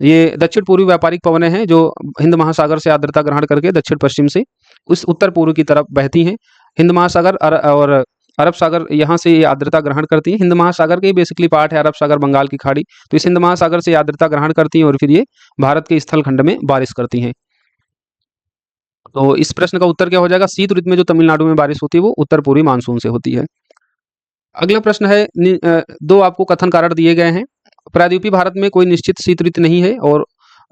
ये दक्षिण पूर्वी व्यापारिक पवनें हैं जो हिंद महासागर से आर्द्रता ग्रहण करके दक्षिण पश्चिम से उस उत्तर पूर्व की तरफ बहती हैं। हिंद महासागर और अरब सागर यहाँ से ये आर्द्रता ग्रहण करती हैं। हिंद महासागर के बेसिकली पार्ट है अरब सागर, बंगाल की खाड़ी। तो इस हिंद महासागर से आर्द्रता ग्रहण करती हैं और फिर ये भारत के स्थल खंड में बारिश करती हैं। तो इस प्रश्न का उत्तर क्या हो जाएगा? शीत ऋतु में जो तमिलनाडु में बारिश होती है वो उत्तर पूर्वी मानसून से होती है। अगला प्रश्न है, दो आपको कथन कारण दिए गए हैं। प्रायद्वीपीय भारत में कोई निश्चित शीत ऋतु नहीं है और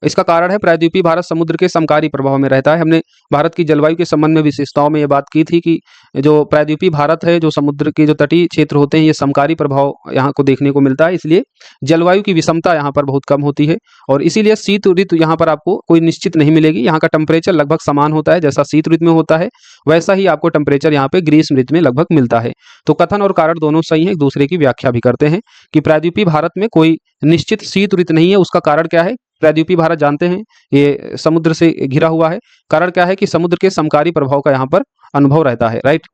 इसका कारण है प्रायद्वीपीय भारत समुद्र के समकारी प्रभाव में रहता है। हमने भारत की जलवायु के संबंध में विशेषताओं में ये बात की थी कि जो प्रायद्वीपीय भारत है, जो समुद्र के जो तटीय क्षेत्र होते हैं, ये समकारी प्रभाव यहाँ को देखने को मिलता है। इसलिए जलवायु की विषमता यहाँ पर बहुत कम होती है और इसीलिए शीत ऋतु यहाँ पर आपको कोई निश्चित नहीं मिलेगी। यहाँ का टेम्परेचर लगभग समान होता है, जैसा शीत ऋतु में होता है वैसा ही आपको टेम्परेचर यहाँ पे ग्रीष्म ऋतु में लगभग मिलता है। तो कथन और कारण दोनों सही है, एक दूसरे की व्याख्या भी करते हैं कि प्रायद्वीपीय भारत में कोई निश्चित शीत ऋतु नहीं है। उसका कारण क्या है? प्रायद्वीपीय भारत जानते हैं ये समुद्र से घिरा हुआ है। कारण क्या है कि समुद्र के समकारी प्रभाव का यहाँ पर अनुभव रहता है। राइट,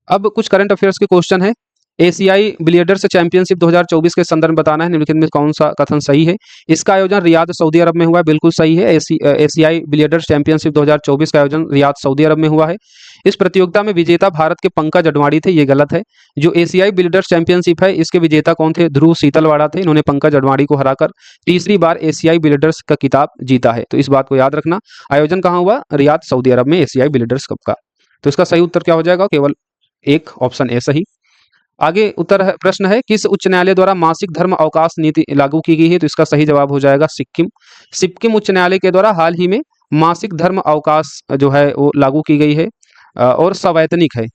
अब कुछ करंट अफेयर्स के क्वेश्चन है। एशियाई बिलियर्ड्स चैंपियनशिप 2024 के संदर्भ में बताना है निम्नलिखित में कौन सा कथन सही है। इसका आयोजन रियाद सऊदी अरब में हुआ है, बिल्कुल सही है। एशियाई बिलियर्ड्स चैंपियनशिप 2024 का आयोजन रियाद सऊदी अरब में हुआ है। इस प्रतियोगिता में विजेता भारत के पंकज अडवाणी थे, ये गलत है। जो एशियाई बिलियर्ड्स चैंपियनशिप है इसके विजेता कौन थे? ध्रुव सीतलवाड़ा थे। इन्होंने पंकज अडवाणी को हराकर तीसरी बार एशियाई बिलियर्ड्स का खिताब जीता है। तो इस बात को याद रखना। आयोजन कहाँ हुआ? रियाद सऊदी अरब में एशियाई बिलियर्ड्स कप का। तो इसका सही उत्तर क्या हो जाएगा? केवल एक, ऑप्शन ए सही। आगे प्रश्न है, किस उच्च न्यायालय द्वारा मासिक धर्म अवकाश नीति लागू की गई है? तो इसका सही जवाब हो जाएगा सिक्किम। सिक्किम उच्च न्यायालय के द्वारा हाल ही में मासिक धर्म अवकाश जो है वो लागू की गई है और सवैतनिक है।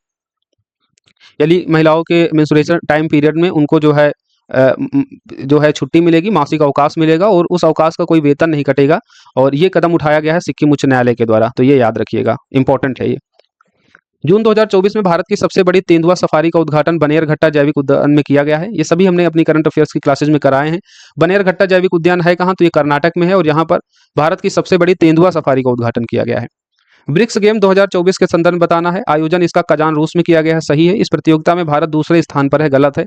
यदि महिलाओं के मेंस्ट्रुएशन टाइम पीरियड में उनको जो है छुट्टी मिलेगी, मासिक अवकाश मिलेगा और उस अवकाश का कोई वेतन नहीं कटेगा और ये कदम उठाया गया है सिक्किम उच्च न्यायालय के द्वारा। तो ये याद रखिएगा, इंपॉर्टेंट है ये। जून 2024 में भारत की सबसे बड़ी तेंदुआ सफारी का उद्घाटन बनेरघट्टा जैविक उद्यान में किया गया है। ये सभी हमने अपनी करंट अफेयर्स की क्लासेज में कराए हैं। बनेरघट्टा जैविक उद्यान है कहाँ? तो ये कर्नाटक में है और यहाँ पर भारत की सबसे बड़ी तेंदुआ सफारी का उद्घाटन किया गया है। ब्रिक्स गेम 2024 के संदर्भ में बताना है। आयोजन इसका कजान रूस में किया गया है, सही है। इस प्रतियोगिता में भारत दूसरे स्थान पर है, गलत है।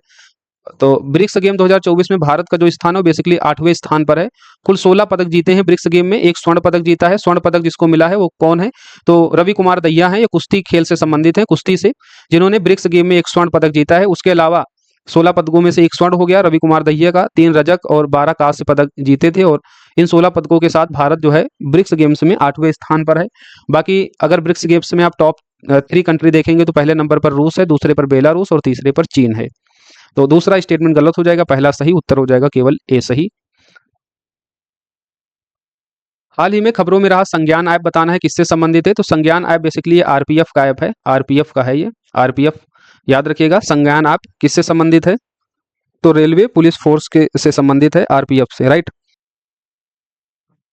तो ब्रिक्स गेम 2024 में भारत का जो स्थान है बेसिकली 8वें स्थान पर है। कुल 16 पदक जीते हैं ब्रिक्स गेम में, एक स्वर्ण पदक जीता है। स्वर्ण पदक जिसको मिला है वो कौन है? तो रवि कुमार दहिया है। ये कुश्ती खेल से संबंधित है, कुश्ती से, जिन्होंने ब्रिक्स गेम में एक स्वर्ण पदक जीता है। उसके अलावा 16 पदकों में से एक स्वर्ण हो गया रवि कुमार दहिया का, 3 रजक और 12 कांस्य पदक जीते थे और इन 16 पदकों के साथ भारत जो है ब्रिक्स गेम्स में 8वें स्थान पर है। बाकी अगर ब्रिक्स गेम्स में आप टॉप 3 कंट्री देखेंगे तो पहले नंबर पर रूस है, दूसरे पर बेलारूस और तीसरे पर चीन है। तो दूसरा स्टेटमेंट गलत हो जाएगा, पहला सही। उत्तर हो जाएगा केवल ए सही। हाल ही में खबरों में रहा संज्ञान ऐप बताना है किससे संबंधित है। तो संज्ञान ऐप बेसिकली आरपीएफ का ऐप है, आरपीएफ का है ये, आरपीएफ याद रखिएगा। संज्ञान ऐप किससे संबंधित है? तो रेलवे पुलिस फोर्स के से संबंधित है, आरपीएफ से। राइट,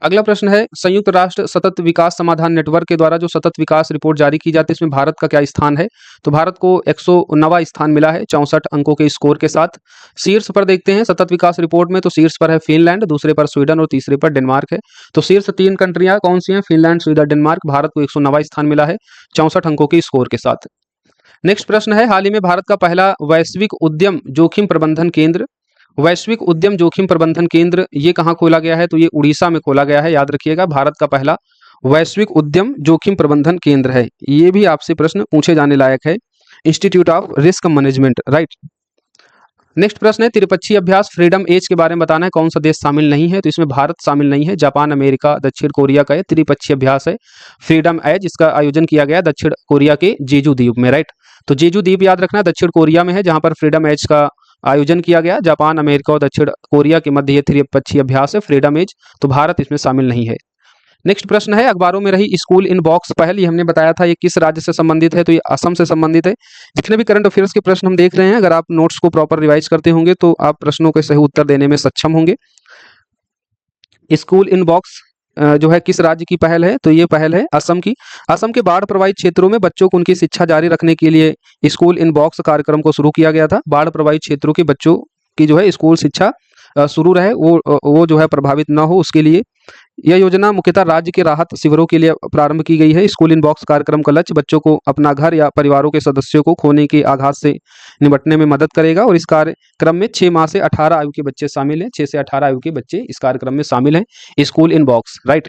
अगला प्रश्न है, संयुक्त राष्ट्र सतत विकास समाधान नेटवर्क के द्वारा जो सतत विकास रिपोर्ट जारी की जाती है इसमें भारत का क्या स्थान है? तो भारत को 109वां स्थान मिला है 64 अंकों के स्कोर के साथ। शीर्ष पर देखते हैं सतत विकास रिपोर्ट में, तो शीर्ष पर है फिनलैंड, दूसरे पर स्वीडन और तीसरे पर डेनमार्क है। तो शीर्ष 3 कंट्रियां कौन सी हैं? Finland, Sweden, Denmark. भारत को 109वां स्थान मिला है 64 अंकों के स्कोर के साथ। नेक्स्ट प्रश्न है, हाल ही में भारत का पहला वैश्विक उद्यम जोखिम प्रबंधन केंद्र, वैश्विक उद्यम जोखिम प्रबंधन केंद्र ये कहाँ खोला गया है? तो ये उड़ीसा में खोला गया है, याद रखिएगा। भारत का पहला वैश्विक उद्यम जोखिम प्रबंधन केंद्र है। ये भी आपसे प्रश्न पूछे जाने लायक है। Institute of risk management, right. Next प्रश्न है त्रिपक्षीय अभ्यास फ्रीडम एज के बारे में बताना है, कौन सा देश शामिल नहीं है। तो इसमें भारत शामिल नहीं है, जापान, अमेरिका, दक्षिण कोरिया का ये त्रिपक्षीय अभ्यास है फ्रीडम एज। इसका आयोजन किया गया दक्षिण कोरिया के जेजू द्वीप में, राइट। तो जेजू द्वीप याद रखना दक्षिण कोरिया में है, जहां पर फ्रीडम एज का आयोजन किया गया। जापान, अमेरिका और दक्षिण कोरिया के मध्य ये त्रिपक्षीय अभ्यास है फ्रीडम एज, तो भारत इसमें शामिल नहीं है। नेक्स्ट प्रश्न है अखबारों में रही स्कूल इन बॉक्स पहल, ये हमने बताया था, ये किस राज्य से संबंधित है। तो ये असम से संबंधित है। जितने भी करंट अफेयर्स के प्रश्न हम देख रहे हैं, अगर आप नोट्स को प्रॉपर रिवाइज करते होंगे तो आप प्रश्नों के सही उत्तर देने में सक्षम होंगे। स्कूल इन बॉक्स जो है किस राज्य की पहल है। तो ये पहल है असम की। असम के बाढ़ प्रभावित क्षेत्रों में बच्चों को उनकी शिक्षा जारी रखने के लिए स्कूल इन बॉक्स कार्यक्रम को शुरू किया गया था। बाढ़ प्रभावित क्षेत्रों के बच्चों की जो है स्कूल शिक्षा शुरू रहे, वो जो है प्रभावित ना हो, उसके लिए यह योजना मुख्यतः राज्य के राहत शिविरों के लिए प्रारंभ की गई है। स्कूल इन बॉक्स कार्यक्रम का लक्ष्य बच्चों को अपना घर या परिवारों के सदस्यों को खोने के आघात से निपटने में मदद करेगा। और इस कार्यक्रम में 6 माह से 18 आयु के बच्चे शामिल हैं। 6 से 18 आयु के बच्चे इस कार्यक्रम में शामिल हैं। स्कूल इन बॉक्स, राइट,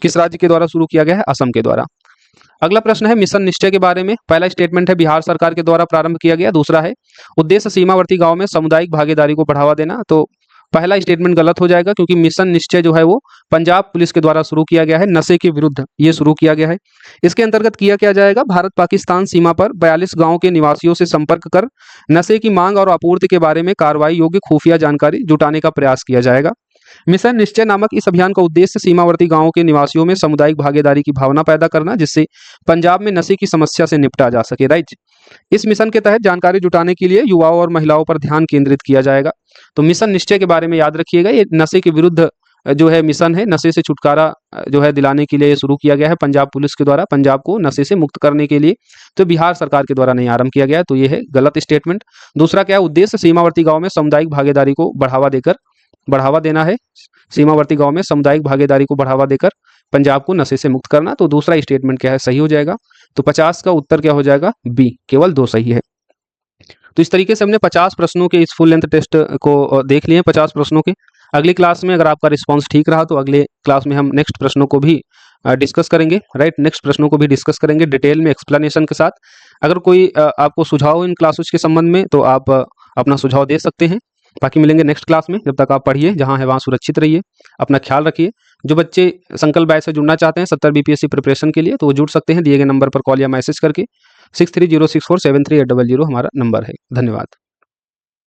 किस राज्य के द्वारा शुरू किया गया है, असम के द्वारा। अगला प्रश्न है मिशन निश्चय के बारे में। पहला स्टेटमेंट है बिहार सरकार के द्वारा प्रारंभ किया गया। दूसरा है उद्देश्य सीमावर्ती गांव में सामुदायिक भागीदारी को बढ़ावा देना। तो पहला स्टेटमेंट गलत हो जाएगा, क्योंकि मिशन निश्चय जो है वो पंजाब पुलिस के द्वारा शुरू किया गया है, नशे के विरुद्ध ये शुरू किया गया है। इसके अंतर्गत किया क्या जाएगा, भारत पाकिस्तान सीमा पर 42 गांव के निवासियों से संपर्क कर नशे की मांग और आपूर्ति के बारे में कार्रवाई योग्य खुफिया जानकारी जुटाने का प्रयास किया जाएगा। मिशन निश्चय नामक इस अभियान का उद्देश्य सीमावर्ती गांवों के निवासियों में सामुदायिक भागीदारी की भावना पैदा करना, जिससे पंजाब में नशे की समस्या से निपटा जा सके, राइट। इस मिशन के तहत जानकारी जुटाने के लिए युवाओं और महिलाओं पर ध्यान केंद्रित किया जाएगा। तो मिशन निश्चय के बारे में याद रखिएगा, ये नशे के विरुद्ध जो है मिशन है, नशे से छुटकारा जो है दिलाने के लिए ये शुरू किया गया है पंजाब पुलिस के द्वारा, पंजाब को नशे से मुक्त करने के लिए। तो बिहार सरकार के द्वारा नहीं आरंभ किया गया, तो ये है गलत स्टेटमेंट। दूसरा क्या है, उद्देश्य सीमावर्ती गांव में सामुदायिक भागीदारी को बढ़ावा देना है। सीमावर्ती गांव में सामुदायिक भागीदारी को बढ़ावा देकर पंजाब को नशे से मुक्त करना। तो दूसरा स्टेटमेंट क्या है, सही हो जाएगा। तो 50 का उत्तर क्या हो जाएगा, बी, केवल 2 सही है। तो इस तरीके से हमने 50 प्रश्नों के इस फुल लेंथ टेस्ट को देख लिए, 50 प्रश्नों के। अगली क्लास में अगर आपका रिस्पांस ठीक रहा तो अगले क्लास में हम नेक्स्ट प्रश्नों को भी डिस्कस करेंगे, राइट। नेक्स्ट प्रश्नों को भी डिस्कस करेंगे डिटेल में एक्सप्लेनेशन के साथ। अगर कोई आपको सुझाव हो इन क्लासेस के संबंध में तो आप अपना सुझाव दे सकते हैं। बाकी मिलेंगे नेक्स्ट क्लास में, जब तक आप पढ़िए, जहां है वहां सुरक्षित रहिए, अपना ख्याल रखिए। जो बच्चे संकल्प बैच से जुड़ना चाहते हैं 70 बीपीएससी प्रिपरेशन के लिए, तो वो जुड़ सकते हैं दिए गए नंबर पर कॉल या मैसेज करके। 6306473800 हमारा नंबर है। धन्यवाद।